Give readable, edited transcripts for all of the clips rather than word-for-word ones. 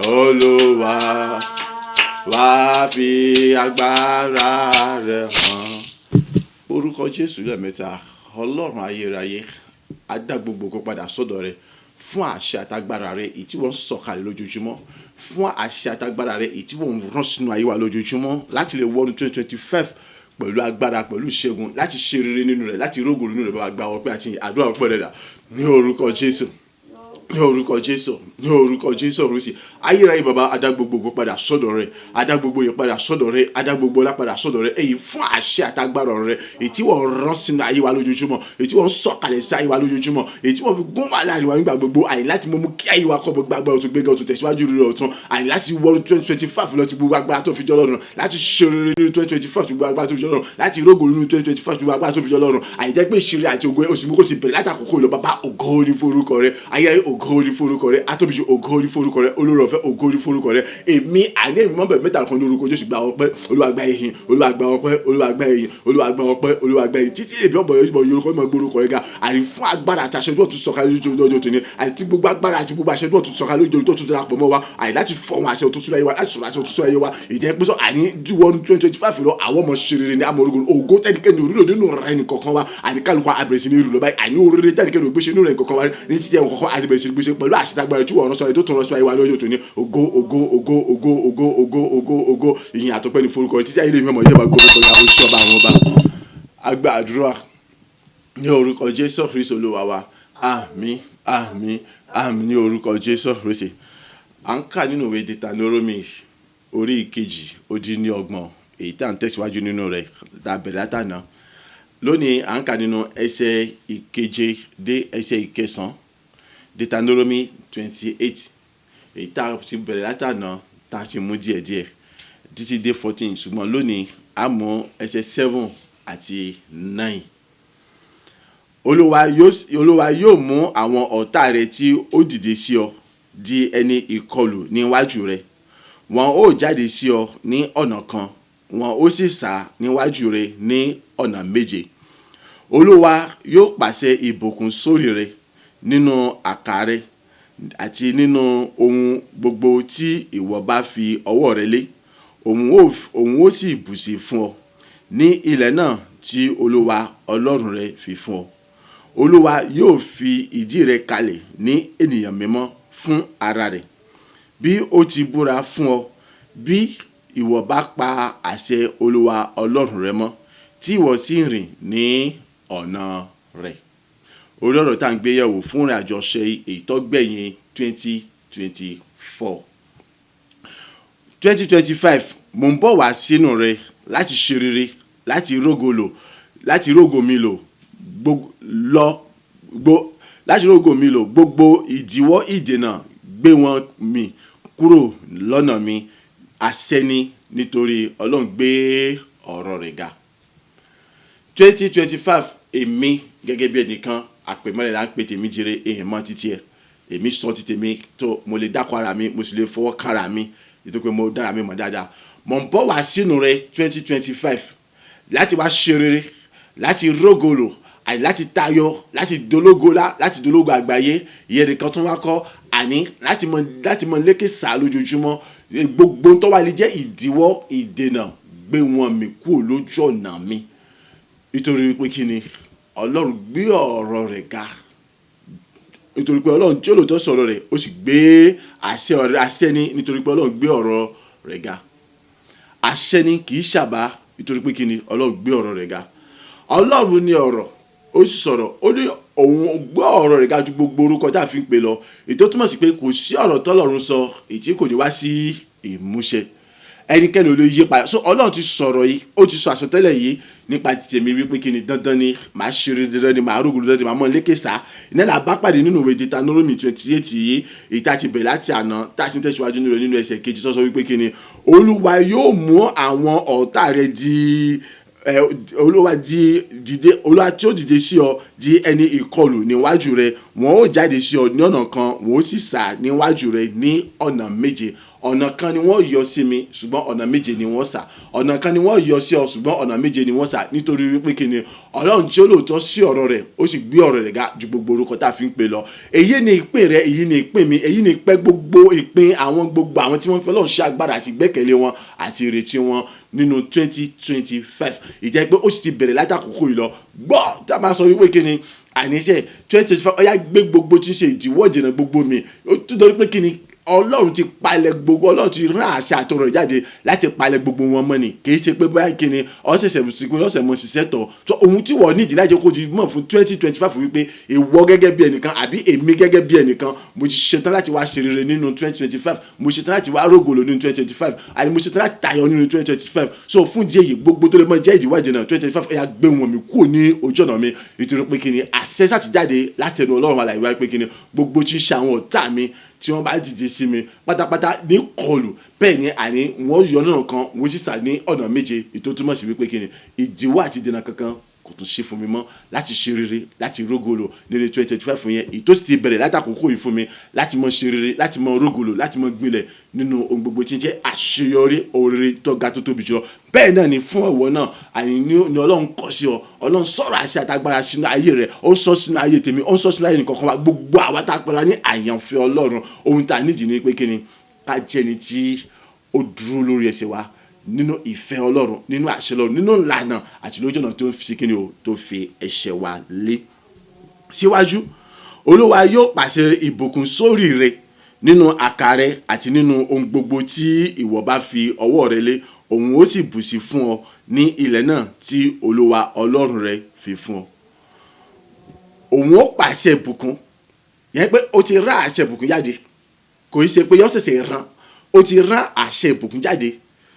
Olúwa wá fi agbára rẹ̀ hàn. Orúkọ Jésù lẹ́ẹ̀mẹ́ta. Ọlọ́run ayérayé, a dá gbogbo ògo padà sọ́dọ̀ rẹ̀ fún àṣẹ àtagbára rẹ̀ èyí tí wọ́n sọ̀kalẹ̀ lójoojúmọ́, fún àṣẹ àtagbára rẹ̀ èyí tí wọ́n rán sínú ayé wa lójoojúmọ́ láti lè wọ́n 2025 pẹ̀lú agbára, pẹ̀lú ìṣẹ́gun, láti ṣe rere nínú rẹ̀, láti rógò nínú rẹ̀, bá wa gba ọpẹ́ àti àdúrà ọpẹ́ rẹ̀ dà ní orúkọ Jésù. Ní orúkọ Jésù, ní orúkọ Jésù Kristi. Ayérayé bàbá, a dá gbogbo ògo padà sọ́dọ̀ rẹ̀, a dá gbogbo yẹn padà sọ́dọ̀ rẹ̀, a dá gbogbo ọlá padà sọ́dọ̀ rẹ̀, èyí fún àṣẹ àtagbára rẹ̀ èyí tí wọ́n rán sínú ayé wa lójoojúmọ́, èyí tí wọ́n sọ̀kalẹ̀ sí ayé wa lójoojúmọ́, èyí tí wọ́n fi gún wà láàrin wa nígbà gbogbo, àyè láti mú kí ayé wa kọ́ gbogbo agbára ọ̀tún gbéga ọ̀tún tẹ̀síwájú rere ọ̀tún, àyè láti wọ́n 2025 lọ ti gbogbo agbára tó fi jọ lọ́rùn, láti ṣe rere nínú 2025 gbogbo agbára tó fi jọ lọ́rùn, láti rógò nínú 2025 gbogbo agbára tó fi jọ lọ́rùn, àyè jẹ́ pé ìṣeré àti ògo oṣù mú kó ti bẹ̀rẹ̀ látàkókò ìlọ bàbá ògo ní forúkọ rẹ̀, ayérayé ògo ní forúkọ rẹ̀, atóbijù ògo ní forúkọ rẹ̀, olórí ọ̀fẹ́ ògo ní forúkọ rẹ̀, èmi àní èmi mọ́bẹ̀ mẹ́ta kan lórúkọ Jésù gba ọpẹ́, Olúwa gba ìyìn, Olúwa gba ọpẹ́, Olúwa gba ìyìn, Olúwa gba ọpẹ́, Olúwa gba ìyìn, títí èmi ọ̀bọ̀ yorùkọ mọ̀ gbórúkọ rẹ̀ ga, àní fún agbára àti àṣẹ tó tún sọ̀kalẹ̀ lójó tòní, àti gbogbo agbára àti gbogbo àṣẹ tó tún sọ̀kalẹ̀ lójó tó tún darapọ̀ mọ́ wa, àní láti fọ̀hún àṣẹ tó tún láyé wa, láti sọ̀rọ̀ àṣẹ tó tún láyé wa, ìjẹ́ pé sọ àní juwọ́n 2025 lọ àwọn ọmọ ṣerere ní amọ̀rògùn ògo tẹ́nikẹ́ni orílẹ̀ nínú rẹ̀ ní kọ̀ọ̀kan wa, àní kálukú àbẹ̀rẹ̀ sí ní ìrù lọ báyìí, àní orílẹ̀ tẹ́nikẹ́ni ògbéṣe nínú rẹ̀ kọ̀ọ̀kan wa ní títí ẹ̀ kọ̀ọ̀kan àti bẹ̀rẹ̀ sí gbéṣe pẹ̀lú àṣetagbára tí wọ́n rán sọ̀rọ̀ tó tún rán sọ̀rọ̀ wa lójó tòní, ògo ògo ògo ògo ògo ògo ògo ògo ìyìn àtọ́pẹ́ ní forúkọ rẹ̀ títí ayé lè mọ̀ yẹ́ bá gbórúkọ rẹ̀ àwọn ìṣọba àwọn ọba. Àgbà àdúrà ní orúkọ Jésù Kristi Olúwa wa, àmín àmín àmín ní orúkọ Jésù Kristi. À ń kà nínú ìwé Deuteronomy orí ìkejì ó dín ní ọgbọ̀n, èyí tá à ń tẹ̀síwájú nínú rẹ̀ lábẹ̀rẹ̀ látàná. Lónìí à ń kà nínú ẹsẹ̀ ìkeje dé ẹsẹ̀ ìkẹsàn-án, Deuteronomy 28, èyí tá a ti bẹ̀rẹ̀ látàná tá a sì mú díẹ̀díẹ̀ títí dé 14, ṣùgbọ́n lónìí a mú ẹsẹ̀ 7 àti 9. Olúwa yóò mú àwọn ọ̀tá rẹ tí ó dìde sí ọ di ẹni ìkọlù níwájú rẹ, wọn ó jáde sí ọ ní ọ̀nà kan, wọn ó sì sá níwájú rẹ ní ọ̀nà méje. Olúwa yóò pàṣẹ ìbùkún sórí rẹ nínú àká rẹ àti nínú ohun gbogbo tí ìwọ bá fi ọwọ́ rẹ lé, òun ó sì bùsí fún ọ ní ilẹ̀ náà tí Olúwa Ọlọ́run rẹ fi fún ọ. Olúwa yóò fi ìdí rẹ kalẹ̀ ní ènìyàn mímọ́ fún ara rẹ̀, bí ó ti búra fún ọ, bí ìwọ bá pa àṣẹ Olúwa Ọlọ́run rẹ mọ́ tí ìwọ sì rìn ní ọ̀nà rẹ̀. Orí ọ̀rọ̀ tá à ń gbé yẹ̀wò fún ìrìn àjò ṣe ìtọ́gbẹ̀yìn 2024. 2025 mo ń bọ̀ wá sínú rẹ̀ láti ṣe rere, láti rógò mi lò gbogbo ìdíwọ́ ìdènà gbé wọn mì kúrò lọ́nà mi, àṣẹni nítorí Ọlọ́run gbé ọ̀rọ̀ rẹ̀ ga. 2025 èmi gẹ́gẹ́ bí ẹnìkan àpèmọ́lẹ̀ là ń pè tèmi jire èèyàn mọ́ títí ẹ̀, èmi sọ ti tèmi tó mo lè dákọ̀ ara mi, mo sì lè fọwọ́ kára mi nítorí pé mo dára mi mọ̀ dáadáa. Mo ń bọ̀ wá sínú rẹ̀ 2025 láti wá ṣe rere, láti rógòlò, àní láti tayọ, láti dológo àgbáyé, ìyẹn nìkan tún wá kọ́, àní láti mọ lékè sá lójoojúmọ́, gbogbo tó wà lè jẹ́ ìdíwọ́ ìdènà gbé wọn mì kúrò lójú ọ̀nà mi, nítorí pé kí ni Ọlọ́run gbé ọ̀rọ̀ rẹ̀ ga, nítorí pé Ọlọ́run tí ó lòótọ́ sọ̀rọ̀ rẹ̀ ó sì gbé àṣẹ ní, nítorí pé Ọlọ́run gbé ọ̀rọ̀ rẹ̀ ga. Àṣẹ ní kì í ṣàbá, nítorí pé kí ni Ọlọ́run gbé ọ̀rọ̀ rẹ̀ ga. Ọlọ́run ní ọ̀rọ̀, ó sì sọ̀rọ̀, ó ní òun gbọ́ ọ̀rọ̀ rẹ̀ ga ju gbogbo orúkọ tá a fi ń pè lọ. Ètò túmọ̀ sí pé kò sí ọ̀rọ̀ tọ́lọ́run sọ èyí tí kò ní wá sí ìmúṣẹ, ẹnikẹ́ni ò lè yí padà. So Ọlọ́run ti sọ̀rọ̀ yìí, ó ti sọ àsọtẹ́lẹ̀ yìí nípa tèmi wípé kí ni dandan ni màá ṣeré, dandan ni màá rógùn, dandan ni màá mọ lékèsà. Iná là bá pàdé nínú ìwé Deuteronomy 28 yìí, èyí tá a ti bẹ̀rẹ̀ láti àná tá a sì ń tẹ̀síwájú nínú ẹsẹ̀ kejì tó sọ wípé kí ni Olúwa yóò mú àwọn ọ̀tá rẹ Olúwa tí ó dìde sí ọ di ẹni ìkọlù níwájú rẹ, wọn ó jáde sí ọ ní ọ̀nà kan, wọn ó sì sá níwájú rẹ ní ọ̀nà méje. Ọ̀nà kan ni wọ́n yọ sí mi ṣùgbọ́n ọ̀nà méje ni wọ́n sá. Ọ̀nà kan ni wọ́n yọ sí ọ ṣùgbọ́n ọ̀nà méje ni wọ́n sá, nítorí wípé kí ni Ọlọ́run jẹ́ olóòótọ́ sí ọ̀rọ̀ rẹ̀, ó sì gbé ọ̀rọ̀ rẹ̀ ga ju gbogbo orúkọ tá a fi ń pè lọ. Èyí ni ìpín rẹ, èyí ni ìpín mi, èyí ni ìpín gbogbo àwọn tí wọ́n fẹ́ Ọlọ́run ṣe agbára àti ìgbẹ́kẹ̀lé wọn àti ìrètí wọn nínú 2025. Ìjẹ́ pé ó sì ti bẹ̀rẹ̀ látàkókò yìí lọ. Gbọ́ tá a máa sọ wípé kí ni àníṣe 2025 ọ̀yá gbé gbogbo tí ń ṣe ìdíwọ́ ìdènà gbogbo mi. Ó tún dọ́rí pé kí ni Ọlọ́run ti palẹ̀ gbogbo, Ọlọ́run ti rán àṣà àtọ̀rọ̀ jáde láti palẹ̀ gbogbo wọn mọ́ ni. Kì í ṣe pé bóyá kí ni ọ̀sẹ̀sẹ̀ mọ̀ ṣiṣẹ́ tọ̀. So ohun tí wọ́n nídìí láti kó ti mọ̀ fún 2025 wípé ìwọ gẹ́gẹ́ bí ẹnìkan àbí èmi gẹ́gẹ́ bí ẹnìkan, mo ti ṣetán láti wá ṣe rere nínú 2025, mo ṣetán láti wá rógòlò nínú 2025, àti mo ṣetán láti tayọ nínú 2025. So fún díẹ̀ yìí gbogbo tó lè mọ jẹ́ ìdíwọ́ ìdènà 2025 ẹ̀yà gbé wọn mi kúrò ní ojú ọ̀nà mi, nítorí pé kí ni àṣẹ sáti jáde láti ẹnu Ọlọ́run alààyè wá pé kí ni gbogbo tí ń ṣe àwọn ọ̀tá mi tí wọ́n bá dìde sí mi pátápátá ní kọlù, bẹ́ẹ̀ ni àní wọ́n yọ náà kan wọ́n sì sá ní ọ̀nà méje. Ètò túmọ̀ sí wípé kí ni ìdíwọ́ àti ìdènà kankan kò tún ṣe fún mi mọ́ láti ṣe rere, láti rógòlò nínú 2025 yẹn. Ètò sì ti bẹ̀rẹ̀ látàkókò yìí fún mi láti mọ ṣe rere, láti mọ rógòlò, láti mọ gbilẹ̀ nínú ohun gbogbo tí ń jẹ́ àṣeyọrí oore tó ga tó tóbi jùlọ. Bẹ́ẹ̀ náà ni fún ìwọ náà, àní ni Ọlọ́run kọ sí ọ. Ọlọ́run sọ̀rọ̀ àṣẹ àtagbára sínú ayé rẹ̀, ó ń sọ sínú ayé tèmi, ó ń sọ sínú ayé nìkan kan wá. Gbogbo àwa tá a pera ní àyànfẹ́ Ọlọ́run, ohun tá a nídìí ni pé kí ni ká jẹ́ni tí ó dúró lórí ẹsẹ̀ wa nínú ìfẹ́ Ọlọ́run, nínú àṣẹ Ọlọ́run, nínú ìlànà àti lójú ọ̀nà tó ń fi kíni o tó fi ẹ̀ṣẹ̀ wa lé. Síwájú, Olúwa yóò pàṣẹ ìbùkún sórí rẹ nínú àkà rẹ àti nínú ohun gbogbo tí ìwọ bá fi ọwọ́ rẹ lé. Òun ó sì bùsí fún ọ ní ilẹ̀ náà tí Olúwa Ọlọ́run rẹ fi fún ọ. Òun ó pàṣẹ ìbùkún, yẹn pé ó ti rán àṣẹ ìbùkún jáde, kò í ṣe pé yọ́ ṣẹ̀ṣẹ̀ rán, ó ti rán àṣẹ ìbùkún jáde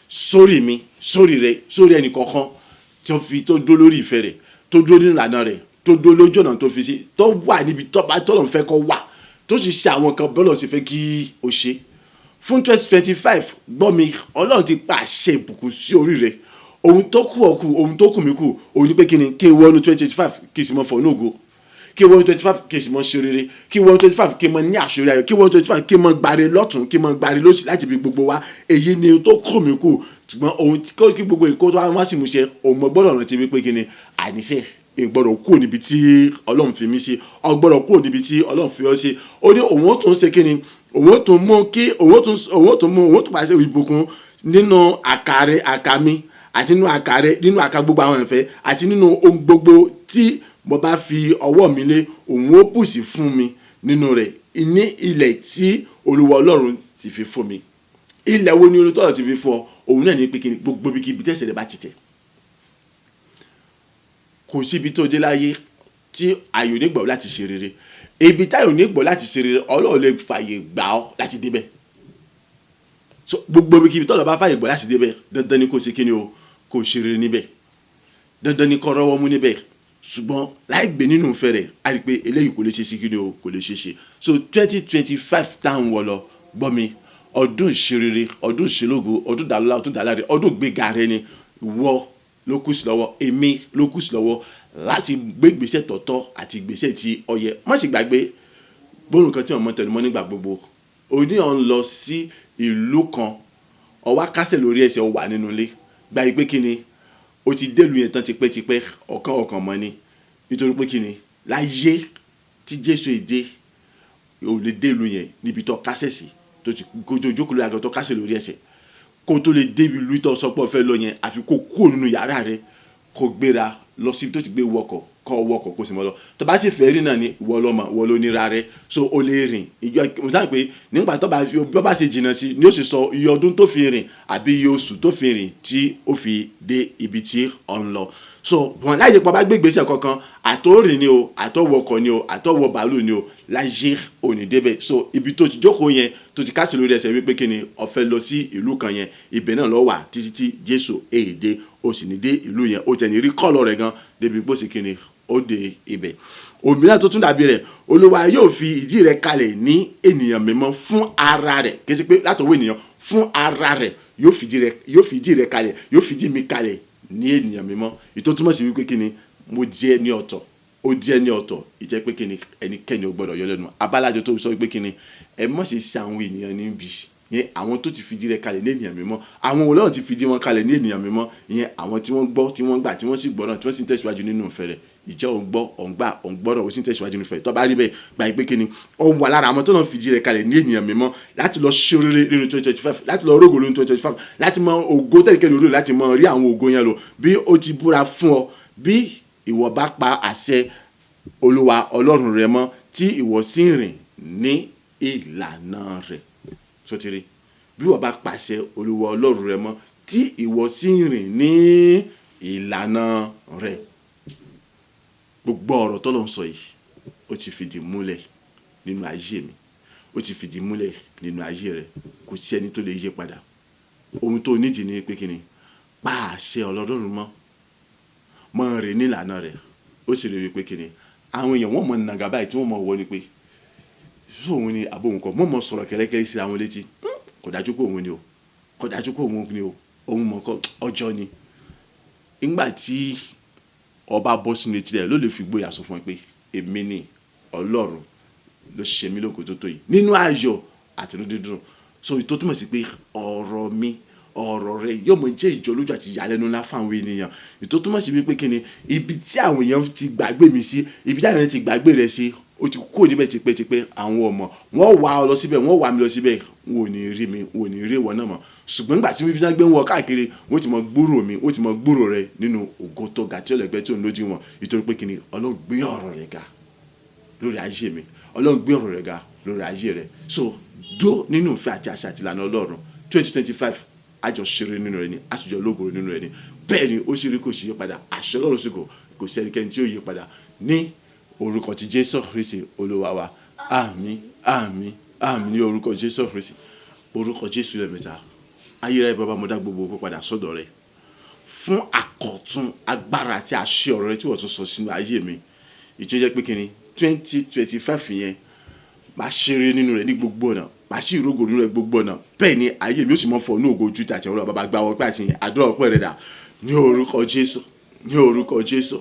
sórí mi, sórí rẹ, sórí ẹnì kọ̀ọ̀kan tó dó lórí ìfẹ́ rẹ̀, tó dó nínú ìlànà rẹ̀, tó dó lójú ọ̀nà tó fi sí, tó wà níbi tọ́lọ̀ ń fẹ́ kó wà, tó sì ṣe àwọn kan bọ́lọ̀ sì fẹ́ kí o ṣe. Fún 2025 gbọ́ mi, Ọlọ́run ti pa àṣẹ ìbùkún sí orí rẹ̀. Ohun tó kù ọkù, ohun tó kù mí kù, òun ni pé kí ni kí n wọnú 2025 kí n sì mọ fọ̀ ní ògo, kí n wọnú 25 kí n sì mọ ṣe rere, kí n wọnú 25 kí n mọ ní àṣírí ayọ̀, kí n wọnú 25 kí n mọ gbàre lọ́tún, kí n mọ gbàre lósì láti ibi gbogbo wa. Èyí ni tó kù mí kù. Ṣùgbọ́n ohun kí gbogbo ìkó tó wá sí mu ṣe, òun mọ gbọ́dọ̀ rántí wípé kí ni àníṣe ìgbọ́dọ̀ kúrò níbi tí Ọlọ́run fi mí sí, ọgbọ́dọ̀ kúrò níbi tí Ọlọ́run fi ọ sí. Ó ní òun ó tún ṣe kí ni, òun ó tún pàṣẹ ìbùkún nínú àkà rẹ, àkà mi, àti nínú àkà rẹ, nínú àkà gbogbo àwọn ìfẹ́, àti nínú ohun gbogbo tí mo bá fi ọwọ́ mi lé. Òun ó bùsí fún mi nínú rẹ̀ ní ilẹ̀ tí Olúwa Ọlọ́run ti fi fún mi. Ilẹ̀ wo ni Olúwa Ọlọ́run ti fi fún ọ? Òun náà ní pé kí ni gbogbo ibi tẹ́sẹ̀ rẹ bá ti tẹ̀. Kò sí ibi tó dé láyé tí àyò ní gbọ́ láti ṣe rere. Ibi táyò ní gbọ́ láti ṣe rere, Ọlọ́run lè fàyè gbà ọ́ láti débẹ̀. So gbogbo ibi tọ́lọ̀ bá fàyè gbọ́ láti débẹ̀, dandan ni kò ṣe kí ni o, kò ṣe rere níbẹ̀. Dandan ni kó rọ́wọ́ mú níbẹ̀. Ṣùgbọ́n láì gbé nínú ìfẹ́ rẹ̀, a rí pé eléyìí kò lè ṣe sí kí ni o, kò lè ṣe ṣe. So 2025 táwọn wọ̀ lọ, gbọ́ mi, ọdún ìṣerere, ọdún ìṣelógo, ọdún dàlúlà, ọdún dàláre, ọdún gbéga rẹ ni. Wọ́ ló kù sí lọ́wọ́, èmi ló kù sí lọ́wọ́ láti gbé ìgbésẹ̀ tọ̀tọ̀ àti ìgbésẹ̀ tí ó yẹ. Má sì gbàgbé gbóòrùn kan tí wọ́n mọ tẹnumọ́ nígbà gbogbo. Òní ọ̀ ń lọ sí ìlú kan, ó wá kásẹ̀ lórí ẹsẹ̀, ó wà nínú ilé. Gba ìpè kí ni, ó ti délùú yẹn tán tipẹ́tipẹ́, ọ̀kan mọ́ ni. Nítorí pé kí ni, láyé tí Jésù èdè ò lè délùú yẹn níbi tó kásẹ̀ sí, tó ti jókòó lórí àga tó kásẹ̀ lórí ẹsẹ̀. Kó tó lè débi ìlú tó sọ pé ó fẹ́ lọ yẹn, àfi kó kúrò nínú yàrá rẹ̀, kó gbéra lọ síbi tó ti gbé wọkọ̀, kó wọkọ̀ kó sì mọ́ lọ. Tó bá sì fẹ́ rí náà ni ìwọ ló nira rẹ̀. So o lè rìn. Mo sáà pé nígbà tó bá ṣe jìnnà sí ni ó sì sọ iye ọdún tó fi rìn àbí iye oṣù tó fi rìn tí ó fi dé ibi tí ó ń lọ. So wọn láyé pa bá gbé ìgbésẹ̀ kankan, àtọ́rìn ni o, àtọ́wọkọ̀ ni o, àtọ́wọ bàálù ni o, láyé ò ní débẹ̀. So ibi tó ti jókòó yẹn, tó ti kásẹ̀ lórí ẹsẹ̀ wípé kí ni ó fẹ́ lọ sí ìlú kan yẹn, ibẹ̀ náà ló wà títí tí Jésù èdè ó sì ní dé ìlú yẹn. Ó tẹ̀ ní rí kọ́lọ̀ rẹ̀ gan débi bó sì kí ni ó dé ibẹ̀. Òmíràn tó tún dàbí rẹ̀, Olúwa yóò fi ìdí rẹ̀ kalẹ̀ ní ènìyàn mímọ́ fún ara rẹ̀, kì í ṣe pé látọwọ́ ènìyàn, fún ara rẹ̀ yóò fi ìdí rẹ̀ kalẹ̀, yóò fi ìdí mi kalẹ̀ ní ènìyàn mímọ́. Ìtò túmọ̀ sí wípé kí ni mo jẹ́ ní ọ̀tọ̀, ó di ẹni ọ̀tọ̀ ìjẹ́ pé kíni ẹnikẹ́ni ò gbọ́dọ̀ yọ lẹ́nu abálájọ tó sọ pé kíni ẹ má ṣe sí àwọn ènìyàn níbi yẹn àwọn tó ti fìdí rẹ̀ kalẹ̀ ní ènìyàn mímọ́ àwọn Ọlọ́run ti fìdí wọn kalẹ̀ ní ènìyàn mímọ́ yẹn àwọn tí wọ́n gbọ́ tí wọ́n gbà tí wọ́n sì gbọ́ náà tí wọ́n sì ń tẹ̀síwájú nínú ìfẹ́ rẹ̀ ìjọ òǹgbọ́ òǹgbà òǹgbọ́rọ̀ ó sì ń tẹ̀síwájú nínú ìfẹ́ tó bá rí bẹ́ẹ̀ gbà pé kíni ó wà lára àwọn tó náà fìdí rẹ̀ kalẹ̀ ní ènìyàn mímọ́ láti lọ ṣe oríire nínú 2025 láti lọ rógò nínú 2025 láti mọ ògo tẹ̀lékẹ́lẹ́ orí láti mọ rí àwọn ògo yẹn lò bí ó ti búra fún ọ bí ìwọ bá pa àṣẹ Olúwa Ọlọ́run rẹ mọ́ tí ìwọ sì rìn ní ìlànà rẹ̀ sotiri bí ìwọ bá pàṣẹ Olúwa Ọlọ́run rẹ mọ́ tí ìwọ sì rìn ní ìlànà rẹ̀ gbogbo ọ̀rọ̀ tó lọ ń sọ yìí ó ti fìdí múlẹ̀ nínú ayé mi ó ti fìdí múlẹ̀ nínú ayé rẹ̀ kò sí ẹni tó lè yí padà ohun tó nídìí ni pé kíni pa àṣẹ Ọlọ́run mọ́ rìn ní ìlànà rẹ̀ ó sì rí i pé kíni àwọn èèyàn wọ́n mọ̀ nàgà báyìí tí wọ́n mọ̀ wọ́ ni pé sóhun ni àbóhun kan mọ̀ sọ̀rọ̀ kẹ́lẹ́kẹ́lẹ́ sí àwọn létí kò dájú pé òun ni o kò dájú pé òun ni o òun mọ̀ kọ́ ọjọ́ ni nígbà tí ọba bọ́ sínú etí rẹ̀ ló lè fi gbóyà sọ fún ẹ pé èmi ni Ọlọ́run ló ṣe mí lóko tó tó yìí nínú ayọ̀ àti inú dídùn so ìtò túmọ̀ sí pé ọ̀rọ̀ mi ọ̀rọ̀ rẹ̀ yóò mọ̀ jẹ́ ìjọlójú àti ìyàlẹ́nu ńlá fún àwọn ènìyàn ìtò túmọ̀ sí pé kíni ibi tí àwọn èèyàn ti gbàgbé mi sí ibi tí àwọn èèyàn ti gbàgbé rẹ̀ sí ó ti kúrò níbẹ̀ tipẹ́tipẹ́ àwọn ọmọ wọ́n wá ọ lọ síbẹ̀ wọ́n wá mi lọ síbẹ̀ wọn ò ní rí mi wọn ò ní rí ìwọ náà mọ̀ ṣùgbọ́n nígbà tí wọ́n bí wọ́n gbé wọn káàkiri wọ́n ti mọ gbúrò mi wọ́n ti mọ gbúrò rẹ̀ nínú ògo tó ga tí ó lẹ́gbẹ́ tí ò ń lójú wọn nítorí pé kíni Ọlọ́run gbé ọ̀rọ̀ rẹ̀ ga lórí ayé mi Ọlọ́run gbé ọ̀rọ̀ rẹ̀ ga lórí ayé rẹ̀ so dó nínú ìfẹ́ àti àṣà àti ìlànà Ọlọ́run 2025 àjọṣeré nínú rẹ̀ ni àṣìjọ lógo nínú rẹ̀ ni bẹ́ẹ̀ ni ó sì rí kò sí yí padà àṣẹ Ọlọ́run sì kò sí ẹnikẹ́ni tí ó yí padà ní orúkọ ti Jésù Kristi Olúwa wa àmín àmín àmín ní orúkọ Jésù Kristi orúkọ Jésù lẹ́mẹ̀ta ayérayé bàbá mo dá gbogbo ògo padà sọ́dọ̀ rẹ̀ fún àkọ̀tun agbára àti àṣẹ ọ̀rọ̀ rẹ̀ tí wọ́n tún sọ sínú ayé mi ìjọ jẹ́ pé kíni 2025 yẹn máa ṣeré nínú rẹ̀ ní gbogbo ọ̀nà máa sì rógò nínú rẹ̀ gbogbo ọ̀nà bẹ́ẹ̀ ni ayé mi ó sì mọ́ fọ ní ògo ojú tàti ọ̀rọ̀ bàbá gba ọpẹ́ àti àdúrà ọpẹ́ rẹ̀ dà ní orúkọ Jésù ní orúkọ Jésù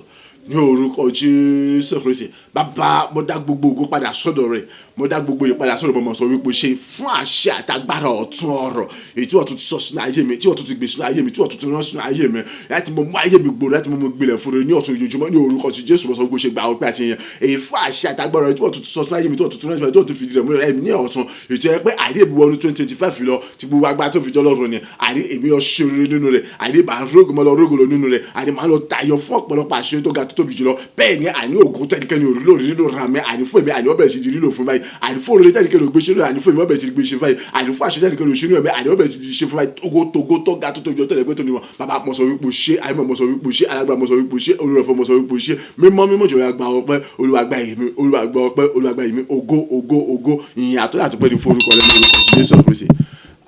ní orúkọ Jésù Kristi bàbá mo dá gbogbo ògo padà sọ́dọ̀ rẹ̀ mo dá gbogbo yìí padà sọ́dọ̀ mọ̀mọ́ sọ wípé ṣe fún àṣẹ àtagbára ọ̀tún ọ̀rọ̀ èyí tí wọ́n tún ti sọ sínú ayé mi tí wọ́n tún ti gbé sínú ayé mi tí wọ́n tún ti rán sínú ayé mi láti mọ mú ayé mi gbòòrò láti mọ mú gbilẹ̀ fún rẹ̀ ní ọ̀tún ojoojúmọ́ ní orúkọ ti Jésù mo sọ wípé ṣe gba ọpẹ́ àti ìyẹn èyí fún àṣẹ àtagbára tí wọ́n tún ti sọ sínú ayé mi tí wọ́n tún ti rán sínú ayé mi tí wọ́n tún fi rẹ̀ múlẹ̀ ní ọ̀tún ètò ẹ pé àìdí èbú wọnú 2025 lọ ti gbogbo agbára tó fi jọ lọ́rùn ni àìdí èmi lọ ṣe oríire nínú rẹ̀ àìdí bá rógùn mọ́ lọ rógùn lọ nínú rẹ̀ àìdí máa lọ tayọ fún ọ̀pọ̀lọpọ̀ àṣẹ tó ga tó tóbi jùlọ bẹ́ẹ̀ ni àìní ògùn tẹ́nikẹ́ni òrí lórí nínú ra mi àìní fún èmi àìní ọbẹ̀ sí di lílò fún báyìí àìní fún òrèlè tẹ́nikẹ́ni ògbé ṣe àìní fún èmi ọbẹ̀ sí di gbé ṣe báyìí àìní fún àṣẹ tẹ́nikẹ́ni òṣèlú ẹ̀mí àìní ọbẹ̀ sí di ṣe fún báyìí togo tó ga tó tóbi jọ tẹ́lẹ̀ pé tó ní wọn bàbá mọ̀ sọ wípé ṣe àìmọ̀ mọ̀ sọ wípé ṣe alágbára mọ̀ sọ wípé ṣe olùrẹ̀fọ́ mọ̀ sọ wípé ṣe mímọ́ jọ̀wọ́ àgbà ọpẹ́ olùwàgbà èmi olùwàgbà ọpẹ́ olùwàgbà èmi ògo ìyìn àtọ́yàtọ́pẹ́ ní forúkọ rẹ̀ ní orúkọ Jésù Kristi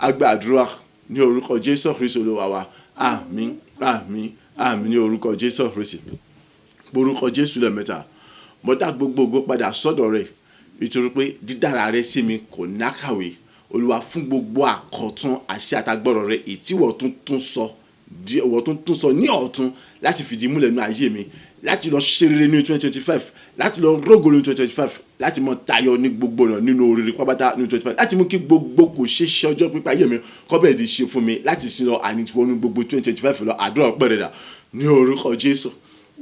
àgbà àdúrà ní orúkọ Jésù Kristi Olúwa wa àmín àmín àmín ní orúkọ Jésù Kristi orúkọ Jésù lẹ́mẹ̀ta mo dá gbogbo ògo padà sọ́dọ̀ rẹ̀ nítorí pé dídára rẹ̀ sí mi kò nákàwé Olúwa fún gbogbo àkọ̀tun àṣẹ àtagbọ́rọ̀ rẹ̀ èyí tí wọ́n tún sọ ní ọ̀tún láti fìdí múlẹ̀ nínú ayé mi láti lọ ṣe rere ní 2025 láti lọ rógò ní 2025 láti mọ tayọ ní gbogbo ọ̀nà nínú oríire pápátá ní 2025 láti mú kí gbogbo kò ṣe ṣe ọjọ́ pípa ayé mi kọ́bẹ̀rẹ̀ di ṣe fún mi láti sin lọ ànítiwọ́nú gbogbo 2025 lọ àdúrà ọpẹ́ rẹ̀ dà ní orúkọ Jésù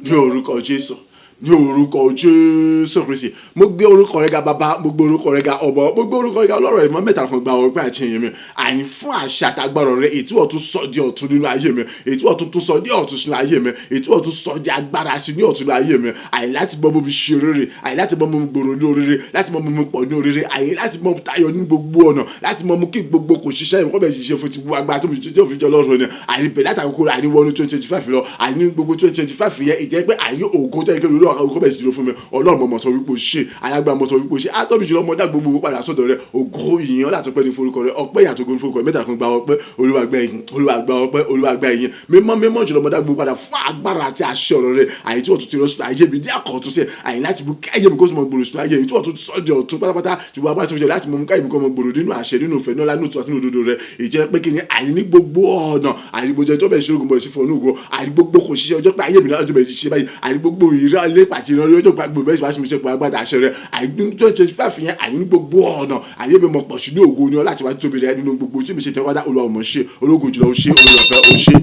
ní orúkọ Jésù ní orúkọ Jésù Kristi mo gbé orúkọ rẹ̀ ga bàbá mo gbé orúkọ rẹ̀ ga ọmọ mo gbé orúkọ rẹ̀ ga ọlọ́rọ̀ ẹ̀mọ́ mẹ́ta kan gba ọpẹ́ àti ìyìn mi àní fún àṣẹ àtagbára rẹ̀ èyí tí wọ́n tún sọ di ọ̀tun nínú ayé mi èyí tí wọ́n tún sọ di ọ̀tun sínú ayé mi èyí tí wọ́n tún sọ di agbára sí ní ọ̀tun nínú ayé mi àyè láti mọ mi ṣe rere àyè láti mọ mi gbòòrò ní oríire láti mọ mi pọ̀ ní oríire àyè láti mọ tayọ ní gbogbo ọ̀nà láti mọ kí gbogbo kò ṣiṣẹ́ ìwọ́n bẹ̀ ṣiṣẹ́ fún ti gbogbo agbára tó fi jọ lọ́rùn ni àyè bẹ̀ láti àkókò àyè wọnú 2025 lọ àyè gbogbo 2025 yẹn ìjẹ́ pé àyè ògo tó yẹ kí olórí àkókò bẹ̀ sì dúró fún mi ọlọ́run mọ̀ sọ wípé o ṣe alágbára mọ̀ sọ wípé o ṣe àtọ́bí jùlọ mọ̀ dá gbogbo padà sọ́dọ̀ rẹ ògo ìyìn ọ̀là tó pẹ́ ní forúkọ rẹ ọpẹ́ ìyàtọ̀ gbogbo forúkọ rẹ mẹ́ta kan gba ọpẹ́ Olúwa gba ìyìn Olúwa gba ọpẹ́ Olúwa gba ìyìn mímọ́ jùlọ mọ̀ dá gbogbo padà fún agbára àti àṣẹ ọ̀rọ̀ rẹ àyè tí wọ́n tún ti rọ sínú ayé mi ní àkọ́tún sí àyè láti mú káyé mi kó sì mọ gbòòrò sínú ayé yìí tí wọ́n tún sọ di ọ̀tún pátápátá ṣùgbọ́n abá ti fi jẹ láti mọ káyé mi kó mọ gbòòrò nínú àṣẹ nínú ìfẹ́ náà lánàá tó àti òdodo rẹ ìjẹ́ pé kí ni àyè ní gbogbo ọ̀nà àyè gbogbo tó bẹ̀ ṣe ogun bọ̀ sí fọ́nù ògo àyè gbogbo kò ṣiṣẹ́ ọjọ́ pé ayé mi náà tó bẹ̀ ṣiṣẹ́ báyìí àyè gbogbo ìrà lé pàtì ìrànlọ́wọ́ tó gba gbogbo ẹ̀sìn wáṣíwáṣí gbogbo agbára àṣẹ rẹ̀ àìní 2025 yẹn àìní gbogbo ọ̀nà àìní bí mo pọ̀ sí ní ògo ni ọ láti wá tóbi rẹ̀ nínú gbogbo tí mi ṣe tẹ́wọ́ dá Olúwa ọmọ ṣe ológun jùlọ ó ṣe olùfẹ́ ó ṣe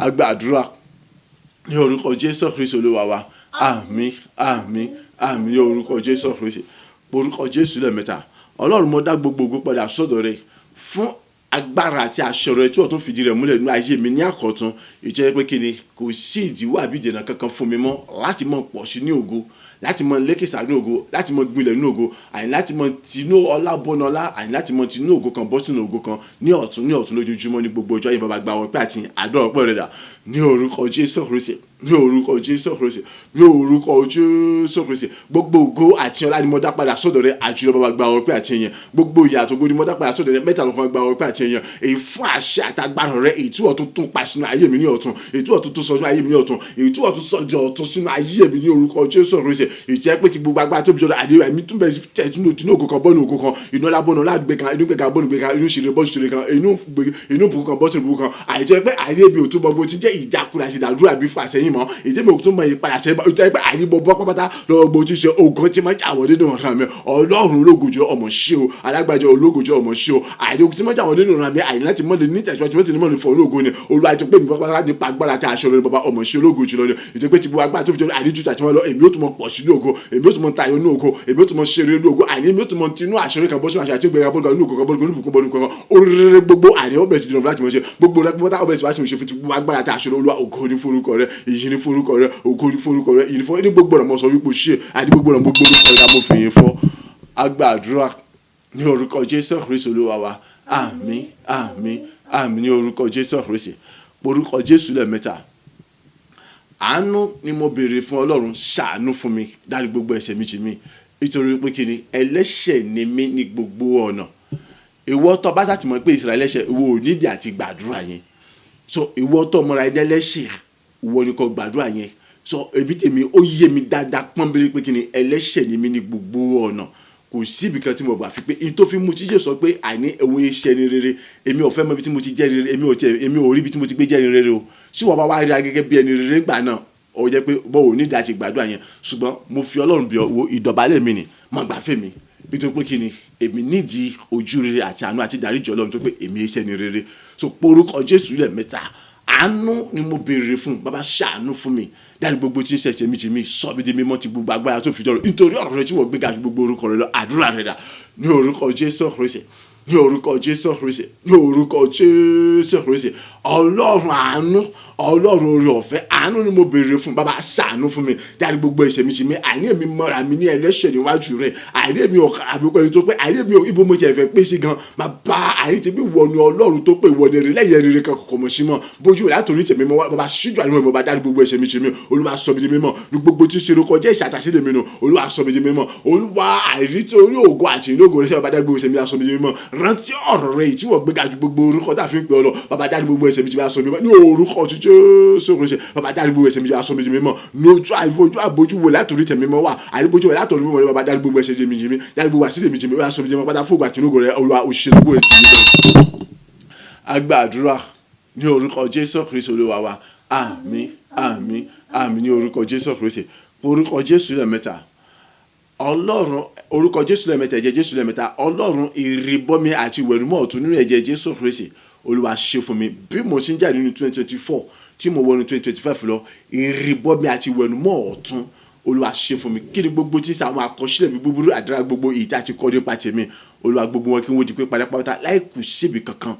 àgbàdúrà ní orúkọ Jésù Kristi Olúwa wa àmín àmín àmín ní orúkọ Jésù Kristi orúkọ Jésù lẹ́ẹ̀mẹ́ta Ọlọ́run mo dá gbogbo ògo padà sọ́dọ̀ rẹ̀ fún agbára àti àṣẹ rẹ̀ tí wọ́n tún fìdí rẹ̀ múlẹ̀ nínú ayé mi ní àkọ́tún ìjẹ́ pé kí ni kò sí ìdíwọ́ àbí ìdènà kankan fún mi mọ́ láti mọ̀ pọ̀ sí ní ògo láti mọ̀ lékèsà ní ògo láti mọ̀ gbilẹ̀ ní ògo àní láti mọ̀ tinú ọlá bọ́nà ọlá àní láti mọ̀ tinú ògo kan bọ́ sínú ògo kan ní ọ̀tún lójoojúmọ́ ní gbogbo ọjọ́ yìí bàbá gba ọpẹ́ àti àdúrà ọpẹ́ rẹ̀ dà ní orúkọ Jésù Kristi ní orúkọ Jésù Kristi ní orúkọ Jésù Kristi gbogbo ògo àti ọlá ni mo dá padà sọ́dọ̀ rẹ̀ àjùlọ bàbá gba ọpẹ́ àti ìyẹn gbogbo ìyà àtògo ni mo dá padà sọ́dọ̀ rẹ̀ mẹ́ta lọ́kàn gba ọpẹ́ àti ìyẹn èyí fún àṣẹ àtagbára rẹ̀ èyí tí wọ́n tún pa sínú ayé mi ní ọ̀tún èyí tí wọ́n tún sọ sínú ayé mi ní ọ̀tún èyí tí wọ́n tún sọ di ọ̀tún sínú ayé mi ní orúkọ Jésù Kristi ìjẹ́ pé ti gbogbo agbára tó bí jọdọ̀ àdéhùn ẹ̀mí tún bẹ̀rẹ̀ tẹ̀ tinú ògo kan bọ́ọ̀nù ògo kan inú ọlá bọ́ọ̀nù ọlá gbé kan inú gbé kan bọ́ọ̀nù gbé kan inú ṣèrè bọ́ọ̀nù ṣèrè kan inú bùkún kan bọ́ọ̀nù bùkún kan àìjẹ́ pé àìrí ebi òtún bọ́ bó ti jẹ́ ìjákulẹ̀ àti ìdádúrà bí fà sẹ́yìn mọ́ ìjẹ́ mi òtún mọ ìpadà sẹ́yìn ìjẹ́ pé àìrí bọ́ pátá lọ́wọ́ bó ti ṣe ogun tí máa jáwọ́ nínú ọ̀ràn mi Ọlọ́run ológojúlọ ọmọ ṣé o alágbájọ ológojúlọ ọmọ ṣé o àìrí ogun tí máa jáwọ́ nínú ọ̀ràn mi àìrí láti mọ́ lè ní tẹ̀síwájú mọ́tì ní mọ́ ní fọ́ ní ògo ni Olúwa ti pé mi pápá nípa agbára àti aṣọ rẹ̀ bàbá ọmọ ṣé ológojúlọ ni ìjẹ́ pé ti gbogbo agbára tó fi jọ àìrí jù tàti wọn lọ èmi ó tún mọ pọ̀ sí ní ògo èmi ó tún mọ tayọ ní ògo èmi ó tún mọ ṣeré ní ògo àìní èmi ó tún mọ tinú àṣọ rẹ̀ kan bọ́ sínú àṣà àti ìgbéga bọ́ọ̀lù ní ògo kan bọ́ọ̀lù ní ògo kan bọ́ọ̀lù kan oríire gbogbo àìní ọbẹ̀ ti dùnà láti mọ̀ ṣe gbogbo rẹ̀ pátá ọbẹ̀ ti wá sí mi ṣe fún ti gbogbo agbára àti aṣọ Olúwa ògo ní forúkọ rẹ̀ ìyìn ní forúkọ rẹ̀ ògo ní forúkọ rẹ̀ ìyìn ní forúkọ rẹ̀ ní gbogbo ọ̀nà mo sọ wípé ṣe àti gbogbo ọ̀nà mo gbogbo orúkọ rẹ̀ mo fi yìn fọ́ agbàdúrà ní orúkọ Jésù Kristi Olúwa wa àmín àmín àmín ní orúkọ Jésù Kristi orúkọ Jésù lẹ́ẹ̀mẹ́ta àánú ni mo béèrè fún Ọlọ́run ṣàánú fún mi dárí gbogbo ẹ̀ṣẹ̀ mi jì mí nítorí pé kí ni ẹlẹ́ṣẹ̀ ni mí ní gbogbo ọ̀nà ìwọ tó bá sàtìmọ́ pé Ísírẹ́lì ẹlẹ́ṣẹ̀ ìwọ ò nídìí àti gbàdúrà yẹn so ìwọ tó mọ́ra ẹni ẹlẹ́ṣẹ̀ ìwọ ni kò gbàdúrà yẹn so ebi tèmi ó yé mi dáadáa pọ́nbélé pé kí ni ẹlẹ́ṣẹ̀ ni mí ní gbogbo ọ̀nà kò síbi kan tí mo gbà fi pé in tó fi mú tíṣe sọ pé àìní òun iṣẹ́ ni rere èmi ò fẹ́ mọ ibi tí mo ti jẹ́ rere èmi ò rí ibi tí mo ti gbé jẹ́ rere o sí wọ́n bá wá rí gẹ́gẹ́ bí ẹni rere ńgbà náà ó jẹ́ pé bọ́ ò ní ìdá ti gbàdúrà yẹn ṣùgbọ́n mo fi Ọlọ́run bí wo ìdọ̀bálẹ̀ mi ni mo gbà fẹ́ mi nítorí pé kí ni èmi nídìí ojú rere àti àánú àti ìdáríjì Ọlọ́run tó pé èmi iṣẹ́ ni rere so porúkọ Jésù lẹ́ẹ̀mẹ́ta àánú ni mo béèrè fún bàbá ṣàánú fún mi dárí gbogbo tí ń ṣẹ̀ṣẹ̀ mi jì mí sọ mi di mímọ́ ti gbogbo agbára tó fi jọrọ nítorí ọ̀rọ̀ rẹ tí wọ́n gbéga ju gbogbo orúkọ rẹ lọ àdúrà rẹ dà ní orúkọ Jésù Kristi ní orúkọ Jésù Kristi ní orúkọ Jésù Kristi Ọlọ́run àánú Ọlọ́run oore ọ̀fẹ́ àánú ni mo béèrè fún bàbá ṣàánú fún mi dárí gbogbo ẹ̀ṣẹ̀ mi jì mí àìní èmi mọ́ra mi ní ẹlẹ́ṣẹ̀ níwájú rẹ̀ àìní èmi ọ̀kà àbíkọ́ ẹni tó pé àìní èmi ibo mo tiẹ̀ fẹ́ pé sí gan bàbá àìní tèmi wọ ni Ọlọ́run tó pé ìwọ ni rẹ̀ lẹ́yìn ẹni rẹ̀ kan kọ̀kọ̀ mọ̀ sí mọ́ bójú rẹ̀ látòrí tèmi mọ́ bàbá ṣíjú àníwọ̀n mo bá dárí gbogbo ẹ̀ṣẹ̀ mi jì mí Olúwa sọ mi di mímọ́ ní gbogbo tí ṣe lóko jẹ́ ìṣàtàṣe lèmi nù Olúwa sọ mi di mímọ́ Olúwa àìní torí ògo àti ìlógo rẹ̀ bàbá dárí gbogbo ẹ̀ṣẹ̀ mi sọ mi di mímọ́ rántí ọ̀rọ̀ rẹ̀ tí wọ́n gbéga ju gbogbo orúkọ tá a fi ń pè ọ lọ bàbá dárí gbogbo ẹ̀ṣẹ̀ mi jì sọ mi ní orúkọ tí Jésù Kristi bàbá dárí gbogbo ẹ̀ṣẹ̀ mi jì sọ mi di mímọ́ ní ojú àbójú wo látòrí tèmi mọ́ wà àríbójú wo látòrí mímọ́ bàbá dárí gbogbo ẹ̀ṣẹ̀ mi jì mí dárí gbogbo àṣírí mi jì mí ó yà sọ mi di mímọ́ pátá fún àti ìlógo rẹ̀ Olúwa òṣèlú ètò agbàdúrà ní orúkọ Jésù Kristi Olúwa wa àmín àmín àmín ní orúkọ Jésù Kristi orúkọ Jésù lẹ́ẹ̀mẹ́ta Ọlọ́run orúkọ Jésù lẹ́ẹ̀mẹ́ta ẹ̀jẹ̀ Jésù lẹ́ẹ̀mẹ́ta Ọlọ́run ìrìbọmi àti ìwẹ̀nùmọ́ ọ̀tun nínú ẹ̀jẹ̀ Jésù Kristi Olúwa ṣe fún mi bí mo ṣe ń jà nínú 2024 tí mo wọ ní 2025 lọ ìrìbọmi àti ìwẹ̀nùmọ́ ọ̀tun Olúwa ṣe fún mi kí ni gbogbo tí sàwọn àkọsílẹ̀ mi búburú àdúrà gbogbo èyí tí a ti kọ́ nípa tèmi Olúwa gbogbo wọn kí wọ́n di pé pátápátá láì kù síbi kankan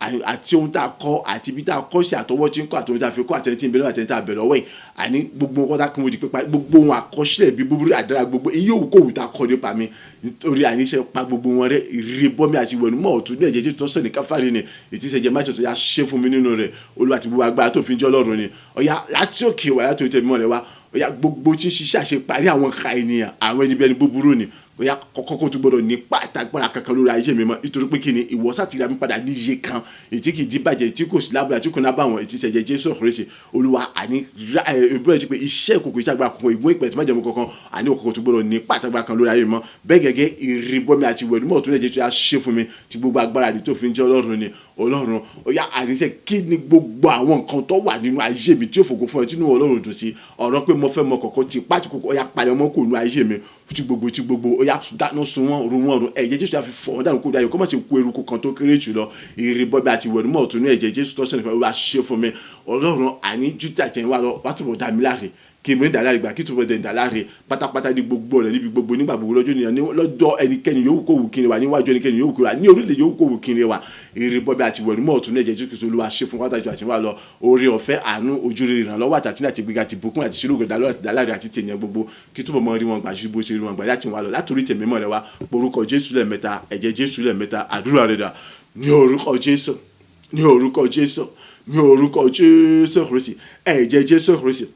àti ohun tá a kọ́ àti ibi tá a kọ́ sí àtọwọ́ tí ń kọ́ àtọwọ́ tá a fi kọ́ àtẹni tí ń bẹ̀rẹ̀ àtẹni tá a bẹ̀rẹ̀ ọwọ́ yìí àní gbogbo wọn tá kí wọ́n di pé gbogbo ohun àkọsílẹ̀ bí búburú àdára gbogbo èyí òwú kò wù tá a kọ́ nípa mi nítorí àníṣe pa gbogbo wọn rẹ ìrìbọmi àti ìwẹ̀nùmọ́ ọ̀tun ní ẹ̀jẹ̀ tí tó sọ ní káfárí ni ìtìsẹ̀jẹ̀ máṣe tó yá ṣe fún mi nínú rẹ̀ Olúwa ti gbogbo agbára tó fi jọ́ lọ́rùn ni ọ̀yá láti òkè wà láti òtẹ̀ mímọ́ rẹ̀ wá ọ̀yá gbogbo tí ń ṣiṣẹ́ àṣeparí àwọn ka ènìyàn àwọn ẹni bẹ́ẹ̀ ni búburú ni ọ̀yá kọ́kọ́ tó gbọ́dọ̀ ní pàtàgbára kankan lórí ayé mi mọ́ nítorí pé kí ni ìwọ sátìrà mi padà ní iye kan ètí kì í di bàjẹ́ tí kò sí lábúrò àti kò náà bá wọn ètí sẹ̀jẹ̀ Jésù Kristi Olúwa àní ìbúrọ̀ ti pé iṣẹ́ ìkòkò iṣẹ́ àgbà kankan ìgbón ìpẹ́ tí má jẹ́ mọ́ kankan àní òkòkò tó gbọ́dọ̀ ní pàtàgbára kan lórí ayé mi mọ́ bẹ́ẹ̀ gẹ́gẹ́ ìrìbọmi àti ìwẹ̀nùmọ́ ọ̀tun ẹ̀jẹ̀ tó yà ṣe fún mi tí gbogbo agbára ni tó fi ń jẹ́ Ọlọ́run ni Ọlọ́run ó yá àníṣe kí ni gbogbo àwọn nǹkan tó wà nínú ayé mi tí ó fògo fún ẹ tí inú Ọlọ́run dùn sí ọ̀rọ̀ pé mo fẹ́ mọ kọ̀ọ̀kan ti pàtí kòkó ó yá palẹ̀ ọmọ kò nínú ayé mi tí gbogbo ó yá dáná sun wọn run wọn run ẹ̀jẹ̀ Jésù àfi fọ̀ wọ́n dànù kó dáyọ̀ kó má ṣe kó eruku kan tó kéré jù lọ èrè bọ́bí àti ìwẹ̀nu mọ́ ọ̀tún ní ẹ̀jẹ̀ Jésù tó sẹ́ni fún mi wá ṣe fún mi Ọlọ́run àní jútà tẹ̀yìn wá lọ wá túbọ̀ dá mi láre kí èmi dà láre gbà kí túbọ̀ dẹ̀ dà láre pátápátá ní gbogbo rẹ̀ níbi gbogbo nígbà gbogbo lọ́jọ́ nìyẹn lọ́jọ́ ẹnikẹ́ni yòówù kó wù kí ni wà níwájú ẹnikẹ́ni yòówù kó wà ní orílẹ̀ yòówù kó wù kí ni wà èrè bọ́bí àti ìwẹ̀nu mọ́ ọ̀tún ní ẹ̀jẹ̀ Jésù Olúwa ṣe fún wájú àti wá lọ oore ọ̀fẹ́ àánú ojú rere ìrànlọ́wọ́ àtàtì láti gbéga àti bùkún àti ṣílógo dáláre àti tènìyàn gbogbo kí túbọ̀ mọ rí wọn gbà ṣubú ṣe rí wọn gbà láti wá lọ látòrí tèmi mọ́ rẹ wá porúkọ Jésù lẹ́ẹ̀mẹ́ta ẹ̀jẹ̀ Jésù lẹ́ẹ̀mẹ́ta àdúrà rẹ̀ dà ní orúkọ Jésù ní orúkọ Jésù ní orúkọ Jésù Kristi ẹ̀jẹ̀ Jésù Kristi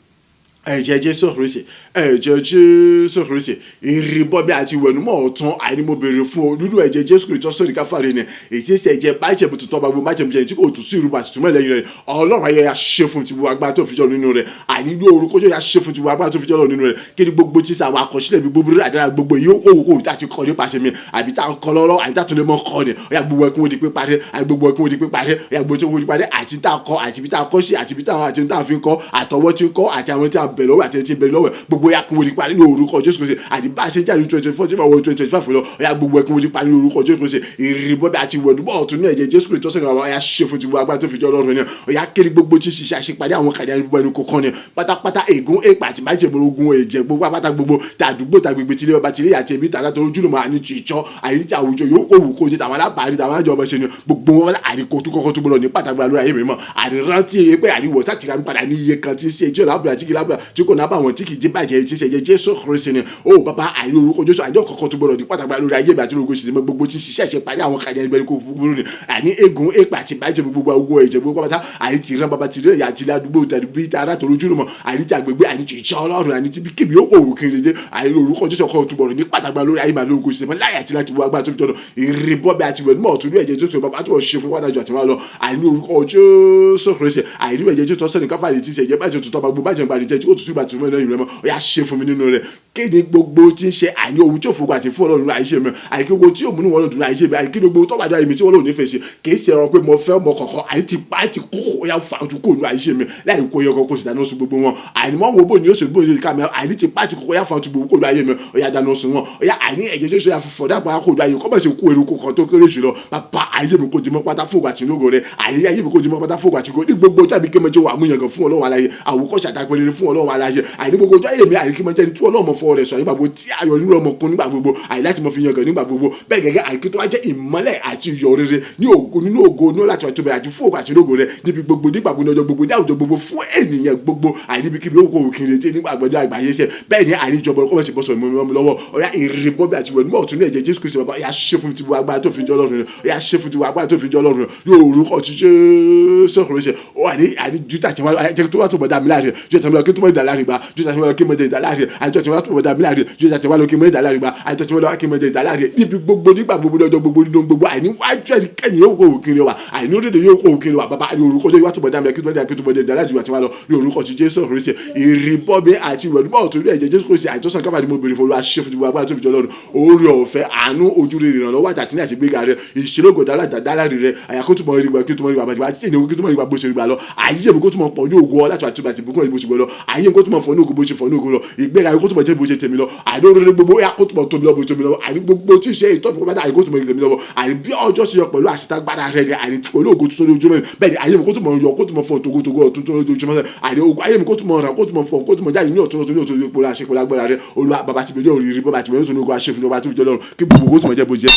ẹ̀jẹ̀ Jésù Kristi ẹ̀jẹ̀ Jésù Kristi ìrìbọmi àti ìwẹ̀nùmọ́ ọ̀tún àìní mo béèrè fún ọ nínú ẹ̀jẹ̀ Jésù Kristi sórí káfárí ni èyí tí ń ṣe ẹ̀jẹ̀ bájẹ̀ bùtù tọ́ gbogbo májẹ̀ jẹ́ tí kò tún sí ìrúbà tuntun mẹ́lẹ̀ yìí rẹ̀ Ọlọ́run ayé ya ṣe fún ti wo agbára tó fi jọ nínú rẹ̀ àìní ní orúkọ ya ṣe fún ti wo agbára tó fi jọ lọ nínú rẹ̀ kí ni gbogbo tí sàwọn àkọsílẹ̀ bí gbogbo rẹ̀ àdára gbogbo yìí ó tá ti kọ́ nípasẹ̀ mi àbí tá kọ́ lọ́rọ́ àbí tá tún lè mọ́ kọ́ ni ọ̀yà gbogbo ẹkún di pé parí àbí gbogbo ẹkún di pé parí ọ̀yà gbogbo tí ó di parí àti tá kọ́ àti bí tá kọ́ sí àti bí tá fi kọ́ àtọwọ́ tí kọ́ àti àwọn tí a bẹ̀ lọ́wọ́ àti tí bẹ̀ lọ́wọ́ gbogbo ya kun wodi parí ní orúkọ Jésù Kristi àdìbá ṣe jáde 2024 tí wọ́n 2025 lọ ọ̀yà gbogbo ẹkún wodi parí ní orúkọ Jésù Kristi ìrìbọmi àti ìwẹ̀nùmọ́ ọ̀tún ní ẹ̀jẹ̀ Jésù Kristi sọ̀rọ̀ àwọn ọ̀yà ṣe fún ti wo agbára tó fi jọ Ọlọ́run ni ọ̀yà kéré gbogbo tí ṣiṣẹ́ àṣepàdé àwọn kàdé àyẹ̀wò ẹnu kọ̀ọ̀kan ni pátápátá ègún èpà àti májèmọ̀ ogun ẹ̀jẹ̀ gbogbo apáta gbogbo tàdúgbò tàgbègbè tilé ọba tilé àti ẹbí tàdá tó ojúlùmọ̀ àní ti ìjọ àyíjà àwùjọ yóò kó wù kó jẹ tàwọn alábàárí tàwọn àjọ ọmọ ṣe ni gbogbo wọn àríkò tó kọ́kọ́ tó gbọdọ̀ ní pàtàkì lórí ayé mi mọ́ àrírántí pé àríwọ̀ sátìrà mi padà ní iye kan tí ṣe ìjọ lábúrà tí kì lábúrà tí kò náà bá wọn tí kì í dé bàjẹ́ tí ṣe jẹ́ Jésù Kristi ni ó bàbá àìrí orúkọ Jésù àjọ kọ́kọ́ tó gbọdọ̀ ní pàtàkì lórí ayé mi àti lórí oṣù gbogbo tí ṣiṣẹ́ ṣe parí àwọn kàdé ẹgbẹ́ kó gbogbo ni àní egun èpè àti bàjẹ́ gbogbo ogun ẹ̀jẹ̀ gbogbo pátá àní ti rán bàbá ti rẹ̀ yà àti ládùúgbò tàbí bí tààrà tó lójúlùmọ̀ àní ti àgbègbè àní ti ìṣẹ́ Ọlọ́run àní ti bí kébì ó kò wù kiri jẹ́ àìrí orúkọ Jésù kọ́kọ́ tó gbọdọ̀ ní pàtàkì lórí ayé mi àti lórí oṣù láyà àti láti wọ agbára tó fi jọ̀dọ̀ ìrìbọmi àti ìwẹ̀nùmọ́ ọ̀tún ní ẹ̀jẹ̀ Jésù bàbá tó ṣe fún wájú àti wá lọ àìní orúkọ Jésù Kristi àìrí ẹ̀jẹ̀ Jésù sẹ́ni káfáàrí tí ṣe ẹ̀jẹ̀ bájẹ̀ tó tọ́ gbogbo bájẹ̀ gbàdí jẹ́ tí ó tún sí ìgbà tó mẹ́rin rẹ̀ mọ́ ó yá ṣe fún mi nínú rẹ̀ kéde gbogbo tí ń ṣe àìní ohun tí ò fògbà àti fún Ọlọ́run àìṣe mi àìkí gbogbo tí ò múnú wọn lòdùn àìṣe mi àìkí gbogbo tó wàdà èmi tí wọn lòun nífẹ̀ẹ́ sí kìí ṣe ẹran pé mo fẹ́ mọ kọ̀ọ̀kan àìtí pàtì kókò ó yá fà ojú kò nù àìṣe mi láì kó yẹ kókò sì dáná sun gbogbo wọn àìní mọ́ wo bó ni ó sì gbóhùn sí kámẹ́ àìní ti pàtì kókò ó yá fà ojú gbogbo kò nù ayé mi ó yá dáná sun wọn ó yá àìní ẹ̀jẹ̀ Jésù yá fọ̀fọ̀ dàgbà kò nù ayé kọ́ bá ṣe kó eruku kan tó kéré jùlọ bàbá ayé mi kò di mọ́ pátá fún àti lógo rẹ̀ àìní ayé mi kò di mọ́ pátá fún àti lógo ní gbogbo ọjọ́ àbí kí mọ́jọ́ wà múyangàn fún Ọlọ́run aláyé àwòkọ́ṣe àtàgbẹ̀rẹ̀ fún Ọlọ́run aláyé àìní gbogbo ọjọ́ ayé mi àìní kí mọ́jẹ́ ní tí Ọlọ́run fọ́ rẹ̀ sọ nígbà gbogbo tí ayọ̀ nínú ọmọkùnrin nígbà gbogbo àìní láti mọ fi yangàn nígbà gbogbo bẹ́ẹ̀ gẹ́gẹ́ àìkí tó wá jẹ́ ìmọ́lẹ̀ àti ìyọ̀ rere ní ògo nínú ògo ní láti wá tó bẹ̀rẹ̀ àti fún ògo àti lógo rẹ̀ níbi gbogbo nígbà gbogbo ọjọ́ gbogbo ní àwùjọ gbogbo fún ènìyàn gbogbo àìní bí kíbi owó òkèèrè tí nígbà gbọdọ̀ àgbáyé sẹ bẹ́ẹ̀ ni àìní ìjọba ọkọ̀ mọ̀sí bọ́sọ̀ ìmọ̀ lọ́wọ́ ọ̀yá ìrìbọmi àti ìwẹ̀nùmọ́ ọ̀tún ní ẹ̀jẹ̀ Jésù Kristi bàbá ọ̀yá ṣe fún ti wo agbára tó fi jọ Ọlọ́run ọ̀yá ṣe fún ti wo agbára tó fi jọ Ọlọ́run yóò orúkọ ti Jésù Kristi ó àní jútà tí wọ́n tó wá tó bọ̀dá mi láàrin jútà tí wọ́n kí tó mọ̀ ìdàlárin gba jútà tí wọ́n kí mọ̀ ìdàlárin àjọ tí wọ́n tó bọ̀dá mi láàrin jútà tí wọ́n kí mọ̀ ìdàlárin gba àjọ tí wọ́n kí mọ̀ ìdàlárin níbi gbogbo nígbà gbogbo lọ́jọ́ gbogbo nínú gbogbo àìní wájú ẹnikẹ́ni yóò kó òkiri wa àìní orílẹ̀ yóò kó òkiri wa bàbá ní orúkọ Jésù wá tó bọ̀dá mi kí tó mọ̀ ìdàlárin àti wá lọ ní orúkọ ti Jésù Kristi ìrìbọmi àti ìwẹ̀nùmọ́ ọ̀tún ní ẹ̀jẹ̀ Jésù Kristi àìtọ́sán káfà ni mo béèrè fún Olúwa ṣe fún agbára tó fi jọ Ọlọ́run oore ọ̀fẹ́ àánú ojú rere ìrànlọ́wọ́ àti àti gbéga rẹ ìṣelógo dáláre rẹ àyàkó tó mọ ìrìgbà kí tó mọ ìrìgbà bàjẹ́ àti ìnáwó kí tó mọ ìrìgbà bó ṣe rí gbà lọ ayé mi kó tó mọ pọ̀ ní ògo láti àti àti bùkún bó ṣe gbọ́ lọ ayé mi kó tó mọ fọ́ ní ògo bó ṣe fọ́ ní ògo lọ ìgbéga rẹ kó tó mọ jẹ́ bó ṣe tèmi lọ àìní oríire gbogbo yà kó tó mọ tóbi lọ bó ṣe tóbi lọ àìní gbogbo tí ṣe ìtọ́jú pátá àìní kó tó mọ ìtẹ̀mí lọ́wọ́ àìní bí ọjọ́ ṣe yọ pẹ̀lú àṣetágbára rẹ ni àìní pẹ̀lú ògo tuntun lójúmọ́ bẹ́ẹ̀ ni ayé mi kó tó mọ yọ kó tó mọ fọ́ togotogo ọ̀tún tó lójúmọ́ àìní ogun ayé mi kó tó mọ ràn kó tó mọ fọ́ kó tó mọ jáde ní ọ̀tún ní ọ̀tún ìpò àṣepọ̀ lágbára rẹ Olúwa bàbá ti bẹ̀rẹ̀ òrìrì bàbá ti bẹ̀rẹ̀ tó ní ogun àṣefún bàbá tó fi jọ lọ́run kí gbogbo owó tó mọ jẹ́ bó jẹ́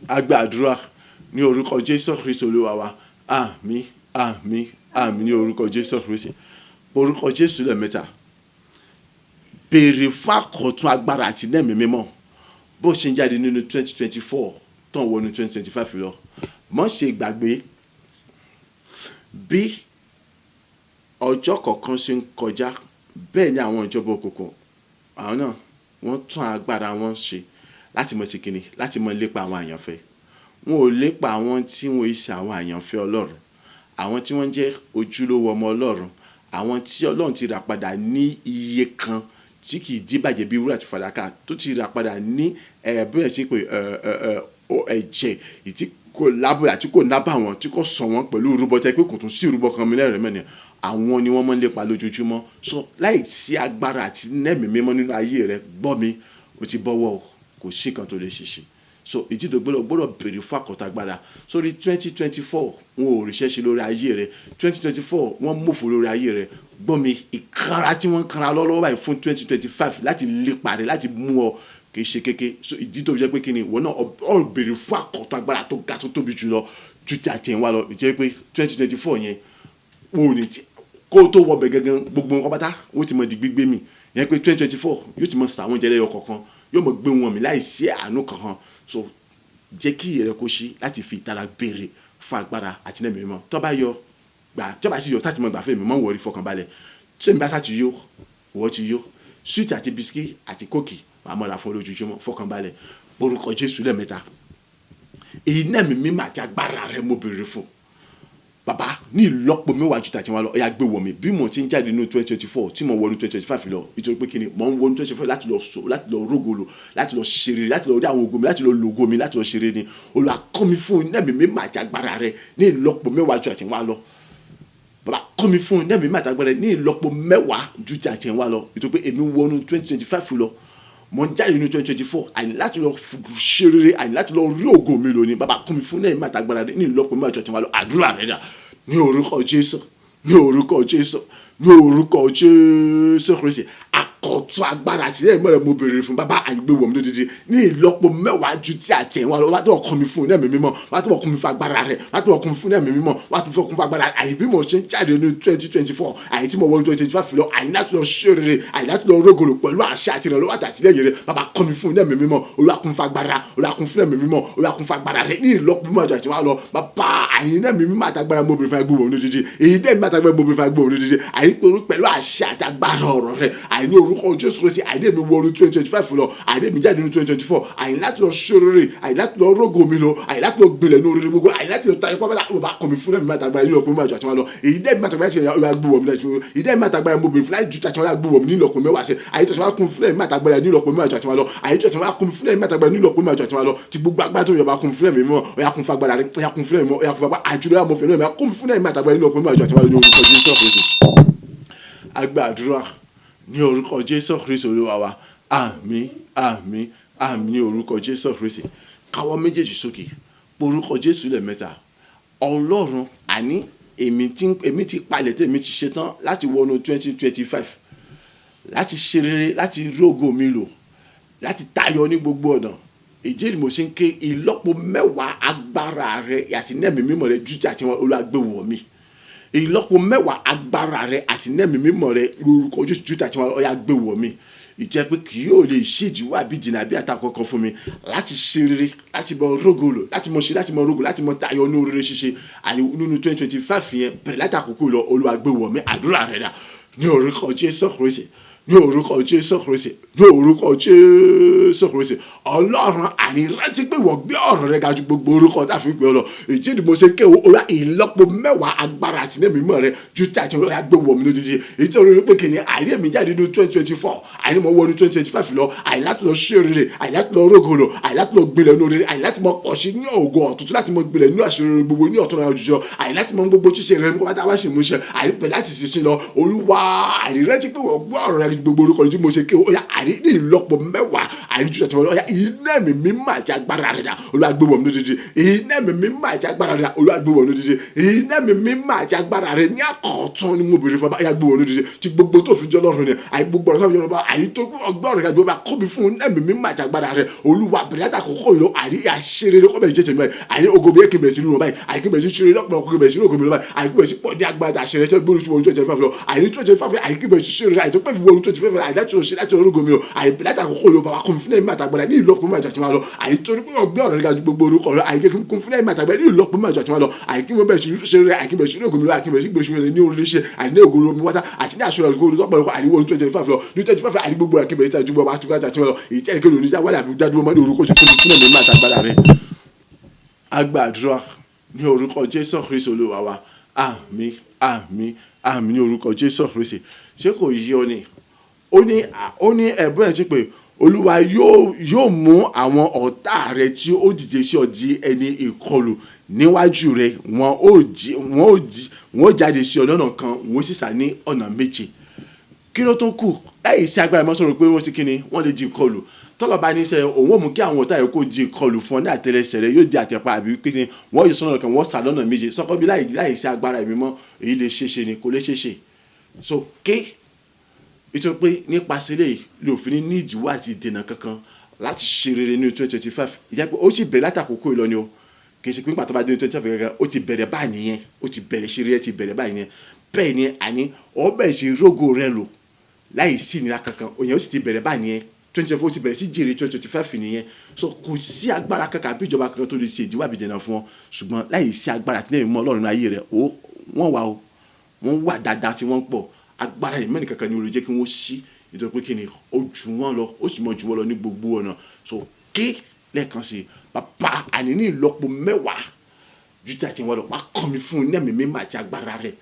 àgbà àdúrà ní orúkọ Jésù Kristi Olúwa wa àmín àmín àmín ní orúkọ Jésù Kristi orúkọ Jésù lẹ́ẹ̀mẹ́ta béèrè fún àkọ́tún agbára àti nẹ́ẹ̀mí mímọ́ bó ṣe ń jáde nínú 2024 tó ń wọnú 2025 lọ mọ́ ṣe gbàgbé bí ọjọ́ kọ̀ọ̀kan ṣe ń kọjá bẹ́ẹ̀ ni àwọn ìjọba òkùnkùn àwọn náà wọ́n tún agbára wọn ṣe láti mọ̀ sí kìnnì láti mọ̀ lépa àwọn àyànfẹ́ wọn ò lépa àwọn tí wọ́n ṣe àwọn àyànfẹ́ Ọlọ́run àwọn tí wọ́n jẹ́ ojúlówó ọmọ Ọlọ́run àwọn tí Ọlọ́run ti rà padà ní iye kan tí kì í díbàjẹ́ bí wúrà àti fàdákà tó ti rà padà ní bóyá ṣe pé ẹ̀jẹ̀ ìtí kò lábòyà tí kò nábà wọn tí kò sọ wọn pẹ̀lú ìrúbọ tẹ́ pé kò tún sí ìrúbọ kan mi lẹ́rìn mẹ́ni àwọn ni wọ́n máa ń lépa lójoojúmọ́ so láì sí agbára àti nẹ́ẹ̀mí mímọ́ nínú ayé rẹ gbọ́ mi o ti bọ́wọ́ kò sí kan tó lè ṣiṣẹ́ so ìdí tó gbọ́dọ̀ béèrè fún àkọ́tà agbára sórí 2024 wọn ò ríṣẹ́ ṣe lórí ayé rẹ 2024 wọ́n mọ̀fọ́ lórí ayé rẹ gbọ́ mi ìkanra tí wọ́n kanra lọ́wọ́ báyìí fún 2025 láti lépa rẹ láti mú ọ kì í ṣe kéke so ìdí tó jẹ́ pé kí ni ìwọ náà ọ béèrè fún àkọ́tà agbára tó ga tó tóbi jù lọ ju ti àtẹ̀yìnwá lọ ìjẹ́ pé 2024 yẹn wọn ò ní tí kó tó wọ bẹ̀ gangan gbogbo nǹkan pátá wọ́n ti mọ̀ di gbígbé mi yẹn pé 2024 yóò ti mọ̀ sàwọn jẹ́lẹ̀ yọ kọ̀ọ̀kan yóò mọ̀ gbé wọn mi láì sí àánú kankan so jẹ́ kí ìrẹ́ kó ṣí láti fi ìtara béèrè fún agbára àti nẹ́ẹ̀mí mímọ́ tó bá yọ gbà tó bá sì yọ táti mọ̀ gbà fẹ́ mi mọ̀ wọ̀rí fọkànbalẹ̀ tó ń bá sá ti yó wọ́ ti yó sweet àti bisikì àti kókì wàá mọ̀ra fún olójoojúmọ́ fọkànbalẹ̀ orúkọ Jésù lẹ́ẹ̀mẹ́ta èyí nẹ́ẹ̀mí mímọ́ àti agbára rẹ mo béèrè fún bàbá ní ìlọ́po mẹ́wàá ju tàtí wọn lọ ọ̀yà gbé wọ̀ mí bí mo ti ń jáde nínú 2024 tí mo wọ ní 2025 lọ nítorí pé kí ni mo ń wọ ní 2025 láti lọ sọ láti lọ rógolo láti lọ ṣeré láti lọ rí àwọn ògo mi láti lọ lògo mi láti lọ ṣeré ni Olúwa kọ́ mi fún nẹ́ẹ̀mí mímọ́ àti agbára rẹ ní ìlọ́po mẹ́wàá ju tàtí wọn lọ bàbá kọ́ mi fún nẹ́ẹ̀mí mímọ́ àti agbára rẹ ní ìlọ́po mẹ́wàá ju tàtí wọn lọ nítorí pé èmi wọ ní 2025 lọ mo ń jáde ní 2024 àní láti lọ ṣe rere àní láti lọ rí ògo mi lónìí bàbá kún mi fún náà ìmọ̀ àtàgbára ní ìlọ́po mẹ́wàá tí wọ́n lọ àdúrà rẹ̀ dà ní orúkọ Jésù ní orúkọ Jésù ní orúkọ Jésù Kristi àkọ́tún agbára àti ilé ìmọ̀ rẹ̀ mo béèrè fún bàbá àgbẹ̀ wọ̀ mí lódìdí ní ìlọ́po mẹ́wàá ju tí àtẹ̀wọ́n lọ wá tó kọ́ mi fún ẹ̀mí mímọ́ wá tó kọ́ mi fún agbára rẹ̀ wá tó kọ́ mi fún ẹ̀mí mímọ́ wá tó kọ́ mi fún agbára àyè bí mo ṣe ń jáde ní 2024 àyè tí mo wọ ní 2025 lọ àyè láti lọ ṣe rere àyè láti lọ rógolo pẹ̀lú àṣà àti ìrànlọ́wọ́ àtàtìlẹ́yìn rẹ̀ bàbá kọ́ mi fún ẹ̀mí mímọ́ Olúwa kún fún agbára Olúwa kún fún ẹ̀mí mímọ́ Olúwa kún fún agbára rẹ̀ ní ìlọ́po mẹ́wàá ju àtẹ̀wọ́n lọ bàbá àyè ẹ̀mí mímọ́ àtàgbára mo béèrè fún agbó wọn lódìdí èyí dẹ́ mímọ́ àtàgbára mo béèrè fún agbó wọn lódìdí àyè pẹ̀lú àṣà àtàgbára ọ̀rọ̀ rẹ̀ àyè ní orúkọ Jésù Kristi àyè mi wọ ní 2025 lọ àyè mi jáde ní 2024 àyè láti lọ ṣòrere àyè láti lọ rógo mi lọ àyè láti lọ gbilẹ̀ ní oríire gbogbo àyè láti lọ ta ipá bàtà bàbá kọ́ mi fún ẹ̀mí àtàgbára ní ọ̀pọ̀ mẹ́wàá ju àtẹ̀wọ́n lọ èyí dẹ́ mímọ́ àtàgbára ti yà gbúwọ̀ mi lẹ́sìn èyí dẹ́ mímọ́ àtàgbára mo béèrè fún láì ju àtẹ̀wọ́n gbúwọ̀ mi ní ọ̀pọ̀ mẹ́wàá sẹ́ àyè tó ṣe wá kún fún ẹ̀mí àtàgbára ní ọ̀pọ̀ mẹ́wàá ju àtẹ̀wọ́n lọ àyè tó ṣe wá kún fún ẹ̀mí àtàgbára ní ọ̀pọ̀ mẹ́wàá ju àtẹ̀wọ́n lọ ti gbogbo agbára tó yọba kún fún ẹ̀mí mímọ́ ọ̀yà kún fún agbára rẹ̀ ọ̀yà kún fún ẹ̀mí ọ̀yà kún fún agbára àjùlọ àmọ́ fẹ́ràn ẹ̀mí kún fún ẹ̀mí àtàgbára ní ọ̀pọ̀ mẹ́wàá ju àtẹ̀wọ́n lọ ní orúkọ Jésù Kristi agbàdúrà ní orúkọ Jésù Kristi Olúwa wa àmín àmín àmín ní orúkọ Jésù Kristi káwọ́ méjèèjì sókè orúkọ Jésù lẹ́ẹ̀mẹ́ta Ọlọ́run àní èmi ti palẹ̀ tẹ́ èmi ti ṣetán láti wọnú 2025 láti ṣe rere láti rógo mi lò láti tayọ ní gbogbo ọ̀nà èjì ni mo ṣe ń ké ìlọ́po mẹ́wàá agbára rẹ àti nẹ́ẹ̀mí mímọ́ rẹ jù tí àti wọn Olúwa gbé wọ̀ mí ìlọ́po mẹ́wàá agbára rẹ àti nẹ́ẹ̀mí mímọ́ rẹ lórúkọ Jésù jù tí àti wọn Olúwa gbé wọ̀ mí ìjẹ́ pé kì yóò lè ṣèjìwá bí dìnnà bí àtàkọ́ kan fún mi láti ṣe rere láti mọ rógolo láti mọ ṣe láti mọ rógolo láti mọ tayọ ní oríire ṣíṣe àní nínú 2025 yẹn bẹ̀rẹ̀ láti àkókò lọ Olúwa gbé wọ̀ mí àdúrà rẹ̀ dà ní orúkọ Jésù Kristi ní orúkọ Jésù Kristi ní orúkọ Jésù Kristi Ọlọ́run àní rántí pé wọ́n gbé ọ̀rọ̀ rẹ̀ ga ju gbogbo orúkọ tá a fi gbé ọ lọ èjì ni mo ṣe ké Olúwa ìlọ́po mẹ́wàá agbára àti nẹ́ẹ̀mí mímọ́ rẹ̀ ju tí àti Olúwa gbé wọ̀ mí lójijì èyí tó rí pé kìnìún àìní mi jáde ní 2024 àìní mo wọ ní 2025 lọ àìní láti lọ ṣe rere àìní láti lọ rógolo àìní láti lọ gbilẹ̀ ní oríire àìní láti mọ pọ̀ṣí ní ògo ọ̀tútù láti mọ gbilẹ̀ ní àṣírí gbogbo ní ọ̀tún àjùjọ àìní láti mọ gbogbo ṣíṣe rẹ̀ nípa tá a bá ṣe mú ṣe àìní pẹ̀ láti ṣiṣẹ́ lọ Olúwa àìní rántí pé wọ́n gbọ́ ọ̀rọ̀ rẹ̀ gbogbo orúkọ tí mo ṣe ké Ọya àìní ní ìlọ́po mẹ́wàá àìní jù àti Ọya iná mi mímọ́ àti agbára rẹ̀ dà Olúwa gbé wọ̀ mí lódìdí iná mi mímọ́ àti agbára rẹ̀ dà Olúwa gbé wọ̀ mí lódìdí iná mi mímọ́ àti agbára rẹ̀ ní àkọ́tún ni mo béèrè fún Ọya gbé wọ̀ mí lódìdí tí gbogbo tó fi jọ lọ́rùn ni àì gbogbo ọ̀rọ̀ sábà yọrọ àì tó ọgbọ́n rẹ̀ gbogbo kọ́ mi fún iná mi mímọ́ àti agbára rẹ̀ Olúwa bẹ̀rẹ̀ àtàkọ́kọ́ ìlọ àìní àṣírí ló kọ́ bẹ̀rẹ̀ jẹ́jẹ́ mi báyìí àìní ogo bí èkì bẹ̀rẹ̀ sí nínú báyìí àìní bẹ̀rẹ̀ sí ṣeré lọ́pọ̀ ọkọ̀ bẹ̀rẹ̀ sí ogo mi báyìí àìní bẹ̀rẹ̀ sí pọ̀ ní agbára àṣẹrẹ tẹ́ gbóòrò sí wọn 25 lọ àìní 25 àìní bẹ̀rẹ̀ sí ṣeré àìní tó pẹ́ fi wọ́n 25 àìní láti ṣe láti ọlọ́gọ́ mi lọ àìní láti àkọ́kọ́ ìlọ bàbá kún fún ẹ̀mí àtàgbàdà ní ìlọ́po mẹ́jọ àti máa lọ àìní torí pé ọgbẹ́ ọ̀rọ̀ rẹ̀ ga ju gbogbo orúkọ rẹ̀ àìní kún fún ẹ̀mí àtàgbàdà ní ìlọ́po mẹ́jọ àti máa lọ àìní kí wọ́n bẹ̀rẹ̀ sí ṣeré àìní bẹ̀rẹ̀ sí ogo mi lọ àìní bẹ̀rẹ̀ sí gbèsè rẹ̀ ní oríṣẹ́ àìní ògo omi wáta àti ní àṣọ rẹ̀ gbogbo olùtọ́pọ̀ àìní wọ́n 25 lọ ní 25 àìní gbogbo àìní bẹ̀rẹ̀ sí àjùbọ̀ àti máa lọ èyí tẹ́lẹ̀ kí lóní jáwálẹ̀ àbí dádúró mọ́ ní orúkọ ṣe kún fún ẹ̀mí àtàgbàdà rẹ̀ agbàdúrà ní orúkọ Jésù Kristi Olúwa wa àmín àmín àmín ní orúkọ Jésù Kristi ṣé kò yí ọ ni ó ní ẹ̀bùn ẹ̀ ti pé Olúwa yóò mú àwọn ọ̀tá rẹ tí ó dìde sí ọ di ẹni ìkọlù níwájú rẹ. Wọ́n ó jáde sí ọ lọ́nà kan, wọ́n sì sá ní ọ̀nà méje. Kí ló tó kù? Láì sí agbára mọ́ sọ̀rọ̀ pé wọ́n sì kíni wọ́n lè di ìkọlù. Tọ́lọ̀ bá ní sẹ́ òun ò mú kí àwọn ọ̀tá rẹ kó di ìkọlù fún ọ ní àtẹ́lẹsẹ̀ rẹ, yóò di àtẹ̀pá àbí kíni wọ́n yóò sọ̀nà kan wọ́n sá lọ́nà méje. Sọ́kọ́ bí láì sí agbára ẹ̀mí mọ́ èyí lè ṣeéṣe ni kò lè ṣeéṣe. So nítorí pé nípasẹ̀ lè òfin ní ìdíwọ́ àti ìdènà kankan láti ṣe rere ní 2025. Ìjẹ́ pé ó sì bẹ̀rẹ̀ látàkókò ìlọ ni o. Kì í ṣe pé nígbà tó bá dé ní 2025 gẹ́gẹ́ ó ti bẹ̀rẹ̀ báyìí nìyẹn, ó ti bẹ̀rẹ̀ ṣe rere ti bẹ̀rẹ̀ báyìí nìyẹn. Bẹ́ẹ̀ ni àní ó bẹ̀rẹ̀ ṣe rógò rẹ lò láì sí ìnira kankan, òyìn ó sì ti bẹ̀rẹ̀ báyìí nìyẹn. 2024 ti bẹ̀rẹ̀ sí jèrè 2025 nìyẹn. So kò sí agbára kankan àbí ìjọba kankan tó lè ṣe ìdíwọ́ àbí ìdènà fún ọ, ṣùgbọ́n láì sí agbára tí lẹ́yìn mọ́ Ọlọ́run ayé rẹ̀ wọ́n wà dáadáa tí wọ́n pọ̀. Agbára ìmẹ́ni kankan ni ó lè jẹ́ kí wọ́n sí, nítorí pé kí ni ó jù wọ́n lọ, ó sì mọ̀ jù wọ́n lọ ní gbogbo ọ̀nà. So lẹ́ẹ̀kan sí bàbá àní ní ìlọ́po 10 ju tí a ti wọ́n lọ, wá kọ́ mi fún ní ẹ̀mí mímọ́ àti agbára rẹ̀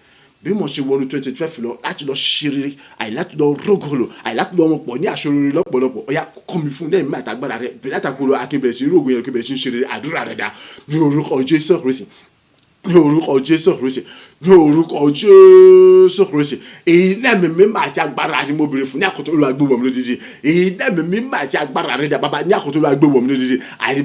bí mo ṣe wọnú 2025 lọ láti lọ ṣe rere, láti lọ rógòlò, láti lọ ọmọ pọ̀ ní aṣọ rere lọ́pọ̀lọpọ̀. Ó yá kọ́ mi fún ní ẹ̀mí àti agbára rẹ̀ bẹ̀rẹ̀ látàkùrọ̀ akínbẹ̀rẹ̀ sí rógò yẹn kí bẹ̀rẹ̀ sí ṣe rere. Àdúrà rẹ̀ dá ní orúkọ Jésù Kristi, ní orúkọ Jésù Kristi, ní orúkọ Jésù Kristi. Iná ẹ̀mí mímọ́ àti agbára ni mo béèrè fún ní àkótó Olúwa gbé wọ̀ mí lódìdí. Iná ẹ̀mí mímọ́ àti agbára rẹ̀ dà bàbá ní àkótó Olúwa gbé wọ̀ mí lódìdí.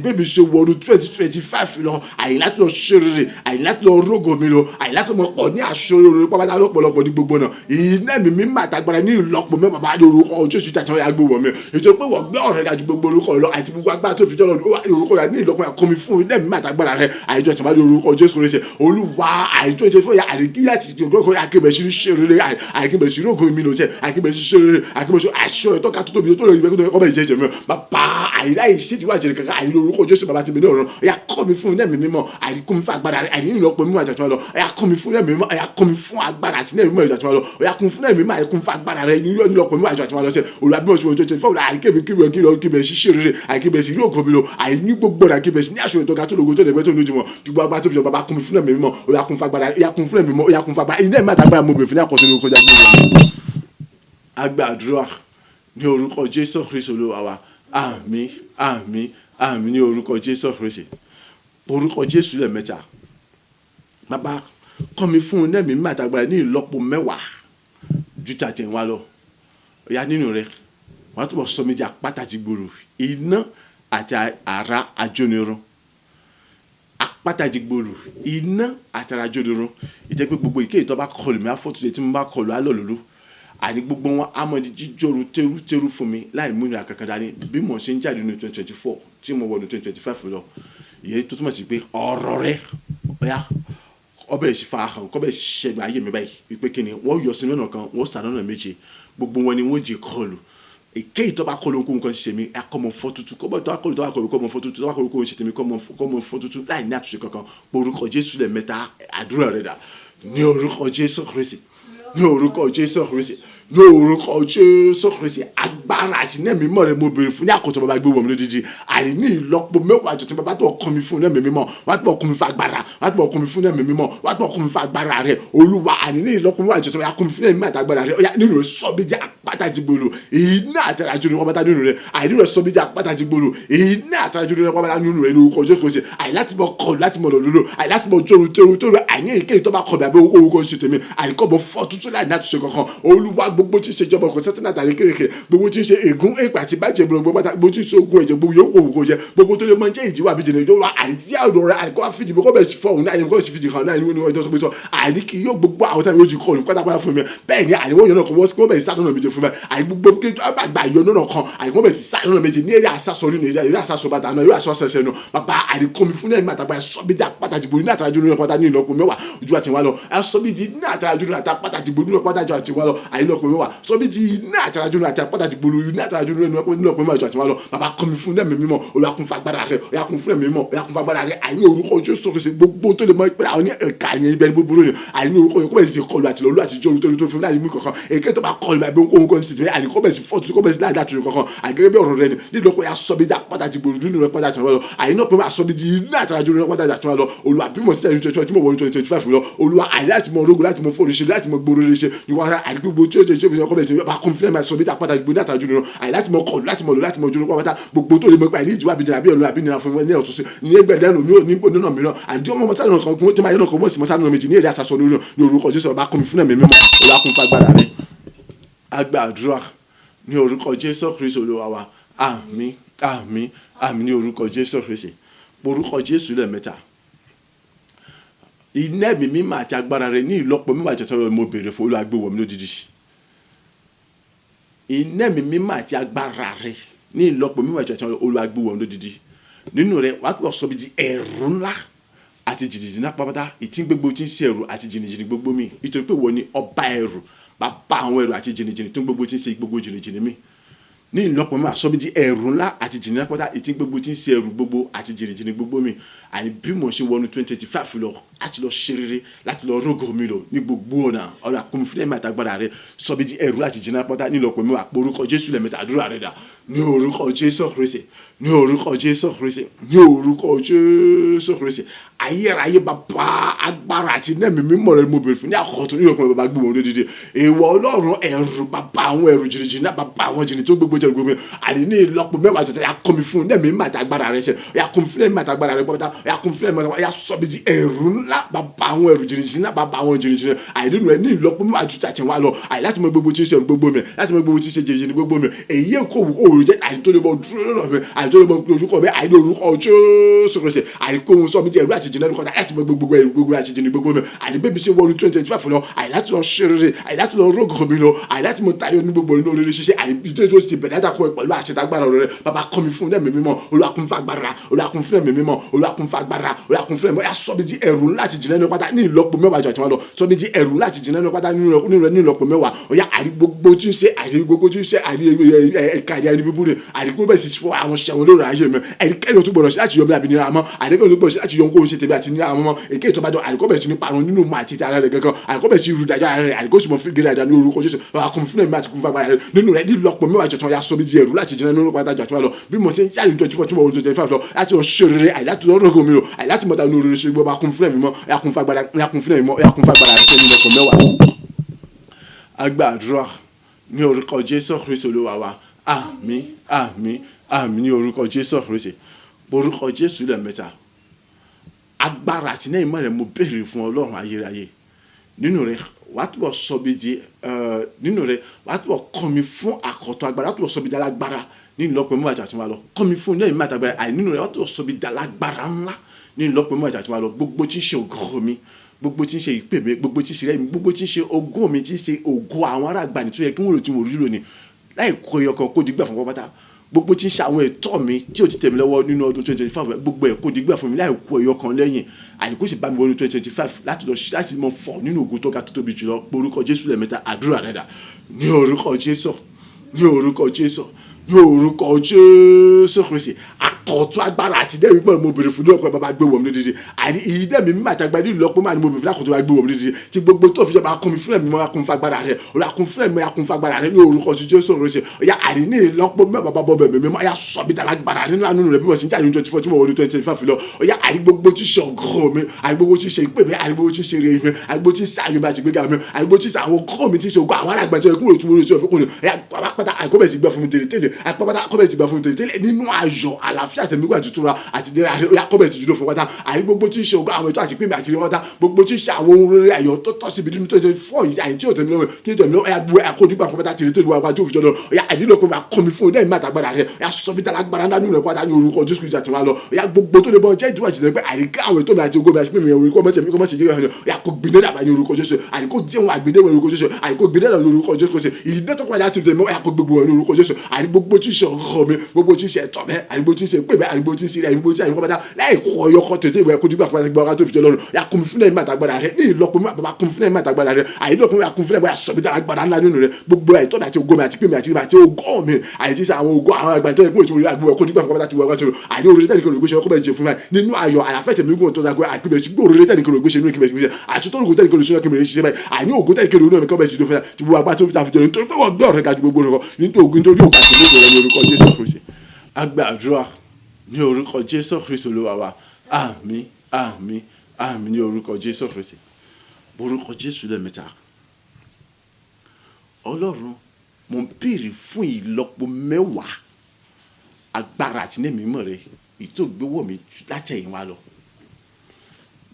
Bébí ṣe wọnú 2025 lọ, láti lọ ṣe rere, láti lọ rógò mi lọ, láti mọ̀ pọ̀ ní aṣọ rere pàápàá lọ́pọ̀lọpọ̀ ní gbogbo náà. Iná ẹ̀mí mímọ́ àti agbára ní ìlọ́po 10 bàbá ní orúkọ Jésù tí a ti wọ́n yà gbé wọ̀ mí. Ètò pé wọ́n gbé ọ̀rẹ́ gàjú gbogbo orúkọ lọ àti gbogbo agbára tó fi jọ́ lọ ní orúkọ yà ní ìlọ́po yà kọ́ mi fún iná ẹ̀mí àti agbára rẹ̀. Àìjọ ìṣàmá ní orúkọ Jésù Kristi. Olúwa àìjọ ìṣàmá yà àríkíyà ti gbogbo akébẹ̀ sí ṣe rere, akébẹ̀ sí rógò mi lọ sẹ́, akébẹ̀ sí ṣe rere, akébẹ̀ sí aṣọ ẹ̀ tọ́ka tó tóbi tó lọ ìgbẹ́ tó kọ́ bẹ̀ ìṣẹ́ ìṣẹ́ mi. Bàbá àìláì ṣètìwá ìṣẹ̀lẹ̀ kankan àìní orúkọ Jésù bàbá ti mi ní ọ̀run. Ẹ̀yà kọ́ mi fún ẹ̀mí mímọ́, àìkú mi fún agbára rẹ̀, àìní ìlọ́po mímọ́ àti àtúnwá lọ. Ẹ̀yà kọ́ mi fún ẹ̀mí mímọ́, ẹ̀yà kọ́ mi fún agbára àti ẹ̀mí mímọ́ àti àtúnwá lọ. Ẹ̀yà kún fún ẹ̀mí mímọ́, àìkú fún agbára rẹ̀ ní ìlọ́po mímọ́ àti àtúnwá lọ sẹ́. Olùwàbí ọ̀sùn tó ti fọ́ àìkébẹ̀ kíbẹ̀ sí ṣe rere, àìkébẹ̀ sí rógò mi lọ, àìní gbogbo àìkébẹ̀ sí ní aṣọ ìtọ́ka tó lógo tó lẹ́gbẹ́ tó lójúmọ́. Gbogbo agbára tó fi jọ bàbá kún mi fún ẹ̀mí mímọ́, ẹ̀yà kún fún agbára, ẹ̀yà kún fún ẹ̀mí mímọ́, ẹ̀yà kún fún agbára. Iná ẹ̀mí àti agbára mo bèrè fún ní àkọsílẹ̀ orúkọ Jésù. Àgbàdúrà ní orúkọ Jésù Kristi Olúwa wa. Àmín, àmín, àmín ní orúkọ Jésù Kristi. Orúkọ Jésù lẹ́ẹ̀mẹ́ta. Bàbá kọ́ mi fún iná ẹ̀mí mímọ́ àti agbára ní ìlọ́po 10 ju tí a ti wá lọ. Ó yá nínú rẹ̀ wọ́n á túbọ̀ sọ mí di àpáta ti gbòòrò, iná àti àrá ajónirun. Àpáta ti gbòòrò, iná àti àrá ajónirun. Ìjẹ́ pé gbogbo ìkéyìí tó bá kọlù mi àfọ́túnṣe tí mo bá kọlù á lọ lòlú. Àní gbogbo wọn á mọ̀ di jíjọ́rò tẹ́rú fún mi láì mú ìnira kankan dání bí mo ṣe ń jáde ní 2024 tí mo wọ ní 2025 lọ. Ìyẹn tó túmọ̀ sí pé ọ̀rọ̀ rẹ̀ ọ̀yá ọbẹ̀ sì fa hàn kọ́bẹ̀ ṣẹ̀dùn ayé mi báyìí wípé kí ni wọ́n yọ sínú ọ̀nà kan wọ́n sá lọ́nà méje, gbogbo wọn ni wọ́n jẹ kọlù. Èkéyìí tó bá kọlù ohun kan ṣe mí akọ́mọ fọ́ tútù, kọ́bẹ̀ tó bá kọlù kọ́mọ fọ́ tútù, tó bá kọlù ohun ṣe tèmi kọ́mọ fọ́ tútù láì ní àtúnṣe kankan. Orúkọ Jésù lẹ́ẹ̀mẹ́ta. Àdúrà rẹ̀ dà ní orúkọ Jésù Kristi, ní orúkọ Jésù Kristi, ní orúkọ Jésù Kristi. Agbára àti ẹ̀mí mímọ́ rẹ̀ mo béèrè fún ní àkótó bàbá gbé wọ̀ mí lódìdí. Àìní ìlọ́po 10 àjọ̀tún bàbá tó kọ́ mi fún ẹ̀mí mímọ́, wá tó kọ́ mi fún agbára, wá tó kọ́ mi fún ẹ̀mí mímọ́, wá tó kọ́ mi fún agbára rẹ̀. Olúwa àìní ìlọ́po 10 àjọ̀tún bàbá kọ́ mi fún ẹ̀mí àti agbára rẹ̀. Ó yá nínú rẹ̀ sọ bí jẹ́ àpáta ti gbòòrò, iná àti àrá ajónirun pátá nínú rẹ̀. Àìní rẹ̀ sọ bí jẹ́ àpáta ti gbòòrò, iná àti àrá ajónirun pátá nínú rẹ̀ ní orúkọ Jésù Kristi. Àì láti mọ̀ kọlù, láti mọ̀ lòlò, àì láti mọ̀ jòrò tẹ́rù, àìní èkéyìí tó bá kọ̀ bí abẹ́ orúkọ ṣe tèmi, àìkọ́ bọ̀ fọ́ tútù láì ní àtúnṣe kankan. Olúwa gbogbo tí ń ṣe ìjọba ọkọ̀ sẹ́tínà tàbí kérékèrè, gbogbo tí ń ṣe ègún èpè àti bàjẹ́ gbogbo pátá, gbogbo tí ń ṣe ogun ẹ̀jẹ̀ gbogbo yóò kó jẹ, gbogbo tó lè mọ jẹ́ ìjìwà àbí jìnnà ìjọba àìjíyà ọ̀dọ̀ rẹ̀ àìkọ́ àfíjì bó kọ́ bẹ̀ sí fọ́ọ̀hún náà àìkọ́ sì fìdí kan náà ní ọjọ́ sọ pé sọ àìní kí yóò gbogbo àwọn táwọn yóò jí kọlù pátápátá fún mi. Bẹ́ẹ̀ ni àìníwó yọ̀nà kan wọ́n bẹ̀ sí sádọ́nà méje fún mi, àìgbogbo kí àgbà yọ̀nà kan àìkọ́ bẹ̀ sí sádọ́nà méje ní eré àsásọ nínú eré àsásọ bàtà náà eré àsásọ ẹsẹ̀ nù. Bàbá àìkọ́ mi fún ẹ̀mí àtàgbà sọ́bídà pàtàkì gbòòrò ní àtàràjò nínú pátá ní ìlọ́po 10 ojú àti wá lọ, sọ́bídì ní àtàràjò nínú àtàpàtàkì gbòòrò nínú pátá àti wá lọ àìlọ́po 10 sọ́bídì ní àtàràjò nínú àtàpàtàkì gbòòrò ní àtàràjò nínú ìlọ́po 10 àti wá lọ. Bàbá kọ́ mi fún ẹ̀mí mímọ́, Olúwa kún fún agbára rẹ̀, Olúwa kún fún ẹ̀mí mímọ́, Olúwa kún fún agbára rẹ̀. Àìní orúkọ Jésù Kristi gbogbo tó lè mọ pé àwọn ní ẹ̀ka yẹn ibẹ̀ ní gbogbo ni àìní orúkọ yẹn kọ́ bẹ̀ sí kọlù àti lọ́lú àti jọ́ olùtọ́jú tó fún láì mú kankan. Èké tó bá kọlù àbí ohun kan sì tẹ̀lé àìní kọ́ bẹ̀ sí fọ́ọ̀tù kọ́ bẹ̀ sí láìdá tuntun kankan. Àgẹ́gẹ́ bí ọ̀rọ̀ rẹ̀ ni nílò pé asọ́bí dá pàtàkì gbòòrò nínú rẹ̀ pàtàkì wọn lọ. Àìní pé asọ́bí di ilé àtàràjò rẹ̀ pàtàkì wọn lọ. Olúwa bí mo ti tẹ̀lé tí mo wọ 2025 lọ. Olúwa àìní láti mọ orógun láti mọ fóònù ṣe láti mọ gbòòrò rẹ̀ ṣe ni wọ́n á àìní gbogbo tí ó jẹ́ tí ó fi ọkọ bẹ̀rẹ̀ sí bá kún fúnlẹ̀ máa sọ bí tá a pátá gbóná àtàjú nìyẹn àyè láti mọ kọlù láti mọ lò láti mọ ojú pátá gbogbo tó lè mọ pé àìní ìjìwà àbí àbí ọ̀nà àbí nira fún wọn ní ọ̀tún sí ní ẹgbẹ̀rún ní nínú mìíràn àti ọmọ mọ́sálẹ̀ náà kan kún tí máa yẹ náà kan mọ́ sí mọ́sálẹ̀ náà méjì ní èrè àṣàṣọ lórí ní orúkọ Jésù bá kún mi fúnlẹ̀ mi mímọ́ olùwàkùn fagbára rẹ̀ agbàdúrà ní orúkọ Jésù Kristi Olúwa wa àmín àmín àmín ní orúkọ Jésù Kristi orúkọ Jésù lẹ́ẹ̀mẹ́ta iná ẹ̀mí mímọ́ àti agbára rẹ̀ ní ìlọ́po mímọ́ àti ọ̀tọ̀ mo béèrè fún Olúwa gbé wọ̀ mí lódìdí iná ẹ̀mí mímọ́ àti agbára rẹ̀ ní ìlọ́po mímọ́ àti ọ̀tọ̀ Olúwa gbé wọ̀ mí lódìdí nínú rẹ̀ wàá gbọ́ sọ bí di ẹ̀rù ńlá àti jìnnìjìnnì náà pápátá ìtí gbogbo tí ń ṣe ẹ̀rù àti jìnnìjìnnì gbogbo mi nítorí pé wọ́n ní ọba ẹ̀rù bàbá àwọn ẹ̀rù àti jìnnìjìnnì tó gbogbo tí ń ṣe gbogbo jìnnìjìnnì mi ní ìlọ́pọ̀ mi àsọ́bí di ẹ̀rù ńlá àti jìnnìjìnnì náà pápátá ìtí gbogbo tí ń ṣe ẹ̀rù gbogbo àti jìnnìjìnnì gbogbo mi àní bí mo ṣe wọnú 2025 lọ láti lọ ṣe rere láti lọ rógò mi lọ ní gbogbo ọ̀nà ọ̀rọ̀ àkómìfúnlẹ̀ mi àtàgbára rẹ sọ́bí di ẹ̀rù àti jìnnìjìnnì náà pápátá ní ìlọ́pọ̀ mi àpò orúkọ Jésù lẹ́mẹ̀ta àdúrà rẹ dà ní orúkọ Jésù Kristi ní orúkọ Jésù Kristi ní orúkọ Jésù Kristi ayérayé bàbá agbára àti nẹ́ẹ̀mí mímọ́ rẹ mo bèrè fún ní àkọ́tún ní ọkùnrin bàbá gbogbo lódìdí èèwọ̀ Ọlọ́run ẹ̀rù bàbá àwọn ẹ̀rù jìnnìjìnnì náà bàbá àwọn jìnnì tó gbogbo jẹ́ gbogbo àní ní ìlọ́pọ̀ mẹ́wàá tó tẹ̀ ya kọ́ mi fún nẹ́ẹ̀mí mímọ́ àti agbára rẹ sẹ́ ya kọ́ mi fún nẹ́ẹ̀mí àti agbára rẹ bọ́tà ya kọ́ mi fún nẹ́ẹ̀mí àti ya sọ bí di ẹ̀rù ńlá bàbá àwọn ẹ̀rù jìnnìjìnnì náà bàbá àwọn jìnnìjìnnì àìdínú rẹ ní ìlọ́pọ̀ mẹ́wàá tó tẹ̀ wá lọ àì láti mọ gbogbo tí ń ṣe gbogbo mi láti mọ gbogbo tí ń ṣe jìnnìjìnnì gbogbo mi èyí kò wù òòrùn jẹ́ àìtólébọ̀ dúró lọ́rọ̀ mi àìtólébọ̀ ojúkọ mi àìdí orúkọ Jésù Kristi àìkóhun sọ mi di ẹ̀rù àti jìnnìjìnnì kọ́ta láti mọ gbogbo àti jìnnì gbogbo mi àìdí bébí ṣe wọnú 2025 lọ àìláti lọ ṣe rere àìláti lọ rógò mi lọ àìláti mọ tayọ ní gbogbo inú oríire ṣiṣẹ́ àìbí tó ti bẹ̀rẹ̀ àtàkùn pẹ̀lú àṣetagbára rẹ bàbá kọ́ mi fún ẹ̀mí mímọ́ Olúwa kún fún agbára Olúwa kún fún ẹ̀mí mímọ́ Olúwa kún fún agbára Olúwa kún fún ẹ̀mí ya sọ mi di ẹ̀rù ńlá àti jìnnìjìnnì pátá ní ìlọ́po mẹ́wàá jọ àti wọn lọ sọ mi di ẹ̀rù ńlá àti jìnnìjìnnì pátá ní ìlọ́po mẹ́wàá ọ̀yá àrí gbogbo tí ń ṣe àrí gbogbo tí ń ṣe àrí ẹ̀ka àrí ẹni bíbú rẹ̀ àrí gbogbo ẹ̀sìn fún àwọn ṣẹ̀wọ̀n lórí ayé mi ẹ̀rí kẹ́rin tó gbọ́dọ̀ sí láti yọ mi àbí nira mọ́ àrí kẹ́rin tó gbọ́dọ̀ sí láti yọ ohun ṣe tèmi àti nira mọ́ èké ìtọ́ba jọ àrí kọ́ bẹ̀ sí ní parun nínú mọ́ àti ara rẹ̀ gangan àrí kọ́ bẹ̀ sí ìrùdájà ara rẹ̀ àrí kó sì mọ̀ fún gẹ́gẹ́ ní orúkọ Jésù àkùn fún ẹ̀mí àti kún fún agbára rẹ̀ nínú rẹ̀ nílọ́pọ̀ mẹ́wàá jọ̀tún ya sọ bí di ẹ̀rù láti jìnnà nínú pátá jọ̀tún lọ bí mo ṣe ń yára ní 24 tí mo wọ 25 lọ láti lọ ṣe rere àìláti lọ rògbò mi lọ àìláti mọ̀ta ní oríire ṣe gbọ́ àkùn fún ẹ̀mí mọ́ àkùn fún agbára àkùn fún ẹ̀mí mọ́ àkùn fún agbára rẹ̀ tó nílọ́pọ̀ mẹ́wàá. agbàdúrà ní orúkọ Jésù Kristi Olúwa wa àmín àmín àmín ní orúkọ Jésù Kristi orúkọ Jésù lẹ́ẹ̀mẹ́ta agbára àti náà ìmọ̀ rẹ̀ mo béèrè fún Ọlọ́run ayérayé nínú rẹ̀ wàá túbọ̀ sọ bí di nínú rẹ̀ wàá túbọ̀ kọ́ mi fún àkọ́tọ̀ agbára wàá túbọ̀ sọ bí di alágbára nínú ìlọ́pọ̀ mẹ́wàá àti àtúnwá lọ kọ́ mi fún náà ìmọ̀ àtàgbára àì nínú rẹ̀ wàá túbọ̀ sọ bí di alágbára ńlá nínú ìlọ́pọ̀ mẹ́wàá àti àtúnwá lọ gbogbo tí ń ṣe ògo mi gbogbo tí ń ṣe ìpè mi gbogbo tí ń ṣe rẹ́ mi gbogbo tí ń ṣe ògo mi tí ń ṣe ògo àwọn ará àgbàní tó yẹ kí wọ́n lò tí wọ́n rí lónìí láì kó ẹyọ kan kó dìgbà fún pátá gbogbo tí ń ṣe àwọn ẹ̀tọ́ mi tí ò ti tẹ̀ mí lọ́wọ́ nínú ọdún 2025 gbogbo ẹ̀ kó dìgbà fún mi láì kó ẹyọ kan lẹ́yìn àdìkú sì bá mi wọnú 2025 láti mọ fọ̀ nínú ògo tó ga tó tóbi jùlọ orúkọ Jésù lẹ́ẹ̀mẹ́ta àdúrà rẹ̀ dà ní orúkọ Jésù ní orúkọ Jésù ní orúkọ Jésù Kristi àkọ́tún agbára àti dẹ́mi pẹ̀lú mo bèrè fún ní ọkọ̀ bàbá gbé wọ̀ mí dídí àní ìdẹ́mi mímọ́ àtàgbà ní ìlọ́pọ̀ máa ní mo bèrè fún àkọ́tún gbé wọ̀ mí dídí tí gbogbo tó fi jọba akún mi fún ẹ̀mí mọ́ akún fún agbára rẹ̀ orí akún fún ẹ̀mí akún fún agbára rẹ̀ ní orúkọ Jésù Kristi ọ̀yá àní ní ìlọ́pọ̀ mẹ́wàá bàbá bọ̀ bẹ̀mí mọ́ ọ̀yá sọ bí dàlá gbára nínú àánú rẹ̀ bí wọ́n sì ń jáde ní 24 tí mo wọ ní 25 lọ ọ̀yá àní gbogbo tí ṣe ọgọ́ mi àní gbogbo tí ṣe ìpè mi àní gbogbo tí ṣe rè mi àní gbogbo tí ṣe àyè mi àti gbéga mi àní gbogbo tí ṣe àwọn ọgọ́ mi tí ṣe ògo àwọn alágbàtí ẹkún òtún orí òtún ọ̀fẹ́kùnrin ọ̀yá pápátá àkọ́bẹ̀ ti gbà fún mi tẹ́lẹ̀ pápátá àkọ́bẹ̀ ti gbà fún mi tẹ́lẹ̀ nínú ayọ̀ àlàáfíà tẹ̀mígbà tuntun àti dẹ́rẹ́ àríyá kọ́bẹ̀ ti jùlọ fún wáta àrí gbogbo tí ń ṣe ògo àwọn ètò àti pínpín àti wáta gbogbo tí ń ṣe àwọn ohun rere ayọ̀ tó tọ́ síbi nínú 24 yìí àyè tí ò tẹ̀mí lọ́wọ́ kí tẹ̀mí lọ́wọ́ ẹ̀yà gbogbo àkójúgbà fún wáta tìrìtì ìlú àwọn àjòfìjọ lọ ọ̀yà àdínlọ́ pé máa kọ́ mi fún ilé ìmọ̀ àtàgbàrà rẹ̀ ọ̀yà sọ bí dára gbára nínú rẹ̀ pátá ní orúkọ Jésù Kristi àti wọn lọ ọ̀yà gbogbo tó lè bọ́ jẹ́ ìdúrà ìjìnlẹ̀ pé àríká àwọn ètò mi àti ogo mi àti pínpín orí kọ́mọ̀tì mi kọ́mọ̀tì jẹ́ ọ̀yà kò gbìnẹ́ dàbà ní orúkọ Jésù àríkó jẹ́ wọn àgbìnẹ́ wọn orúkọ Jésù àríkó gbìnẹ́ dàbà ní orúkọ Jésù Kristi ìdílé tó padà ti tẹ̀mí ọ̀yà kò gbogbo wọn ní orúkọ Jésù àrí gbogbo tí ń ṣe ọ̀rọ̀ mi gbogbo tí ń ṣe ẹ̀tọ́ mi àrí gbogbo tí ń ṣe pé mi àrí gbogbo tí ń ṣe àrí gbogbo tí àrí gbogbo láì kọ́ ọyọkọ tètè ìwé ẹ̀kọ́ dìgbà fún ẹgbẹ́ ọ̀gá tó fi jọ lọ́rùn ya kún fún ẹ̀mí àtàgbàrà rẹ̀ ní ìlọ́pọ̀ bàbá kún fún ẹ̀mí àtàgbàrà rẹ̀ àyílọ́pọ̀ ya kún fún ẹ̀mí àsọ̀bí àgbàrà ńlá nínú rẹ̀ gbogbo ẹ̀ tọ́jà àti ògo mi àti pèmí àti ìrìnà àti ògo mi àyè tí àwọn ògo àwọn àgbà tó yẹ kó ìṣòro àgbò ẹ̀kọ́ dìgbà fún ọ̀gá tó wọ ọ̀gá tó àyè orí tẹ́nìkan ògbéṣe ọkọ̀ bẹ́ẹ̀ jẹ fún mi nínú ayọ̀ àyàfẹ́ tẹ̀mí gùn tó dàgbé àgbẹ̀ sí gbòòrò tẹ́nìkan ògbéṣe nínú ìkìmẹ̀sì mi àti tó lóògùn tẹ́nìkan ògbéṣe kìmẹ̀rẹ̀ ṣiṣẹ́ báyìí àní ògùn tẹ́nìkan ògbéṣe kọ́ bẹ́ẹ̀ sí dófin ti bu agbá tó fi tàfi jọ nítorí pé wọ́n gbé ọ̀rẹ́ ga ju gbogbo rẹ̀ nítorí ògùn nítorí òkà sí gbogbo rẹ̀ ní orúkọ Jésù Kristi agbàdúrà ní orúkọ Jésù Kristi Olúwa wa àmín àmín àmín ní orúkọ Jésù Kristi orúkọ Jésù lẹ́ẹ̀mẹ́ta Ọlọ́run mo ń béèrè fún ìlọ́po mẹ́wàá agbára àti ní mímọ́ rẹ ètò ìgbéwọ̀ mi láti ẹ̀yìn wa lọ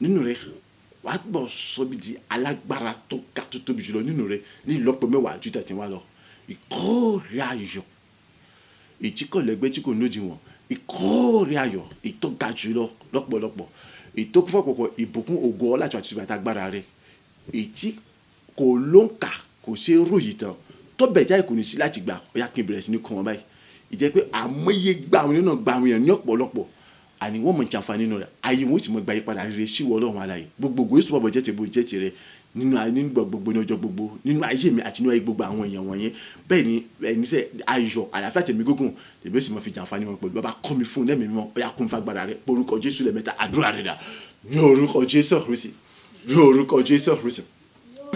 nínú rẹ wàá gbọ́ sọ bí di alágbára tó ga tó tóbi jùlọ nínú rẹ ní ìlọ́po mẹ́wàá ju tẹ̀tẹ̀ wa lọ ìkórè ayọ̀ ètí kò lẹ́gbẹ́ tí kò lódiwọ̀n ìkórè ayọ̀ ètò ga jùlọ lọ́pọ̀lọpọ̀ ètò fọ́pọ̀pọ̀ ìbùkún ògo ọlá àti àtúntò àtagbára rẹ ètí kò lóǹkà kò ṣe é ròyìn tán tó bẹ̀ jáde kò ní sí láti gbà ó yá kí n bẹ̀rẹ̀ sí ní kọ́ wọn báyìí ìjẹ́ pé àmọ́yé gba àwọn ènìyàn gba àwọn èèyàn ní ọ̀pọ̀lọpọ̀ àní wọ́n mọ̀ jàǹfààní nínú rẹ̀ ayé wọn ó sì mọ̀ gba ìpadà rere sí wọ́ ọlọ́run aláyé gbogbo èso bọ̀bọ̀ jẹ́ tèbó jẹ́ tirẹ̀ nínú gbogbo ní ọjọ́ gbogbo nínú ayé mi àti nínú ayé gbogbo àwọn èèyàn wọ̀nyẹn bẹ́ẹ̀ ni ẹni sẹ́ ayọ̀ àlàáfíà tèmi gógùn tèmi ó sì mọ̀ fi jàǹfààní wọn pẹ̀lú bàbá kọ́ mi fún lẹ́mìí mímọ́ ó yá kún fagbára rẹ̀ orúkọ Jésù lẹ́mẹ̀ta àdúrà rẹ̀ dà ní orúkọ Jésù Kristi ní orúkọ Jésù Kristi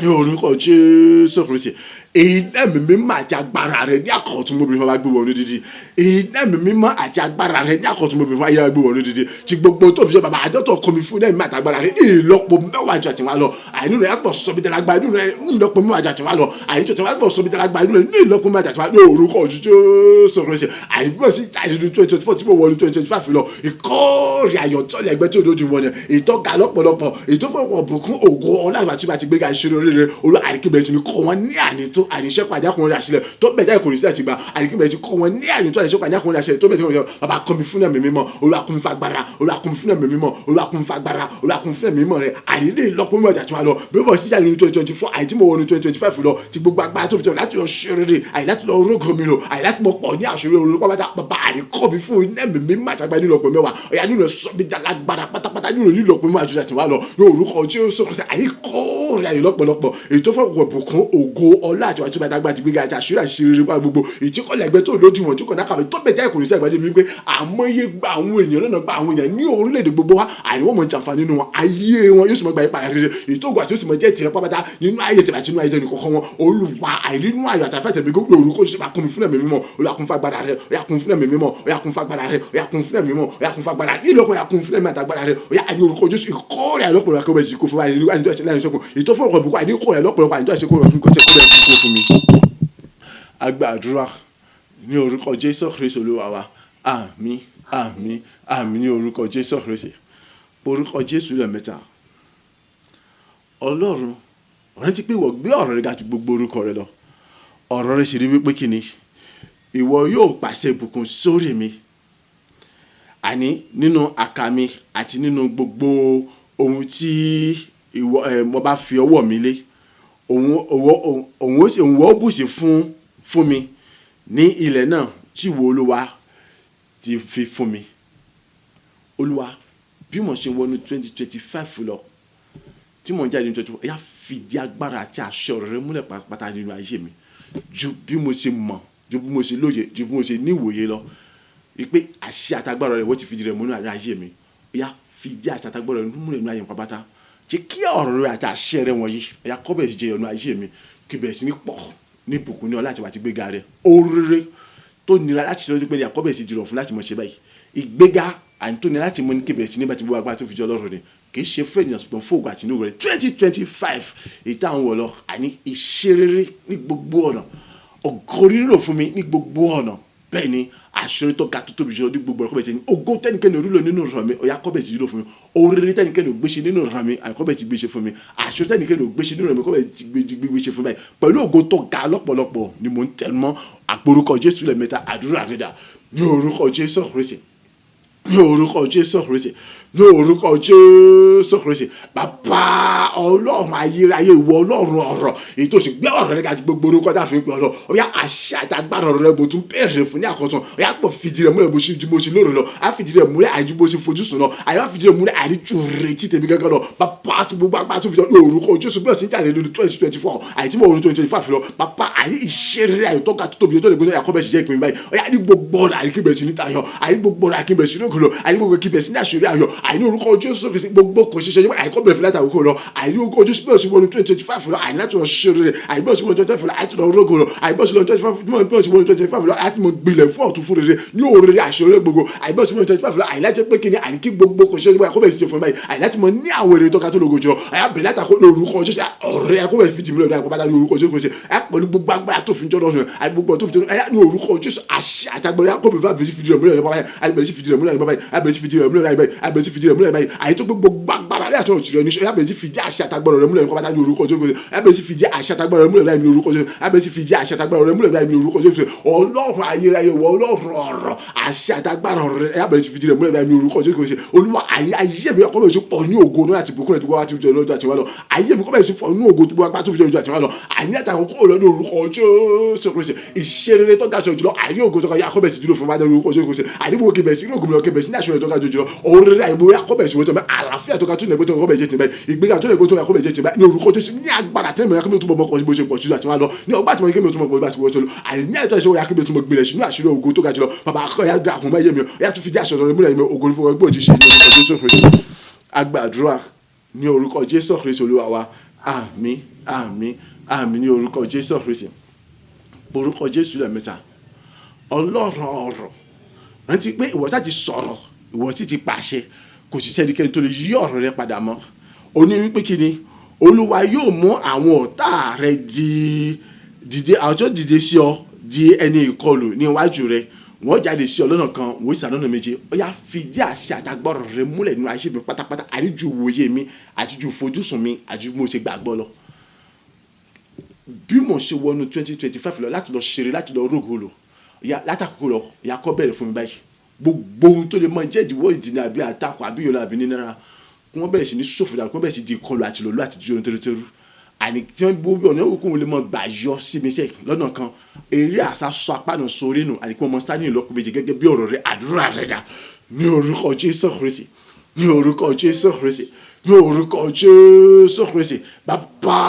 ní orúkọ Jésù Kristi iná ẹ̀mí mímọ́ àti agbára rẹ ní àkọ́tún mọ́bìnrin fún wa gbé wọnú dídí iná ẹ̀mí mímọ́ àti agbára rẹ ní àkọ́tún mọ́bìnrin fún wa yára gbé wọnú dídí tí gbogbo tó fi ṣe bàbá àjọtọ̀ kọ́ mi fún ẹ̀mí àti agbára rẹ ní ìlọ́po mẹ́wàá àjọ àti wá lọ àìní rẹ yàtọ̀ sọ́bi tẹ́lá gba inú rẹ ní ìlọ́po mẹ́wàá àjọ àti wá lọ àìní tó tẹ́lá gbọ́ sọ́bi tẹ́lá gba inú rẹ ní ìlọ́po mẹ́wàá àjọ àti wá lọ ní orúkọ Jésù Kristi àìní bí wọ́n sì jáde ní 2024 tí mo wọ ní 2025 lọ ìkórè ayọ̀ tọ́lẹ̀ ẹgbẹ́ tí ò lójú wọn ni ìtọ́ga lọ́pọ̀lọpọ̀ ìtọ́pọ̀lọpọ̀ bùkún ògo ọlọ́run àti àti gbéga ìṣeré oríire olú àríkìbẹ̀rẹ̀ tí ni kọ́ wọn ní ànító àníṣẹ́kọ̀ àjákùnrin àṣìlẹ̀ tó bẹ̀ jáde kò ní sílẹ̀ ti gba àríkìbẹ̀rẹ̀ tí kọ́ wọn ní ànító àníṣẹ́kọ̀ àjákùnrin àṣìlẹ̀ tó bẹ̀ tí wọ́n bàbá kọ́ mi fún ẹ̀mí mímọ́ olú akún mi fagbára olú akún mi fún ẹ̀mí mímọ́ olú akún mi fagbára olú akún mi fún ẹ̀mí mímọ́ rẹ̀ ànílé ìlọ́pọ̀ mímọ́ ìjà tí wọ́n lọ bí wọ́n sì jáde ní 2024 àìtí mo wọ ní 2025 lọ ti gbogbo agbára tó fi tẹ̀ láti lọ ṣeré àì láti lọ rógò mi lò àì láti mọ pọ̀ ní àṣírí olùkọ́ bàbá àríkọ́ mi fún ẹ̀mí mímọ́ àtàgbà nílọ́pọ̀ mẹ́wàá ọ̀yà nínú ẹ̀sọ́ mi dàlágbára pátápátá nínú nílọ́pọ̀ mímọ́ àjọṣe àti wà lọ ní orúkọ Jésù Kristi àríkọ́ rẹ̀ àyè lọ́pọ̀lọpọ̀ èyí tó fọwọ́ bùkún ògo ọlá àti wàá tí wọ́n dàgbà ti gbéga àti àṣírí àṣírí nípa gbogbo èyí tí kọ́lẹ̀ ẹgbẹ́ tó lójú wọn tí kò dákàwé tó bẹ̀ jáì kò ní sí àgbàdé mi pé àmọ́yé gba àwọn èèyàn náà gba àwọn èèyàn ní orílẹ̀-èdè gbogbo wa àìwọ́n mọ̀ jàǹfààní nínú wọn ayé wọn yóò sì mọ̀ gba ìpadà rere èyí tó gbà tí ó sì mọ̀ jẹ́ tirẹ̀ pápátá nínú ayé tẹ̀lé àti nínú ayé tẹ̀lé kọ̀ọ̀kan wọn olùwà àìrínú ayọ̀ àtàfẹ́ tẹ̀lé gbogbo orúkọ ṣe máa kún mi fún ẹ̀mí mímọ́ olùwàkún fagbára rẹ̀ ọ̀yà kún fún ẹ̀mí mímọ́ ọ̀yà kún fagbára rẹ̀ ọ̀yà kún fún ẹ̀mí mímọ́ ọ̀yà kún fagbára nílòkọ̀ ọ̀yà kún fún ẹ̀mí àtàgbára rẹ̀ ọ̀yà àní orúkọ Jésù ìkórè àlọ́pọ̀lọpọ̀ akẹ́wẹ́ ìsìnkú fún wa ní ìlú àdìjọ́ ìṣẹ̀lẹ̀ ìṣẹ̀kùn ìtọ́fọ̀ ọ̀pọ̀ bùkún àní kórè àlọ́pọ̀lọpọ̀ àdìjọ́ ìṣẹ̀kùn fún mi. Agbàdúrà ní orúkọ Jésù Kristi Olúwa wa àmín àmín àmín ní orúkọ Jésù Kristi orúkọ Jésù lẹ́ẹ̀mẹ́ta Ọlọ́run rántí pé ìwọ gbé ọ̀rọ̀ rẹ ga ju gbogbo orúkọ rẹ lọ ọ̀rọ̀ rẹ sì rí wípé kí ni ìwọ yóò pàṣẹ ìbùkún sórí mi àní nínú àká mi àti nínú gbogbo ohun tí ìwọ mo bá fi ọwọ́ mi lé òun ó bùsí fún mi ní ilẹ̀ náà tí ìwọ Olúwa ti fi fún mi Olúwa bí mo ṣe wọnú 2025 lọ tí mo ń jáde ní 2024 ẹ̀yà fìdí agbára àti àṣẹ ọ̀rọ̀ rẹ múlẹ̀ pátá nínú ayé mi ju bí mo ṣe mọ̀ ju bí mo ṣe lóye ju bí mo ṣe níwòye lọ wípé àṣẹ àtagbára rẹ wọ́n ti fìdí rẹ múlẹ̀ nínú ayé mi ẹ̀yà fìdí àṣẹ àtagbára rẹ múlẹ̀ nínú ayé mi pátá jẹ́ kí ọ̀rọ̀ rẹ àti àṣẹ rẹ wọ̀nyí ẹ̀yà kọ́bẹ̀ sì jẹ́ ọ̀nà ayé mi kí bẹ̀rẹ̀ sí ní pọ̀ ní ìbùkún ní ọlá àti wà ti gbéga rẹ oríire tó nira láti ṣe lọ́jọ́ pé àkọ́bẹ̀ sì jìrọ̀ fún láti mọ̀ ṣe báyìí ìgbéga àti tó nira láti mọ̀ ní kí bẹ̀rẹ̀ sí ní bá ti gbogbo agbára tó fi jẹ́ Ọlọ́run ni kì í ṣe fún ènìyàn ṣùgbọ́n fún ògùn àti inú rẹ 2025 èyí táwọn wọ̀ lọ àní ìṣerere ní gbogbo ọ̀nà ògo rírò fún mi ní gbogbo ọ̀nà bẹ́ẹ̀ ni àṣírí tó ga tó tóbi jùlọ ní gbogbo ọ̀rọ̀ kọ́bẹ̀ ògo tẹ́nikẹ́ni orílò nínú ìran mi ọ̀yà kọ́bẹ̀ ti rírò fún mi oríire tẹ́nikẹ́ni ògbéṣe nínú ìran mi àkọ́bẹ̀ ti gbéṣe fún mi àṣírí tẹ́nikẹ́ni ògbéṣe nínú ìran mi kọ́bẹ̀ ti gbéṣe fún mi pẹ̀lú ògo tó ga lọ́pọ̀lọpọ̀ ni mò ń tẹnumọ́ àporúkọ Jésù lẹ́ẹ̀mẹ́ta àdúrà rẹ̀ dà ní orúkọ Jésù Kristi ní orúkọ Jésù Kristi ní orúkọ Jésù Kristi bàbá Ọlọ́run ayérayé ìwọ Ọlọ́run ọ̀rọ̀ èyí tó sì gbé ọ̀rọ̀ rẹ ga ju gbogbo orúkọ tá a fi ń pè ọ́ lọ ọ̀yá àṣẹ àtàgbára ọ̀rọ̀ rẹ bó tún bẹ̀rẹ̀ fún ní àkọ́tún ọ̀yá pọ̀ fìdí rẹ̀ múlẹ̀ bó ṣe lóore lọ á fìdí rẹ̀ múlẹ̀ àìjú bó ṣe fojú sùn lọ àyà fìdí rẹ̀ múlẹ̀ àìríjú retí tèmi gẹ́gẹ́ lọ bàbá àti gbogbo agbára tó fi jọ ní orúkọ Jésù bí ọ̀sìn jáde lórí 2024 àìtí mọ̀ orí 2025 lọ bàbá àìní ìṣeré àyọ̀tọ́gà tó tóbi tó lè gbé Yakob ṣe jẹ́ ìpín báyìí ọ̀yá ní gbogbo ọ̀rọ̀ àìríkìbẹ̀rẹ̀ sí níta yọ àìní gbogbo ọ̀rọ̀ àìríkìbẹ̀rẹ̀ sí lọ àní gbogbo kí bẹ̀rẹ̀ sí ní àṣírí ayọ̀ àní orúkọ Jésù Kristi gbogbo kò ṣiṣẹ́ yẹn àní kọ́ bẹ̀rẹ̀ fúlẹ̀ àtàwọn kò lọ àní orúkọ Jésù bẹ́ẹ̀ sí wọnú 2025 lọ àní láti lọ ṣeré rẹ̀ àní bẹ́ẹ̀ sí wọnú 2025 lọ àti lọ rógò lọ àní bẹ́ẹ̀ sí wọnú 2025 lọ àti mọ gbilẹ̀ fún ọ̀tún fún rere ní òrèrè àṣírí gbogbo àní bẹ́ẹ̀ sí wọnú 2025 lọ àní láti pé kí ni àní kí gbogbo kò ṣiṣẹ́ yẹn kọ́ bẹ̀rẹ̀ sí ṣe fún báyìí àní láti mọ ní àwọn èrè tó ká tó lógo jọ àyà bẹ̀rẹ̀ látàkó lórúkọ Jésù ọ̀rẹ́ akó bẹ̀rẹ̀ fi tìmílẹ̀ ọ̀dà àkọ́bátà ní orúkọ Jésù Kristi pẹ̀lú gbogbo agbára tó fi jọ́ lọ́sùn àti gbogbo tó fi jọ́ ní orúkọ Jésù àṣẹ àtàgbọ̀rẹ́ akó bẹ̀rẹ̀ fi fìdí rẹ̀ múlẹ̀ nípa báyìí àbẹ̀rẹ̀ sí fìdí rẹ̀ múlẹ̀ nípa báyìí àbẹ̀rẹ̀ sí fìdí rẹ̀ múlẹ̀ nípa báyìí àbẹ̀rẹ̀ sí fìdí rẹ̀ múlẹ̀ nípa báyìí àyè tó gbogbo agbára rẹ̀ àtọ̀rọ̀ tìrẹ̀ ní àbẹ̀rẹ̀ sí fìdí àṣẹ àtàgbọ̀rẹ̀ rẹ̀ múlẹ̀ nípa báyìí ní orúkọ Jésù Kristi àbẹ̀rẹ̀ sí fìdí àṣẹ àtàgbọ̀rẹ̀ rẹ̀ múlẹ̀ ní orúkọ Jésù àbẹ̀rẹ̀ sí fìdí àṣẹ àtàgbọ̀rẹ̀ rẹ̀ múlẹ̀ ní orúkọ Jésù Ọlọ́run ayérayé wọ Ọlọ́run ọ̀rọ̀ àṣẹ àtàgbọ̀rẹ̀ rẹ̀ àbẹ̀rẹ̀ sí fìdí rẹ̀ múlẹ̀ ní orúkọ Jésù Kristi Olúwa ayé mi kọ́ bẹ̀ sí pọ̀ ní ògo náà àti bùkún rẹ̀ tó wá ti jẹ́ lọ́jọ́ àti wá lọ ayé mi kọ́ bẹ̀ sí pọ̀ ní ògo tó wá tó fi jẹ́ lọ́jọ́ àti wá lọ àní àtàwọn kó lọ ní orúkọ Jésù Kristi ìṣerere tó ga jùlọ àní ògo tó ga yà kọ́ bẹ̀ sí jùlọ fún wa ní orúkọ Jésù Kristi àní gbogbo kẹbẹ̀ sí ògùn lọ kẹbẹ̀ sí ní àṣọ tó ga jùlọ òrèrè àìmọ̀ yà kọ́ bẹ̀ sí wọ́n tó mẹ́ àlàáfíà tó ga tó nẹ̀gbẹ́ tó kọ́ bẹ̀ jẹ́ tìǹbẹ̀ ìgbéga tó nẹ̀gbẹ́ tó kọ́ bẹ̀ jẹ́ tìǹbẹ̀ ní orúkọ Jésù ní agbára tẹ́lẹ̀ yà kí mi tó mọ̀ kọ́ bó ṣe pọ̀ jù àti wá lọ ní ọgbà tí mo kí mi tó mọ̀ pọ̀ bá ti wọ́n tó lọ àní àìtọ́ ìṣòwò yà kí mi tó mọ̀ gbilẹ̀ sínú àṣírí ògo tó ga jùlọ bàbá akọ́ yà dà kún mẹ́yẹ mi yà tó fi dí aṣọ rẹ̀ múlẹ̀ mi ògo fún ọgbọ́n ti ṣe ní orúkọ Jésù Kristi agbàdúrà ní orúkọ Jésù Kristi Olúwa wa àmín àmín àmín ní orúkọ Jésù Kristi orúkọ Jésù lẹ́ẹ̀mẹ́ta Ọlọ́run ọ̀rọ̀ rántí pé ìwọ tá ti sọ̀rọ̀ ìwọ sì ti pàṣẹ kò sì sẹ́nikẹ́ni tó lè yí ọ̀rọ̀ rẹ padà mọ́ ó ní wípé kí ni Olúwa yóò mú àwọn ọ̀tá rẹ dìde àwọn tó dìde sí ọ di ẹni ìkọlù ní iwájú rẹ wọ́n jáde sí ọ lọ́nà kan wọ́n sì lọ́nà méje ó yá fìdí àṣẹ àtàgbọ́rọ̀ rẹ múlẹ̀ nínú ayé mi pátápátá àríjù wòye mi àti ju fojúsùn mi àti mo ṣe gbàgbọ́ lọ bí mo ṣe wọnú 2025 lọ láti lọ ṣeré láti lọ rógò lọ ya látàkùkù lọ ya kọ́ bẹ̀rẹ̀ fún mi báyìí gbogbo ohun tó lè mọ jẹ́ ìdíwọ́ ìdínà àbí àtakò àbí yọlọ àbí nínára kí wọ́n bẹ̀rẹ̀ sí ní ṣòfò dàrú kí wọ́n bẹ̀rẹ̀ sí di ìkọlù àti lòlú àti jíjọ́ nítorítẹ́rú àní tí wọ́n gbó bí ọ̀nà òkú wọn lè mọ gbà yọ sí mi sẹ́yìn lọ́nà kan eré àṣà sọ apánà sórí nù àní kí wọ́n mọ sáà ní ìlọ́kùn méje gẹ́gẹ́ bí ọ̀rọ̀ rẹ àdúrà rẹ dà ní orúkọ Jésù Kristi ní orúkọ Jésù Kristi ní orúkọ Jésù Kristi bàbá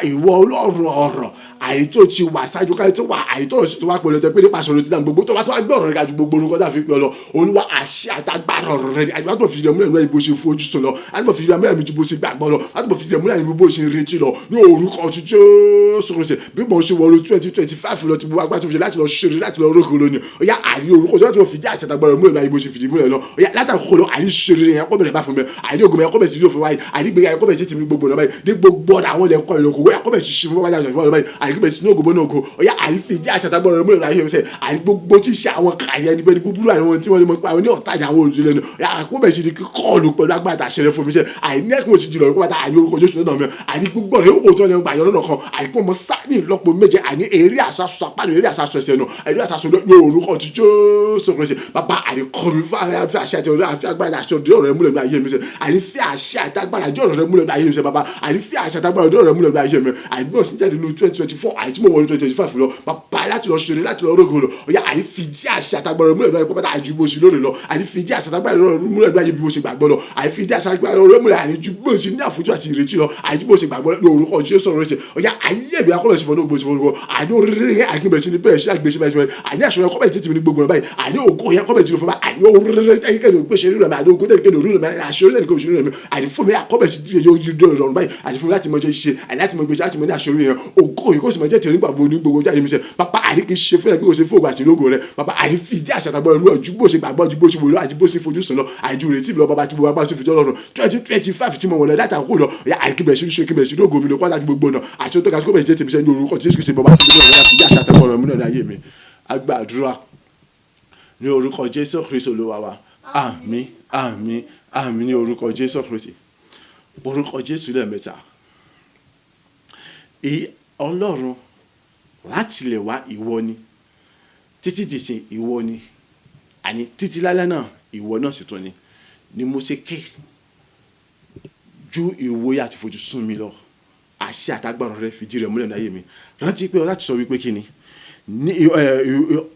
ìwọ Ọlọ́run ọ̀rọ̀ àìtó ti wà ṣáájú káyọ̀ tó wà àìtó ọ̀rọ̀ sí tó wà pẹ̀lú ẹ̀tọ́ pé nípa sọ̀rọ̀ ti dá gbogbo tó bá tó wá gbé ọ̀rọ̀ rẹ̀ gàdú gbogbo orúkọ dà fi pẹ́ lọ Olúwa àṣẹ àtàgbára ọ̀rọ̀ rẹ̀ àti wàá tó fi ìdẹ̀múlẹ̀ náà ibo ṣe fojú sùn lọ àti wàá fi ìdẹ̀múlẹ̀ mi ju bó ṣe gbàgbọ́ lọ àti wàá fi ìdẹ̀múlẹ̀ mi bó ṣe retí lọ ní orúkọ ti Jésù Kristi bí mo ṣe wọlé 2025 lọ ti bu agbá tó fi láti lọ ṣeré láti lọ rókò lónìí ó yá àrí orúkọ tó fi dí àṣẹ àtàgbára múlẹ̀ náà ibo ṣe fìdí múlẹ̀ lọ ó yá látàkókò lọ àrí ṣeré yẹn kọ́ bẹ̀rẹ̀ bá fún mi àrí ògùn yẹn kọ́ bẹ̀ sí yóò fún wáyé àrí gbẹ̀yà yẹn kọ́ bẹ̀ sí ti mi gbogbo náà báyìí ní gbogbo ọ̀dà àwọn ilẹ̀ kọ́ ìlọ́kọ̀ wọ́n kọ́ bẹ̀ sí ṣe fún wáyé àjọṣe báyìí àrí gbẹ̀ sí ní ògùn bọ́nà ògùn ó yá àrí fi dí àṣẹ àtàgbára múlẹ̀ náà yẹn àrí gbogbo tí ṣe àwọn kàrí ẹni bẹ́ẹ̀ ni búburú àwọn tí wọ́n ní mọ̀ pé àwọn ní ọ̀tá àwọn òjòlẹ̀ ni kọ́ bẹ̀ sí di kọ́ọ̀lù pẹ̀lú agbára àṣẹrẹ fún mi sẹ́ àrí nẹ́ẹ̀kì mo ti jùlọ nípa àrí orúkọ Jésù náà mi àrí gbogbo rẹ̀ ó tó ní gbà yọ lọ́nà kan àrí pé mo sá ní ìlọ́po méje àrí eré àṣàṣọ apánu eré àṣàṣọ ẹsẹ̀ náà eré àṣàṣọ ní orúkọ ti Jésù Kristi bàbá àrí kọ́ mi fi àṣẹ àti àfi agbára àṣẹ ọ̀dọ́ rẹ̀ múlẹ̀ ní ayé mi sẹ́ àrí fi àṣẹ àti agbára àjọ rẹ̀ múlẹ̀ ní ayé mi sẹ́ bàbá àrí fi àṣẹ àti agbára ọ̀dọ́ rẹ̀ múlẹ̀ ní ayé mi àrí bí wọ́n sì jáde nínú 2024 àrí tí mo wọ 2025 lọ bàbá láti lọ ṣeré láti lọ rógò lọ ọ̀yá àrí fi dí àṣẹ àtàgbára múlẹ̀ ní ayé pátá àjú bó ṣe lórí lọ àrí fi dí àṣẹ àtàgbára múlẹ̀ ní ayé bí mo ṣe gbàgbọ́ lọ àrí fi dí àṣẹ àtàgbára múlẹ̀ àrí ju bó ṣe ní àfojú àti ìrètí lọ àrí bó ṣe gbàgbọ́ ní orúkọ Jésù rẹ̀ ṣe ọ̀yá ayé mi akọ́lọ̀ ṣe fọ́nà bó ṣe fọ́nà àní oríire àní bẹ̀rẹ̀ sí ní bẹ̀rẹ̀ sí àgbèṣe báyìí àní àṣọ kọ́bẹ̀ tètè ní gbogbo báyìí àní ògo yẹn kọ́bẹ̀ tètè fún báyìí àní oríire tẹ́kẹ́ni ògbéṣe rírẹ̀ mi àní ògo tẹ́kẹ́ni òrírẹ̀ mi àṣọ tẹ́kẹ́ni òṣèré mi àní fún mi àkọ́bẹ̀ sí ti yóò dọ̀rọ̀ báyìí àní fún mi láti mọ jẹ́ ṣe àní láti mọ gbèsè láti mọ ní àṣọ yẹn ògo yìí kó sì mọ jẹ́ tẹ̀lé gbàgbọ́ ní gbogbo jáde mi sẹ́ bàbá àní kì í ṣe fún ẹ bí o ṣe fún ògbà àti lógo rẹ bàbá àní fi ìdí àṣà àtàgbọ́ ẹnu ọ̀jú bó ṣe gbàgbọ́ ju bó ṣe wòlò àti bó ṣe fojú sùn lọ àìjú retí lọ bàbá tí mo bá tó fi jọ́ lọ́rùn 2025 tí mo wọlé láti àkókò lọ àní kí bẹ̀rẹ̀ sí ṣe kí bẹ̀rẹ̀ sí lógo mi lọ kọ́ láti gbogbo náà àti tó ga tó bẹ̀rẹ̀ sí tèmi sẹ́ ní orúkọ Jésù Kristi bàbá tí mo wọlé láti ìdí àṣà àtàgbọ́ ẹnu náà ayé mi agbàdúrà ní orúkọ Jésù Kristi Olúwa wa àmín àmín àmín ní orúkọ Jésù Kristi orúkọ Jésù lẹ́ẹ̀mẹ́ta Ọlọ́run láti lè wá ìwọ ni títí di sin ìwọ ni àní títí lálẹ́ náà ìwọ náà sì tún ni mo ṣe ké ju ìwòye àti fojú sùn mi lọ àṣẹ àtàgbàrọ rẹ fìdí rẹ múlẹ̀ láyé mi rántí pé láti sọ wípé kí ni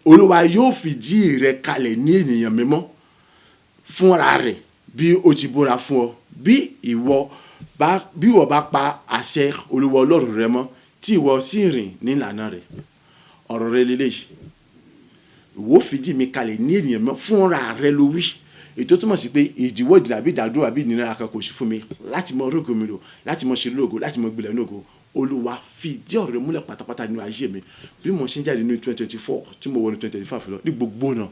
Olúwa yóò fìdí rẹ kalẹ̀ ní ènìyàn mímọ́ fúnra rẹ̀ bí ó ti búra fún ọ bí ìwọ bá pa àṣẹ Olúwa Ọlọ́run rẹ mọ́ tí ìwọ sì rìn ní ìlànà rẹ̀ ọ̀rọ̀ rẹ lélẹ́yìí ìwọ fìdí mi kalẹ̀ ní ènìyàn mọ́ fúnra rẹ̀ ló wí ètò túmọ̀ sí pé ìdíwọ́ ìdìnnà àbí ìdádúró àbí ìnira kan kò sí fún mi láti mọ rógo mi lò láti mọ ṣe lógo láti mọ gbilẹ̀ lógo. Olúwa fìdí ọ̀rọ̀ rẹ̀ múlẹ̀ pátápátá nínú ayé mi bí mo ṣe ń jáde ní 2024 tí mo wọ ní 2025 lọ ní gbogbo náà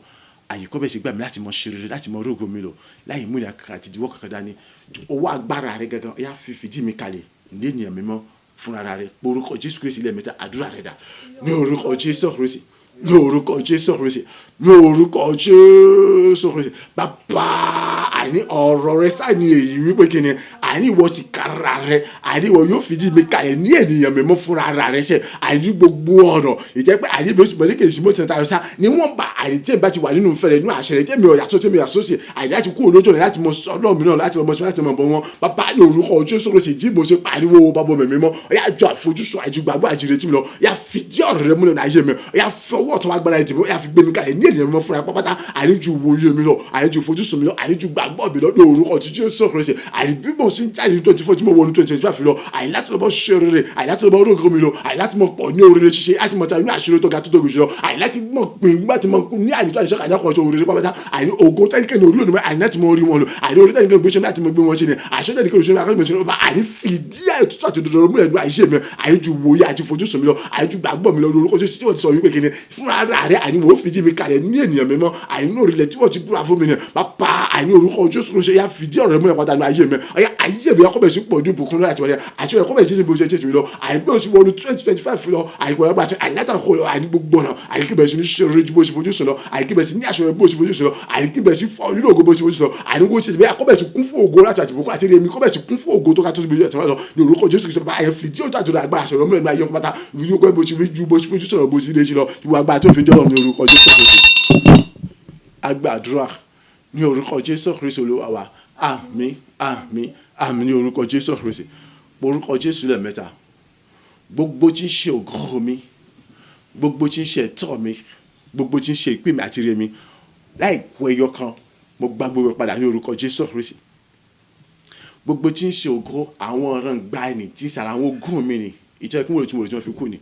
àyíkọ́ bẹ́ẹ̀ sì gbà mí láti mọ ṣe rere láti mọ rógo mi lò láì mú ìyá kankan àti ìdíwọ́ kankan dání. Owó agbára rẹ̀ gangan yá fìdí mi kalẹ̀ ní ènìyàn mímọ́ fúnra rẹ̀ orúkọ Jésù Kristi lẹ́ẹ̀mẹ́ta àdúrà rẹ̀ dà ní orúkọ Jésù Kristi ní orúkọ Jésù Kristi ní orúkọ Jésù Kristi. Bàbá àní ọ̀rọ̀ rẹ̀ sáà ní èyí wípé kí ni àní ìwọ ti kára rẹ̀ àní ìwọ yóò fìdí mi kalẹ̀ ní ènìyàn mímọ́ fúnra rẹ̀ ṣe àní gbogbo ọ̀nà ìjẹ́ pé àní bí ó sì bọ̀ ní kèsì mọ́tò tayọ sá ni wọ́n bá àní tí ẹ bá ti wà nínú ìfẹ́ rẹ̀ nínú àṣẹ rẹ̀ tí èmi ọ̀yà tó tẹ́mi ọ̀yà sósì àní láti kú olójú rẹ̀ láti mọ sọ́dọ̀ mi náà láti mọ sí láti mọ bọ̀ wọn. Bàbá ní orúkọ Jésù Kristi jí bó ṣe pariwo bàbá mi mímọ́ ọ̀yà àjọ àfojúsùn àjùgbàgbọ́ àjìrètí mi lọ ọ̀yà fìdí ọ̀rọ̀ rẹ̀ múlẹ̀ láyé mi ọ̀yà fi ọwọ́ ọ̀tún agbára ẹ̀jẹ̀ mi ọ̀yà fi gbé mi kalẹ̀ ní ènìyàn mímọ́ fúnra pápátá àníjú wòye mi lọ àníjú fojúsùn mi lọ àníjú gbàgbọ́ mi lọ ní orúkọ tí Jésù Kristi àní bí mo ṣe ń jáde ní 24 tí mo wọ ní 2025 lọ àní láti lọ́bọ̀ ṣe rere àní láti lọ́bọ̀ orógó mi lọ àní láti mọ̀ pọ̀ ní oríire ṣíṣe àti mọ̀ tàbí ní àṣírí tó ga tó tóbi jùlọ àní láti mọ̀ pín nígbà tí mo ní àní tó àìsàn àjàkọ̀ tó oríire pápátá àní ògo tẹ́lifíkẹ́ ní orí òní àní láti mọ orí wọn lọ àní orí tẹ́lifíkẹ́ gbé ṣe láti mọ gbé wọn ṣe ni àṣọ tẹ́lifíkẹ́ òṣèlú akọ́lẹ́mọ̀ ṣe lọ́ba àní fìdí ètùtù àti òdodo múlẹ̀ nínú àìṣe mi àní ju wòye àti fojúsùn mi lọ àní ju gbàgbọ́ mi lọ lórúkọ tí wọ́n ti sọ wípé kí ni fúnra rẹ̀ àní mo fìdí mi kalẹ̀ ní ènìyàn mímọ́ àní ní orílẹ̀ tí wọ́n ti búra fún mi ni bàbá àní orúkọ Jésù Kristi yá fìdí ọ̀rọ̀ múlẹ̀ pátá nínú ayé mi ọ̀yá ayé mi akọ́bẹ̀ sí pọ̀ ní ìbùkún lọ́la àti wọlé àti wọlé akọ́bẹ̀ sí ní bó ṣe mi lọ àní bí wọ́n sì wọnú 2025 lọ àní kò lọ́gbà àti àní látàkó lọ àní gbogbo ọ̀nà àní kí bẹ̀ sí ní ṣeré ju bó ṣe fojú sùn lọ àní kí bẹ̀ sí ní aṣọ bó ṣe fojú sùn lọ àní kí bẹ̀ sí fọ́ nínú ògo bó ṣe fojú sùn lọ àní kó ṣe bẹ́ẹ̀ akọ́bẹ̀ sí kún fún ògo láti àtìbùkún àti rèmi kọ́bẹ̀ sí kún fún ògo tó ká tó ṣe lọ ní orúkọ Jésù Kristi bá ayẹ fìdí òjò àjọ̀dọ̀ àgbà àṣọ ọmọ ẹ̀nu ayé wọn pátá ìlú ọgbẹ́ bó ṣe ju bó ṣe fojú sùn lọ bó ṣe lè ṣe lọ ìwà àgbà tó fi jọ́ lọ ní orúkọ Jésù Kristi. Agbàdúrà ní orúkọ Jésù Kristi Olúwa wa àmín àmín àmín ní orúkọ Jésù Kristi orúkọ Jésù lẹ́ẹ̀mẹ́ta gbogbo tí ń ṣe ògo mi gbogbo tí ń ṣe ẹ̀tọ́ mi gbogbo tí ń ṣe ìpín mi àti ire mi láì kù ẹyọ kan mo gbà gbogbo padà ní orúkọ Jésù Kristi gbogbo tí ń ṣe ògo àwọn ọ̀ràn gba ẹni tí sàrà àwọn ogún mi ni ìjọ ìpínwó tí mo rò tí wọ́n fi kú ni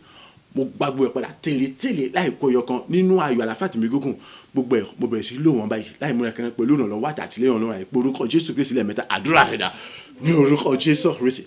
mo gbà gbogbo padà tẹ́lẹ̀ láì kù ẹyọ kan nínú ayọ̀ àlàáfíà tí mi gúngùn gbogbo ẹ̀ mo bẹ̀rẹ̀ sí lò wọ́n báyìí láì múra kan pẹ̀lú ìrànlọ́wọ́ àtàtìlẹ́yìn Ọlọ́run àìpé orúkọ Jésù Kristi lẹ́ẹ̀mẹ́ta àdúrà rẹ̀ dà ní orúkọ Jésù Kristi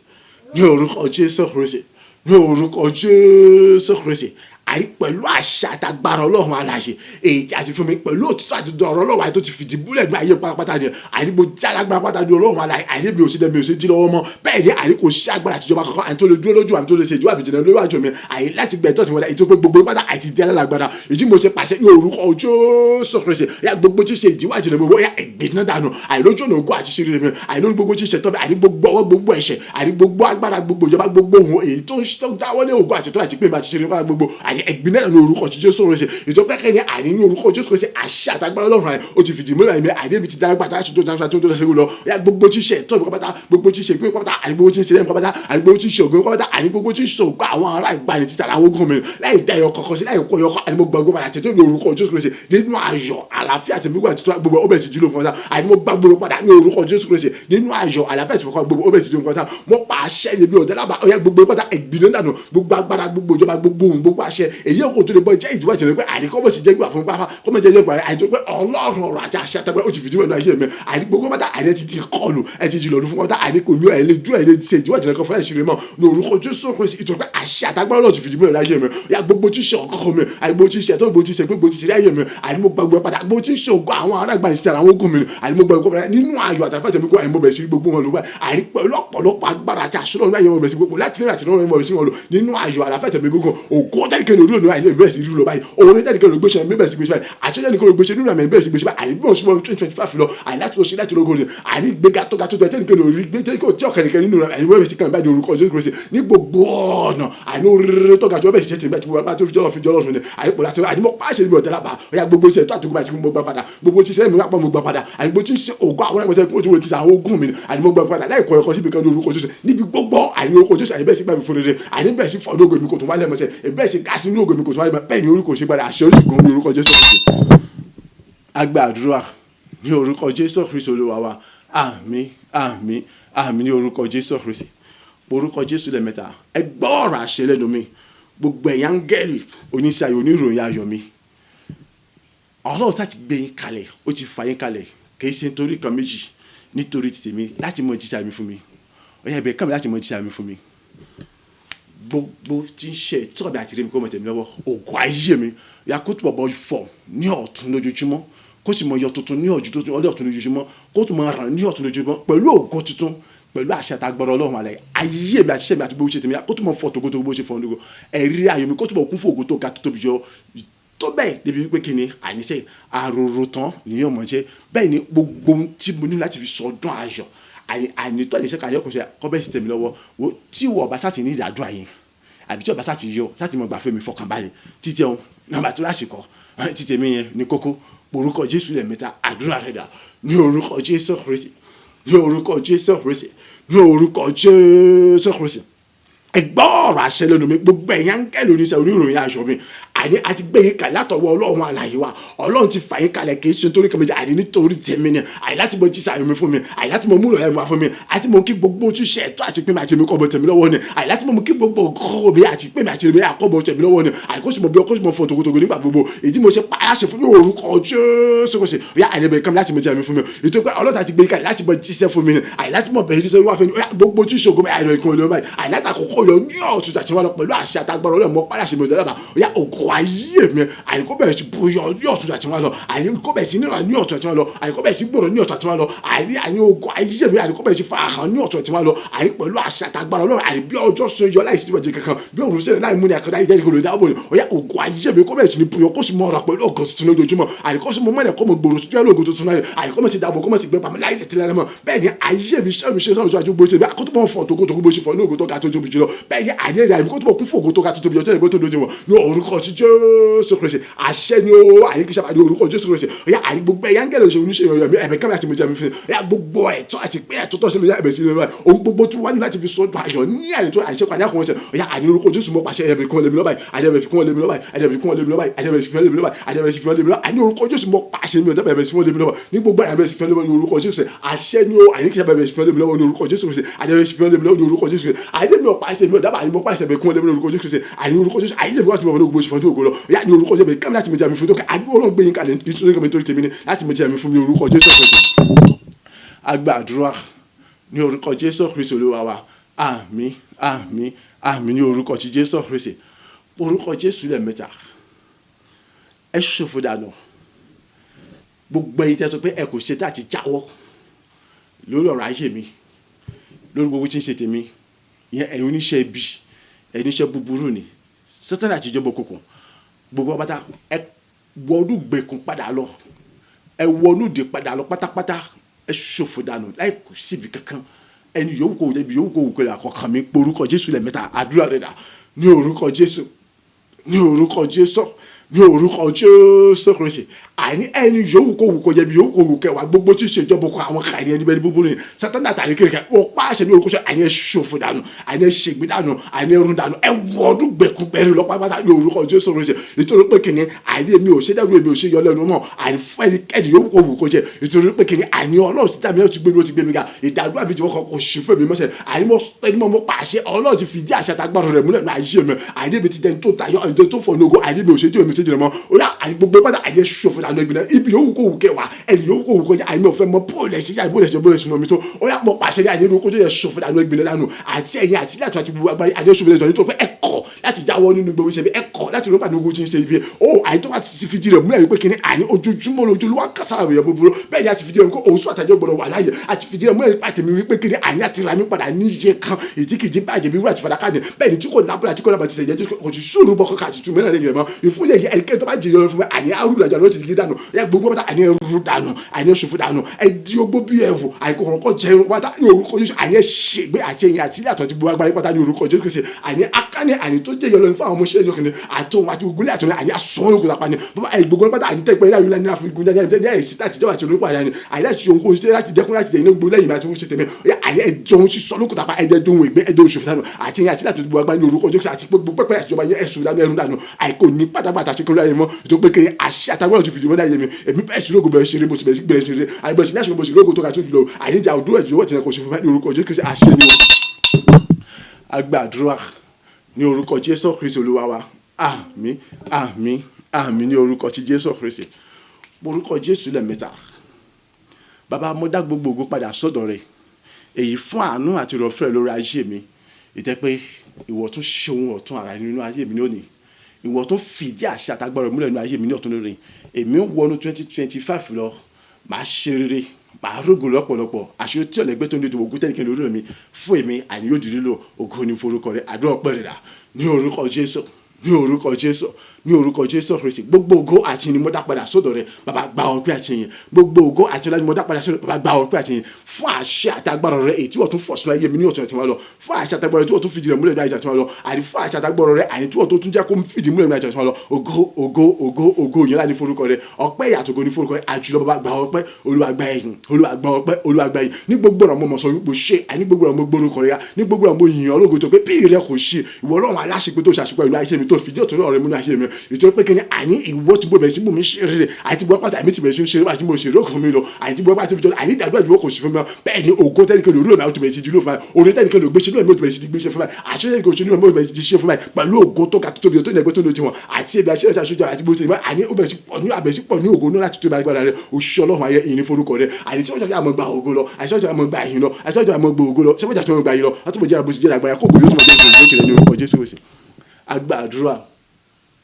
ní orúkọ Jésù Kristi ní orúkọ Jésù Kristi àrí pẹ̀lú àṣà àtàgbára Ọlọ́run aláṣẹ èyí tí a ti fún mi pẹ̀lú òtítọ́ àti ọ̀rọ̀ Ọlọ́run àti tó ti fìdí múlẹ̀ ní ayé pátápátá ni àrí mo já lágbára pátá ní Ọlọ́run aláṣẹ àrí mi ò sí dẹ́ mi ò sí jí lọ́wọ́ mọ́ bẹ́ẹ̀ ni àrí kò sí agbára àtijọba kankan àti tó lè dúró lójú àmì tó lè ṣe ìjọba àbìjìnà lórí àjọ mi àrí láti gbẹ̀ tó ti wọlé ètò pé gbogbo pátá àti di alágbára èyí mo ṣe pàṣẹ ní orúkọ Jésù Kristi yá gbogbo tí ṣe ìdíwọ́ àjìnà gbogbo yá ẹgbẹ̀ná dànù àrí lójú ọ̀nà ògùn àti ṣeré mi àrí lórí gbogbo tí ṣe tọ́ àrí gbogbo ọwọ́ gbogbo ẹ̀ṣẹ̀ àrí gbogbo agbára gbogbo ìjọba gbogbo ohun èyí tó dáwọ́lé ògùn àti tó àti pé àti ṣeré fún gbogbo àrí ẹgbẹ̀ná dànù orúkọ Jésù Kristi ìjọba kẹ́kẹ́ ní àní ní orúkọ Jésù Kristi àṣà àtàgbára Ọlọ́run rẹ̀ ó ti fìdí múlẹ̀ ẹ̀mí àní mi ti dára gbàtà láti tó dára tó ṣe lọ yá gbogbo tí ṣe ẹ̀tọ́ mi pátá gbogbo tí ṣe ìpín pátá àní gbogbo tí ṣe lẹ́yìn pátá àní gbogbo tí ṣe ògùn pátá àní gbogbo tí ṣe ògbà àwọn ará ìgbani títà àwọn ogun mi láì dá ẹyọ kọ̀ọ̀kan sí láì kó ẹyọ àní mo gbàgbọ́ padà tètè ní orúkọ Jésù Kristi nínú ayọ̀ àlàáfíà tèmi gbogbo àti gbogbo ó bẹ̀rẹ̀ sí jílò pátá àní mo gbàgbọ́ padà ní orúkọ Jésù Kristi nínú ayọ̀ àlàáfíà tèmi gbogbo ó bẹ̀rẹ̀ sí jílò pátá mo pa àṣẹ níbi ọ̀dẹ́lábà ọ̀yá gbogbo pátá ẹ̀gbìn dànù gbogbo agbára gbogbo ìjọba gbogbo ohun gbogbo àṣẹ èyí kò tó lè bọ́ jẹ́ ìdíwọ́ ìtẹ̀lẹ́ pé àní kọ́ bó sì jẹ́ gbà fún pápá kọ́ mọ̀ jẹ́ gbà àìjọ pé Ọlọ́run ọ̀rọ̀ àti àṣẹ àtàgbà ó ti fìdí mẹ́nu ayé mi àní gbogbo pátá àní ti kọlù ẹ ti jìlọ̀ fún pátá àní kò ní ẹ̀ lè ju ẹ̀ lè ṣe ìdíwọ́ ìtẹ̀lẹ́ kan fún ẹ̀ṣin rẹ̀ mọ́ ní orúkọ Jésù Kristi ìtọ́ pé àṣẹ àtàgbà Ọlọ́run ti fìdí mẹ́nu ayé mi ya gbogbo tí ṣe ọkọ mi àní gbogbo tí ṣe tó gbogbo tí ṣe pé gbogbo tí ṣe ayé mi àní mo gbàgbọ́ padà gbogbo tí ṣe ògo àwọn ará ìgbà ìṣẹ́ àwọn ogun mi àní mo gbàgbọ́ padà nínú ayọ̀ àtàfẹ́ tẹ̀mí kó àní mo bẹ̀rẹ̀ sí gbogbo wọn ló bá àní pẹ̀lú ọ̀pọ̀lọpọ̀ agbára àti àṣọ lọ́nà ayé mo bẹ̀rẹ̀ sí gbogbo láti lẹ́yìn àti lọ́rùn mo bẹ̀rẹ̀ sí wọn lò nínú ayọ̀ àtàfẹ́ tẹ̀mí gbogbo ògo tẹ́lifíkẹ́ ní orí ònà àìní bẹ̀rẹ̀ sí rí lọ báyìí òun ní tẹ́lifíkẹ́ ló gbéṣẹ́ mi bẹ̀rẹ̀ sí gbéṣẹ́ báyìí àṣẹ tẹ́lifíkẹ́ ló gbéṣẹ́ nínú àmì bẹ̀rẹ̀ sí gbéṣẹ́ báyìí àní bí wọ́n súnmọ́ 2025 lọ àní láti lọ sí láti lọ́gọ́ ni àní gbéga tó ga tó tẹ́lifíkẹ́ ló rí gbé tẹ́lifíkẹ́ tí ọ̀kẹ́nìkẹ́ nínú àní bẹ̀rẹ̀ sí kàn báyìí orúkọ Jésù Kristi ní gbogbo ọ̀nà àní oríire tó ga tó bẹ̀rẹ̀ sí ṣẹ́tì bẹ́ẹ̀ tí wọ́n bá tó fi jọ́lọ́ fún ni àní pọ̀ láti àní mọ́ pàṣẹ níbi ọ̀tẹ́lá bá ọ̀yà gbogbo iṣẹ́ tó àtúgbò àti mo gbà padà gbogbo tí sẹ́yìn mi wá pọ̀ mo gbà padà àní gbogbo tí ṣe ògo àwọn ẹgbẹ́ sẹ́yìn tó ti sa àwọn ogun mi àní mo gbà padà láì kọ́ ẹ̀kọ́ síbi kan ní orúkọ Jésù níbi gbogbo àní orúkọ Jésù àní bẹ́ẹ̀ sí gbà mí fún rere àní bẹ́ẹ̀ sí fọ́ lógo mi kò tún wálé mọ́sẹ̀ bẹ́ẹ̀ sí gáàsì ní ògo mi kò tún wálé mọ́ bẹ́ẹ̀ ni orúkọ ṣe gbàdá àṣẹ oríṣi gan ní orúkọ Jésù Kristi. Agbàdúrà ní orúkọ Jésù Kristi Olúwa wa àmín àmín àmín ní orúkọ Jésù Kristi orúkọ Jésù lẹ́ẹ̀mẹ́ta ẹ gbọ́ ọ̀rọ̀ àṣẹ lẹ́nu mi gbogbo ẹ̀yin áńgẹ́lì oníṣẹ́ ayọ̀ oníròyìn ayọ̀ mi Ọlọ́run sá ti gbé yín kalẹ̀ ó ti fà yín kalẹ̀ kì í ṣe nítorí kan méjì nítorí ti tèmi láti mọ jíṣẹ́ mi fún mi ó yẹ bẹ́ẹ̀ kàn mí láti mọ jíṣẹ́ mi fún mi gbogbo tí ń ṣe tọ́ọ̀bì àti rèmi kó mọ̀ tèmi lọ́wọ́ ògùn ayé mi ya kó túbọ̀ bọ́ fọ̀ ní ọ̀tún lójoojúmọ́ kó sì mọ yọ tuntun ní ọ̀tún lójoojúmọ́ kó tún mọ ràn ní ọ̀tún lójoojúmọ́ pẹ̀lú ògùn tuntun pẹ̀lú àṣẹ àtàgbọ̀rọ̀ ọlọ́run alẹ́ ayé mi àti iṣẹ́ mi àti gbogbo ṣe tèmi kó tún mọ fọ̀ tògótògó bó ṣe fọ̀ nígbò ẹ̀rí ayé mi kó tún mọ kún fún ògùn tó ga tó tóbi jọ tó bẹ́ẹ̀ débi wípé kí ni àníṣe àròrò tán nìyẹn mọ̀ jẹ́ bẹ́ẹ̀ ni gbogbo tí mo ní láti fi sọdún ayọ̀ ànítọ́ àníṣe kàyọ́ kò ṣe kọ́bẹ́sì tèmi lọ́wọ́ tí wọ́n bá sá ti ní ìdádùn àyè àbí tí ọba sá ti yọ sá ti mọ gbà fún mi fọkànbalẹ̀ títí ẹ̀hún nọ́mbà tó lásìkò títí èmi yẹn ní kókó orúkọ Jésù lẹ́ẹ̀mẹ́ta àdúrà rẹ̀ dà ní orúkọ Jésù Kristi ní orúkọ Jésù Kristi ní orúkọ Jésù Kristi ẹgbọ́ ọ̀rọ̀ àṣẹ lẹ́nu mi gbogbo ẹ̀yà ń kẹ́ lóní sẹ́ oníròyìn aṣọ mi àní àti gbé yín kalẹ̀ látọwọ́ ọlọ́run àlàyé wa ọlọ́run ti fà yín kalẹ̀ kì í ṣe nítorí kan méjì àní nítorí tèmi ni àní láti mọ jíṣà yín mi fún mi àní láti mọ múlò ẹ̀ wá fún mi àti mọ kí gbogbo ojúṣe ẹ̀tọ́ àti pé mi àti mi kọ́ bọ̀ tèmi lọ́wọ́ ni àní láti mọ kí gbogbo ọkọ̀ mi àti pé mi àti mi àkọ́ bọ̀ tèmi lọ́wọ́ ni àní kó sì mọ bí ọkọ̀ sì mọ fọ̀ tògótògó nígbà gbogbo èyí mo ṣe pàṣẹ fún mi orúkọ Jésù kò sí bí àní bẹ̀ kàn láti mọ jẹ́ mi fún mi ètò pé ọlọ́ta ti gbé yín kalẹ̀ láti mọ jíṣẹ́ fún mi ni àní láti mọ bẹ̀rẹ̀ jíṣẹ́ wá fún mi gbogbo ojúṣe ògo mi àìrọ̀ ìkún olóyún báyìí àní láti àkókò lọ ní ọ̀tún àti wọn lọ pẹ̀lú àṣẹ àtàgbàrọ̀ ọlọ́run mọ́ pàdé àṣemọ̀ ìdọ́lọ́ba ó yá ògo ayé mi àyíkó bẹ̀rẹ̀ sí bóyọ ní ọ̀tún àti wọn lọ àyíkó bẹ̀rẹ̀ sí níra ní ọ̀tún àti wọn lọ àyíkó bẹ̀rẹ̀ sí gbòòrò ní ọ̀tún àti wọn lọ àyí ògo ayé mi àyíkó bẹ̀rẹ̀ sí farahàn ní ọ̀tún àti wọn lọ àyí pẹ̀lú àṣẹ àtàgbàrọ̀ ọlọ́run àyí bí ọjọ́ sọ yọ láì sí ìwọ̀jẹ̀ kankan bí òun sẹ́yìn láì mú ní àkàndá ìjẹ́ ìkọlù ìdáàbò ni ó yá ògo ayé mi kó bẹ̀rẹ̀ sí ní bóyọ kó sì mọ ọ̀rọ̀ pẹ̀lú ògo tuntun lójoojúmọ́ àyíkó sì mọ mọ́lẹ̀ kó mọ gbòòrò sí jẹ́ lóògùn tuntun náà àyíkó mọ̀ sí dàbò kó mọ̀ sí gbẹ pàmò láì lè tilẹ̀ mọ́ bẹ́ẹ̀ ni ayé mi ṣẹ́ mi ṣe sọ́run àti gbogbo ṣe bí akótó mọ̀ fọ̀ tókótókó bó ṣe fọ̀ ní ògo tó ga tó tóbi jùlọ bẹ́ẹ̀ ni àyè rẹ̀ àyè kó tó mọ̀ kún fún ògo tó ga tó tóbi ọjọ́ ìbò tó lójú wọn ní orúkọ tí Jésù Kristi àṣẹ ni ó àyíkíṣà àti orúkọ Jésù Kristi ọ̀yà àyè gbogbo ẹ̀yà ń gẹ̀rẹ̀ òṣèlú oníṣẹ́ ìrọ̀lẹ́ mi ẹ̀bẹ̀ kámi àti mo jẹ́ mi fi ọ̀yà gbogbo ẹ̀tọ́ àti pé ẹ̀tọ́ tó ṣe mi ẹ̀bẹ̀ sí lọ́wọ́ ohun gbogbo tó wá ní láti fi sọ́dọ̀ ayọ̀ ní àyè tó àìṣe kan ní àkọ́wọ́n ṣe ọ̀yà àní orúkọ Jésù mọ́ pàṣẹ ẹ̀bẹ̀ kan lèmi lọ́bàá àdẹ̀bẹ̀ fi kún lèmi lọ́bàá àdẹ̀bẹ̀ fi kún lèmi lọ́bàá àdẹ̀bẹ̀ fi kún lèmi lọ́bàá àdẹ̀bẹ̀ fi kún lèmi lọ́bàá àní orúkọ Jésù mọ́ pàṣẹ mi ọ̀dẹ̀ bẹ̀bẹ̀ sí kún lèmi lọ́bàá ní gbogbo àyàbẹ̀ sí kún lèmi ní orúkọ Jésù àṣẹ ni ó àyíkíṣà bẹ̀bẹ̀ sí kún lèmi lọ́wọ́ ní orúkọ Jésù àdẹ̀bẹ̀ sí kún lèmi lọ́wọ́ ní orúkọ Jésù àdẹ̀bẹ̀ mọ́ pàṣẹ mi ọ̀dẹ̀ àní mọ́ pàṣẹ bẹ̀ kún lèmi ní orúkọ Jésù àní orúkọ Jésù àyíkíṣà bẹ̀bẹ̀ sí kún lèmi lọ́wọ́ ní orúkọ Jésù yà ní orúkọ Jésù kẹ́mi láti mọ̀ jẹ́ mi fún tó kẹ́ àgbẹ̀ Ọlọ́run gbé yín kalẹ̀ nítorí kẹ́mi nítorí tèmi ni láti mọ̀ jẹ́ mi fún mi orúkọ Jésù agbàdúrà ní orúkọ Jésù Kristi Olúwa wa àmín àmín àmín ní orúkọ tí Jésù Kristi orúkọ Jésù lẹ́ẹ̀mẹ́ta ẹ ṣòfò dànù gbogbo ẹ̀yin tẹ́ sọ pé ẹ kò ṣe láti jáwọ́ lórí ọ̀rọ̀ ayé mi lórí gbogbo tí ń ṣe tèmi ìyẹn ẹ̀yin oníṣẹ́ ibi ẹ̀yin oníṣẹ́ búburú ni Sátánì àti ìjọba òkùnkùn gbogbo pátá ẹ wọnú gbèkùn padà lọ ẹ wọnú dè padà lọ pátápátá ẹ ṣòfò dànù láì kù síbi kankan ẹni yòówù kò débi yòówù kò wù kò lè àkọkàn mi pé orúkọ Jésù lẹ́ẹ̀mẹ́ta àdúrà rẹ̀ dà ní orúkọ Jésù ní orúkọ Jésù ní orúkọ Jésù Kristi àní ẹni yòówù kò wù kò jẹbi yòówù kò wù kẹwàá gbogbo tí ìṣèjọba kọ àwọn kan ẹni bẹ́ẹ̀ ní búburú ni Sátánì àtàrí kékeré ó pàṣẹ ní orúkọ Jésù àní ẹ ṣòfò dànù àní ẹ ṣègbè dànù àní ẹ run dànù ẹ wọdún gbẹkùn pẹ̀lú lọ pátápátá ní orúkọ Jésù Kristi nítorí pé kìnìún àní èmi ò ṣe dẹ́rù èmi ò ṣe yọ lẹ́nu mọ́ àní fẹ́ni kẹ́ni yòówù kò wù kò jẹ nítorí pé kìnìún àní Ọlọ́run ti dàmí ti gbé mi ga ìdádúrà bíi ti wọ́n kọ́ ṣe fún mi mọ́sẹ̀ àní mo pàṣẹ Ọlọ́run ti fìdí àṣẹ àtàgbàrọ̀ rẹ̀ múlẹ̀ ní ayé mi àní mi ti dẹ́ni tó tayọ ẹni tó fọ̀ ní ogo àní mi ò ṣe tí omi ṣe jìnnà mọ́ ó yà àní gbogbo pátá àní ṣòfò dànù ìgbìnà ibi yòówù kò wù kẹ wa ẹni yòówù kò wù kọ àní ọ̀fẹ́ mọ bóòlù ẹ̀sìn yá bóòlù ẹ̀sìn bóòlù ẹ̀sìn omi tó ó yà mọ pàṣẹ ní àní orúkọ tó yẹ ṣòfò dànù ìgbìnà lánàá àti ẹ̀yìn àti ilé àti gbogbo agbárí àní ṣòfò dànù nítorí pé ẹ̀kọ́ láti jáwọ́ nínú gbogbo ìṣẹ̀lẹ̀ ẹ̀kọ́ láti rọ́pà ní ogun tí ń ṣe ibi ó àní tó bá ti fi tirẹ̀ múlẹ̀ wípé kíní àní ojoojúmọ́ lójú ló wá kására wẹ̀yẹ búburú bẹ́ẹ̀ ni a ti fi tirẹ̀ wípé òun sún àtàjọ́ gbọ́dọ̀ wà láàyè àti fi tirẹ̀ múlẹ̀ nípa tèmi wípé kíní àní àti ra mi padà ní iye kan ètí kìí bàjẹ́ bí wúrà ti fàdákà ni bẹ́ẹ̀ ni tí kò nábúrà tí kò nábà ti sẹ̀jẹ̀ kò ti sùúrù bọ́ kọ́kà àti túmọ̀ náà lẹ́yìn rẹ̀ mọ́ ìfúnlẹ̀ yìí ẹnikẹ́ni tó bá jẹ́ yọrọ fún mi àní arúgbó àjọ ló ti di dànù ẹ gbogbo pátá àní ẹrú dànù àní ẹsùfù dànù ẹ di ogbó bí ẹwù àní kòkòrò kọ jẹ irun pátá ní orúkọ Jésù àní ẹṣẹgbẹ àti ẹyìn àti ilé àtọ ti bu agbára pátá ní orúkọ Jésù Kristi àní akáni àní tó jẹ yọlọ fún àwọn ọmọ iṣẹ́ ìjọkìnrin àtòun àti gbogbo ilé àtọ̀nà àní asọ́n lókun lápá ni bàbá ẹ gbogbo pátá àní tẹ́gbẹ́ ilé ayélujára ní àfikún jáde ní ẹ̀sìn láti jẹ́ àti olóòpá àní àní láti ṣe ohun ṣe láti dẹ́kun láti dẹ̀yìn gbogbo lẹ́yìn àti ohun ṣe tẹ̀mẹ́ àní ẹjọ́ ohun sísọ lókun tàpá ẹjẹ́ dohun ìgbẹ́ ẹjọ́ oṣù fìlànà àti ẹyìn àti láti gbogbo agbára ní orúkọ Jésù àti gbogbo pẹ́pẹ́ àtijọba yẹn ẹ̀sùn ìlànà ẹ̀rù dànù àìkò ní pátápátá ṣe kí lóra yẹn mọ́ tó pé kí àṣẹ àtàwọn ti fìdí wọn láyé mi èmi bẹ́ẹ̀ sí lógo bẹ̀rẹ̀ ṣeré mo sì bẹ̀rẹ̀ sí bẹ̀rẹ̀ ṣeré àìbẹ̀rẹ̀ sí láṣọ mo sì lógo tó ga tó jùlọ àìníjà òdúró ẹ̀jọ̀ wọ́n ti rẹ̀ kò ṣe fún mi ní orúkọ Jésù Kristi àṣẹ ni o. agbàdúrà ní orúkọ Jésù Kristi Olúwa wa àmín àmín àmín ní orúkọ ti Jésù Kristi orúkọ Jésù lẹ́ẹ̀mẹ́ta bàbá mo dá gbogbo ògo padà sọ́dọ̀ rẹ̀ èyí fún àánú àti ìrọ̀fẹ́ lórí ayé mi ìtẹ́ pé ìwọ tún ṣe ohun ọ̀tun àrà nínú ayé mi lónìí ìwọ tún fìdí àṣẹ àtagbára múlẹ̀ nínú ayé mi ní ọ̀tun lórí èmi ń wọnú 2025 lọ màá ṣe rere màá rógùn lọ́pọ̀lọpọ̀ àṣírí tí ọ̀lẹ́gbẹ́ tó ń dojú ogun tẹ́nìkan lórí mi fún èmi àní yóò dìrí lò ògo ní forúkọ rẹ̀ àdúrà ọpẹ́ rẹ̀ rà ní orúkọ Jésù ní orúkọ Jésù ní orúkọ Jésù Kristi gbogbo ògo àti ìyìn mo dá padà sọ́dọ̀ rẹ̀ bàbá gba ọpẹ́ àti ìyìn gbogbo ògo àti ìyìn mo dá padà sọ́dọ̀ bàbá gba ọpẹ́ àti ìyìn fún àṣẹ àtagbára rẹ̀ èyí tí wọ́n tún fọ̀ sínú ayé mi ní ọ̀tún ẹ̀tí wọn lọ fún àṣẹ àtagbára tí wọ́n tún fìdí rẹ̀ múlẹ̀ ní àyíjà tí wọn lọ àti fún àṣẹ àtagbára rẹ̀ àyìn tí wọ́n tún jẹ́ kó fìdí múlẹ̀ ní àyíjà tí wọn lọ ògo yẹn láti forúkọ rẹ̀ ọpẹ́ ìyàtọ̀gọ́ ní forúkọ rẹ̀ àjùlọ bàbá gba ọpẹ́ Olúwa gba ẹ̀yìn Olúwa gba ọpẹ́ Olúwa gba ẹ̀yìn ní gbogbo ọ̀nà mo mọ̀ sọ wípé ṣe àní gbogbo ọ̀nà mo gbórúkọ rẹ̀ ní gbogbo ọ̀nà mo yìn ọ́ lógo tó pé bí rẹ̀ kò ṣe ìwọ Ọlọ́run aláṣepé tó ṣàṣepọ̀ inú ayé mi tó fìdí ọ̀tún ọ̀rẹ́ múnú ayé mi ìjọba pé kí ni àní ìwọ tí mo bẹ̀rẹ̀ sí mú mi ṣe rere àti bọ́ pàtàkì mi ti bẹ̀rẹ̀ sí ṣe rere àti mo ṣe rókun mi lọ àti bọ́ pàtàkì mi jọ àní ìdàgbà ìjọba kò sí fún mi bẹ́ẹ̀ ni ògo tẹ́nìkan lórí mi àwọn tó bẹ̀rẹ̀ sí di lóò fún mi orin tẹ́nìkan ló gbé ṣe lóò mi ó tó bẹ̀rẹ̀ sí di gbé ṣe fún mi àṣẹ tẹ́nìkan ò ṣe lóò mi ó bẹ̀rẹ̀ sí di ṣe fún mi pẹ̀lú ògo tó ga tó tóbi tó nẹ̀gbẹ́ tó lójú wọn àti ẹ̀bí àṣẹ ìṣàṣojú àti bó ṣe ní àní ó bẹ̀rẹ̀ sí pọ̀ ní ògo náà láti tóbi agbára rẹ̀ òṣìṣẹ́ Ọlọ́run ayé ìní forúkọ rẹ̀ àní tí wọ́n jẹ́ àmọ́ gba ògo lọ àti wọ́n jẹ́ àmọ́ gba ìyìn lọ àti wọ́n jẹ́ àmọ́ gba ògo lọ ṣé wọ́n jẹ́ àmọ́ gba ìyìn lọ láti mọ̀ jẹ́ àbòsí jẹ́ àgbáyà kó gbòòyó tó mọ̀ jẹ́ ìgbòho kìlẹ̀ ní orúkọ Jésù Kristi agbàdúrà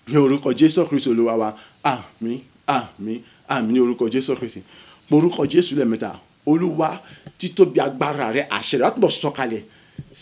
ní orúkọ Jésù Kristi Olúwa wa àmín àmín àmín ní orúkọ Jésù Kristi orúkọ Jésù lẹ́ẹ̀mẹ́ta Olúwa títóbi agbára rẹ̀ àṣẹ rẹ̀ láti bọ̀ sọ̀kalẹ̀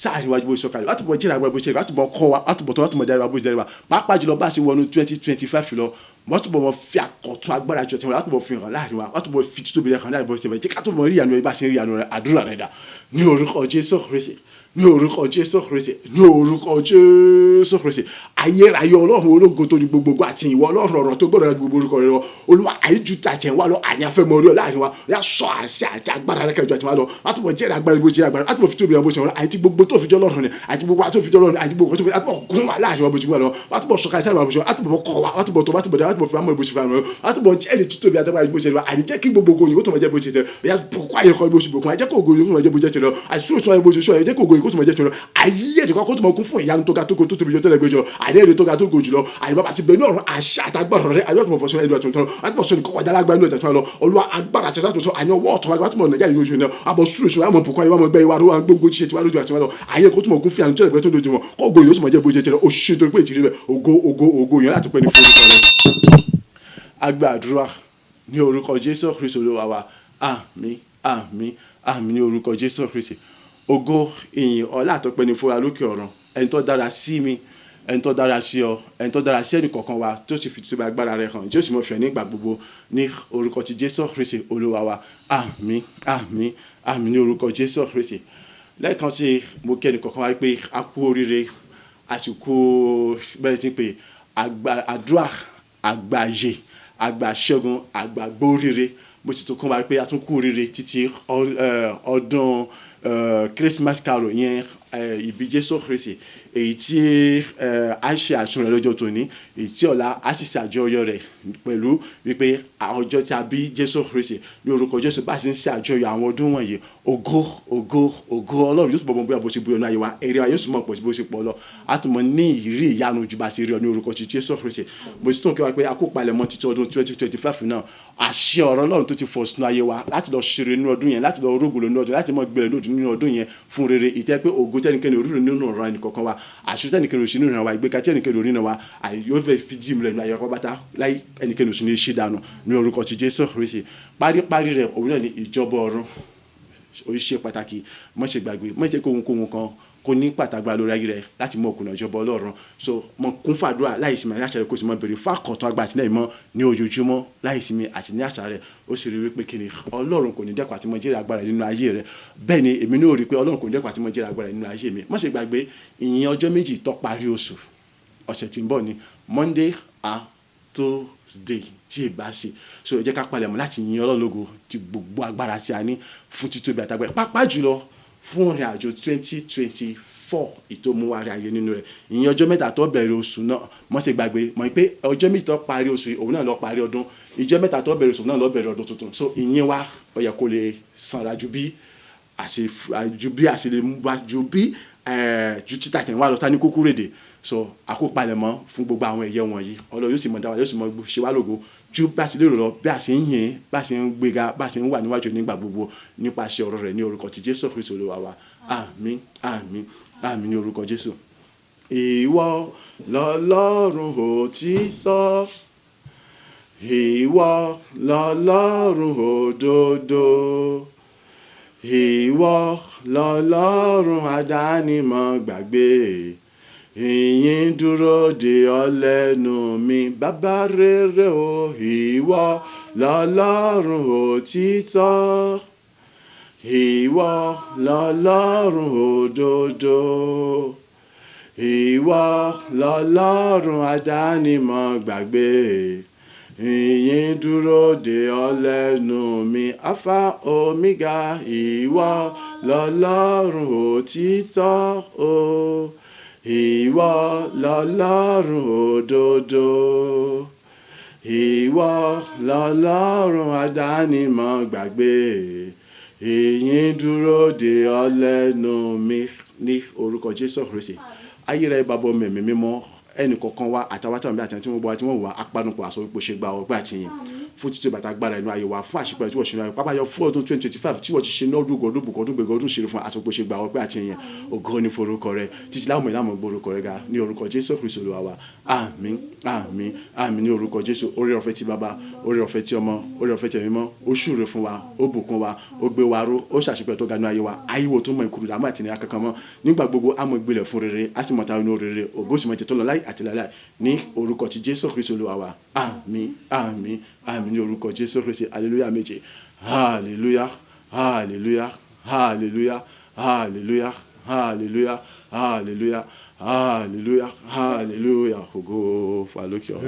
sáàrin wájú bó sọ̀kalẹ̀ láti bọ̀ jẹ́rìí agbára bó ṣe láti bọ̀ kọ́ wa láti bọ̀ tó láti bọ̀ jẹ́rìí wa bó jẹ́rìí wa pàápàá jùlọ bá a ṣe wọnú 2025 lọ wọ́n tún bọ̀ mọ́ fi àkọ́tún agbára jọ tiwọn láti bọ̀ fi hàn láàrin wa láti bọ̀ fi títóbi rẹ̀ hàn láàrin bó ṣe bẹ̀ jẹ́ ká tó mọ̀ rí ìyanu rẹ̀ bá ṣe rí ìyanu rẹ̀ àdúrà rẹ̀ dà ní orúkọ Jésù Kristi ní orúkọ Jésù Kristi ní orúkọ Jésù Kristi ayérayé Ọlọ́run ológo tó ní gbogbogbò àti ìwọ Ọlọ́run ọ̀rọ̀ tó gbọ́dọ̀ gbogbo orúkọ rẹ̀ Olúwa àyíjú tàjẹ̀ wá lọ àní afẹ́mọ orí ọ láàrin wa yà sọ àṣẹ àti agbára rẹ̀ kẹjọ àti wá lọ láti bọ̀ jẹ́rìí agbára bó jẹ́rìí agbára láti bọ̀ fi tóbi bó ṣe wọn àti gbogbo tó fi jọ Ọlọ́run ni àti gbogbo tó fi jọ Ọlọ́run ni àti gbogbo tó fi láti bọ̀ gún wa láàrin wa bó ṣe wọn lọ láti bọ̀ sọ̀kalẹ̀ sáré wa bó ṣe wọn láti bọ̀ kọ́ wa láti bọ̀ tó láti bọ̀ dá láti bọ̀ fi amọ̀ bó ṣe fi amọ̀ láti bọ̀ jẹ́rìí títóbi àtàgbára bó ṣe wọn àní jẹ́ kí gbogbo ògo tó máa jẹ́ bó ṣe tẹ̀ yà bọ̀ ayẹkọ bó ṣe bò kún àjẹ́ kó ògo tó máa jẹ́ bó ṣe tẹ̀ lọ àti sóòsọ bó ṣe sọ jẹ́ kó ògo tó máa jẹ́ tẹ̀ lọ ayé ẹ̀dẹ̀kọ́ kó tó máa kún fún ìyanu tó ga tó tóbi jọ tẹ́lẹ̀ gbé jọ àdé èrè tó ga tó go jùlọ àyè bàbá ti bẹ ní ọ̀run àṣà àtàgbàrọ̀ rẹ àyè ọ̀tún fọ̀sọ́ ẹ̀dùn àtúntò àti bọ̀sọ̀ nìkan wájà lágbára inú ìtẹ̀tún lọ Olúwa agbára àti àtúntò àyè ọwọ́ ọ̀tún wájú àtúmọ̀ nàìjíríà yóò ṣe náà àbọ̀ sùúrù ṣùgbọ́n àmọ̀ pùkọ́ àyè gbẹ ìwà àrùn gbogbo ṣiṣẹ́ tiwa lójú àti wọn lọ àyè kó tó mọ̀ kún fún ìyanu tẹ́lẹ̀ gbẹ tó lójú wọn kó ògo yóò sì mọ̀ jẹ́ bó ṣe tẹ́lẹ̀ òṣìṣẹ́ tó pé ìtìrí rẹ̀ ògo yẹn láti pẹ́ ní fún ìtọ́lẹ̀ agbàdúrà ní orúkọ Jésù Kristi Olúwa wa àmín àmín àmín ní orúkọ Jésù Kristi ògo ìyìn ọlá àtọpẹ́ ní fún wa lókè ọ̀run ẹni tó dára sí mi ẹni tó dára sí ọ ẹni tó dára sí ẹnì kọ̀ọ̀kan wa tó sì fi títóbi agbára rẹ̀ hàn tí ó sì mọ̀ fẹ́ nígbà gbogbo ní orúkọ ti Jésù Kristi Olúwa wa àmín àmín àmín ní orúkọ Jésù Kristi lẹ́ẹ̀kan sí mo kí ẹnì kọ̀ọ̀kan wa pé a kú oríire àsìkò bẹ́ẹ̀ ti pé àdúrà àgbáyé àgbàṣẹ́gun àgbàgbóríire mo sì tún kọ́ wa pé a tún kú oríire títí ọdún Christmas carol yẹn ìbí Jésù Kristi èyí tí a ṣe àtúnrẹ̀ lọ́jọ́ tòní èyí tí ọ̀la a sì ṣàjọyọ̀ rẹ̀ pẹ̀lú wípé ọjọ́ tí a bí Jésù Kristi ní orúkọ Jésù bá sì ń ṣe àjọyọ̀ àwọn ọdún wọ̀nyí ògo Ọlọ́run yóò tún bọ̀ bóyá bó ṣe bóyá náà yẹ wa èrè wa yóò sì mọ̀ pọ̀ sí bó ṣe pọ̀ lọ a tún mọ̀ ní ìrírí ìyanu ju bá ṣe rí ọ ní orúkọ ti Jésù Kristi mo sì tún kí wa pé a kó palẹ̀ mọ́ títí ọdún 2025 náà àṣẹ ọ̀rọ̀ Ọlọ́run tó ti fọ̀ sínú ayé wa láti lọ ṣeré nínú ọdún yẹn láti lọ rógbò nínú ọdún láti mọ̀ gbẹ̀rẹ̀ lòdì nínú ọdún yẹn fún rere ìtẹ́ pé ògo tẹ́nikẹ́ni orí nínú ọ̀rọ̀ ẹnì kọ̀ọ̀kan wa àṣẹ tẹ́nikẹ́ni òsì nínú ìrànwá ìgbéka tẹ́nikẹ́ni orí náà wa yóò fẹ́ fi dì múlẹ̀ nínú ayẹyẹ bàtà láì ẹnikẹ́ni òsì ní í ṣe dànù ní orúkọ ti Jésù Kristi paríparí rẹ̀ òun náà ní ìjọba ọ̀run ó ṣe pàtàkì má ṣe gbàgbé má ṣe kóhunkóhun kan kò ní pàtàgbà lórí ayé rẹ láti mọ òkùnà ìjọba Ọlọ́run so mọ kún fàdúrà láì sinmi àti àṣà rẹ kó sì mọ bèrè fún àkọ́tún àgbà àti náà mọ ní ojoojúmọ́ láì sinmi àti ní àṣà rẹ ó sì rí wípé kiri Ọlọ́run kò ní dẹ́kun àti mọ jẹ́rìí agbára nínú ayé rẹ bẹ́ẹ̀ ni èmi náà rí pé Ọlọ́run kò ní dẹ́kun àti mọ jẹ́rìí agbára nínú ayé mi má ṣe gbàgbé ìyìn ọjọ́ méjì tó parí oṣù ọ̀sẹ̀ tí ń bọ̀ ní Monday and Tuesday tí ì bá ṣe so ẹ jẹ́ ká palẹ̀mọ́ láti yin Ọlọ́run lógo ti gbogbo agbára tí a ní fún títóbi àtàgbà pàápàá jùlọ fún ìrìn àjò 2024 ìtòmúwárí ayé nínú rẹ̀ ìyẹn ọjọ́ mẹ́ta tó bẹ̀rẹ̀ oṣù náà mọ́ ṣe gbàgbé mọ̀ pé ọjọ́ méjì tó parí oṣù òun náà lọ parí ọdún ìjọ́ mẹ́ta tó bẹ̀rẹ̀ oṣù náà lọ bẹ̀rẹ̀ ọdún tuntun so ìyẹn wa ó yẹ kó lè sanra ju bí ju títà tẹ̀ wá lọ ta ní kúkú rèdè so àkópalẹ̀mọ́ fún gbogbo àwọn ẹ̀yẹ wọ̀nyí Ọlọ́run yóò sì mọ̀ dáwà yóò sì mọ̀ ṣe wá lógo ju bá sì lérò lọ bí a sì ń yìn bá sì ń gbéga bá sì ń wà níwájú nígbà gbogbo nípasẹ̀ ọ̀rọ̀ rẹ̀ ní orúkọ ti Jésù Kristi Olúwa wa àmín àmín àmín ní orúkọ Jésù. Ìwọ lọ́lọ́run òtítọ́, ìwọ lọ́lọ́run òdodo, ìwọ lọ́lọ́run àdánimọ̀ gbàgbé, ìyìn dúró de ọ lẹ́nu mi bàbá rere o. Ìwọ lọ́lọ́run òtítọ́, ìwọ lọ́lọ́run òdodo, ìwọ lọ́lọ́run àdánimọ̀ gbàgbé, ìyìn dúró de ọ lẹ́nu mi alpha omega. Ìwọ lọ́lọ́run òtítọ́ o, ìwọ lọ́lọ́run òdodo, ìwọ lọ́lọ́run àdánimọ̀ gbàgbé, ìyìn dúró de ọ lẹ́nu mi ní orúkọ Jésù Kristi. Ayérayé bàbá mẹ̀mí mímọ́ ẹnì kọ̀ọ̀kan wa àtàwátà mi àti tí wọ́n bọ́ wa tí wọ́n wà apanupọ̀ àsọ wípé ṣe gba ọgbà àti yìn fún títí bàtà agbára inú ayé wa fún àṣepẹ́ tí wọ́n ṣe ní ayé pápá yọ fún ọdún 2025 tí wọ́n ti ṣe ní ọdún gọdún bùkọ́dún gbẹ̀gọ́ ọdún ṣeré fún àsọ pé ṣe gba ọgbà àti yìn ògo ní forúkọ rẹ títí láwọn ìlànà gbórúkọ rẹ ga ní orúkọ Jésù Kristi Olúwa wa àmín àmín àmín ní orúkọ Jésù. Oore ọ̀fẹ́ ti bàbá oore ọ̀fẹ́ ti ọmọ oore ọ̀fẹ́ ti ẹ̀mí mọ́ ó ṣúre fún wa ó bùkún wa ó gbé wa ró ó ṣàṣepẹ́ tó ga ní ayé wa ayíwo tó mọ ìkúrú dàmú àti ìnira kankan mọ́ nígbà gbogbo àmọ́ ìgbélẹ̀ fún rere á sì mọ̀ ta inú rere ògo sì mọ̀ tètè lọ láì àti láì ní orúkọ ti Jésù Kristi Olúwa wa àmín àmín àmín ní orúkọ Jésù Kristi hallelujah méje hallelujah hallelujah hallelujah hallelujah hallelujah hallelujah hallelujah hallelujah ògo fún alókè ọ̀run.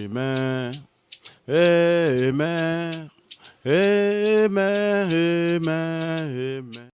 Amen. Amen. Amen. Amen. Amen.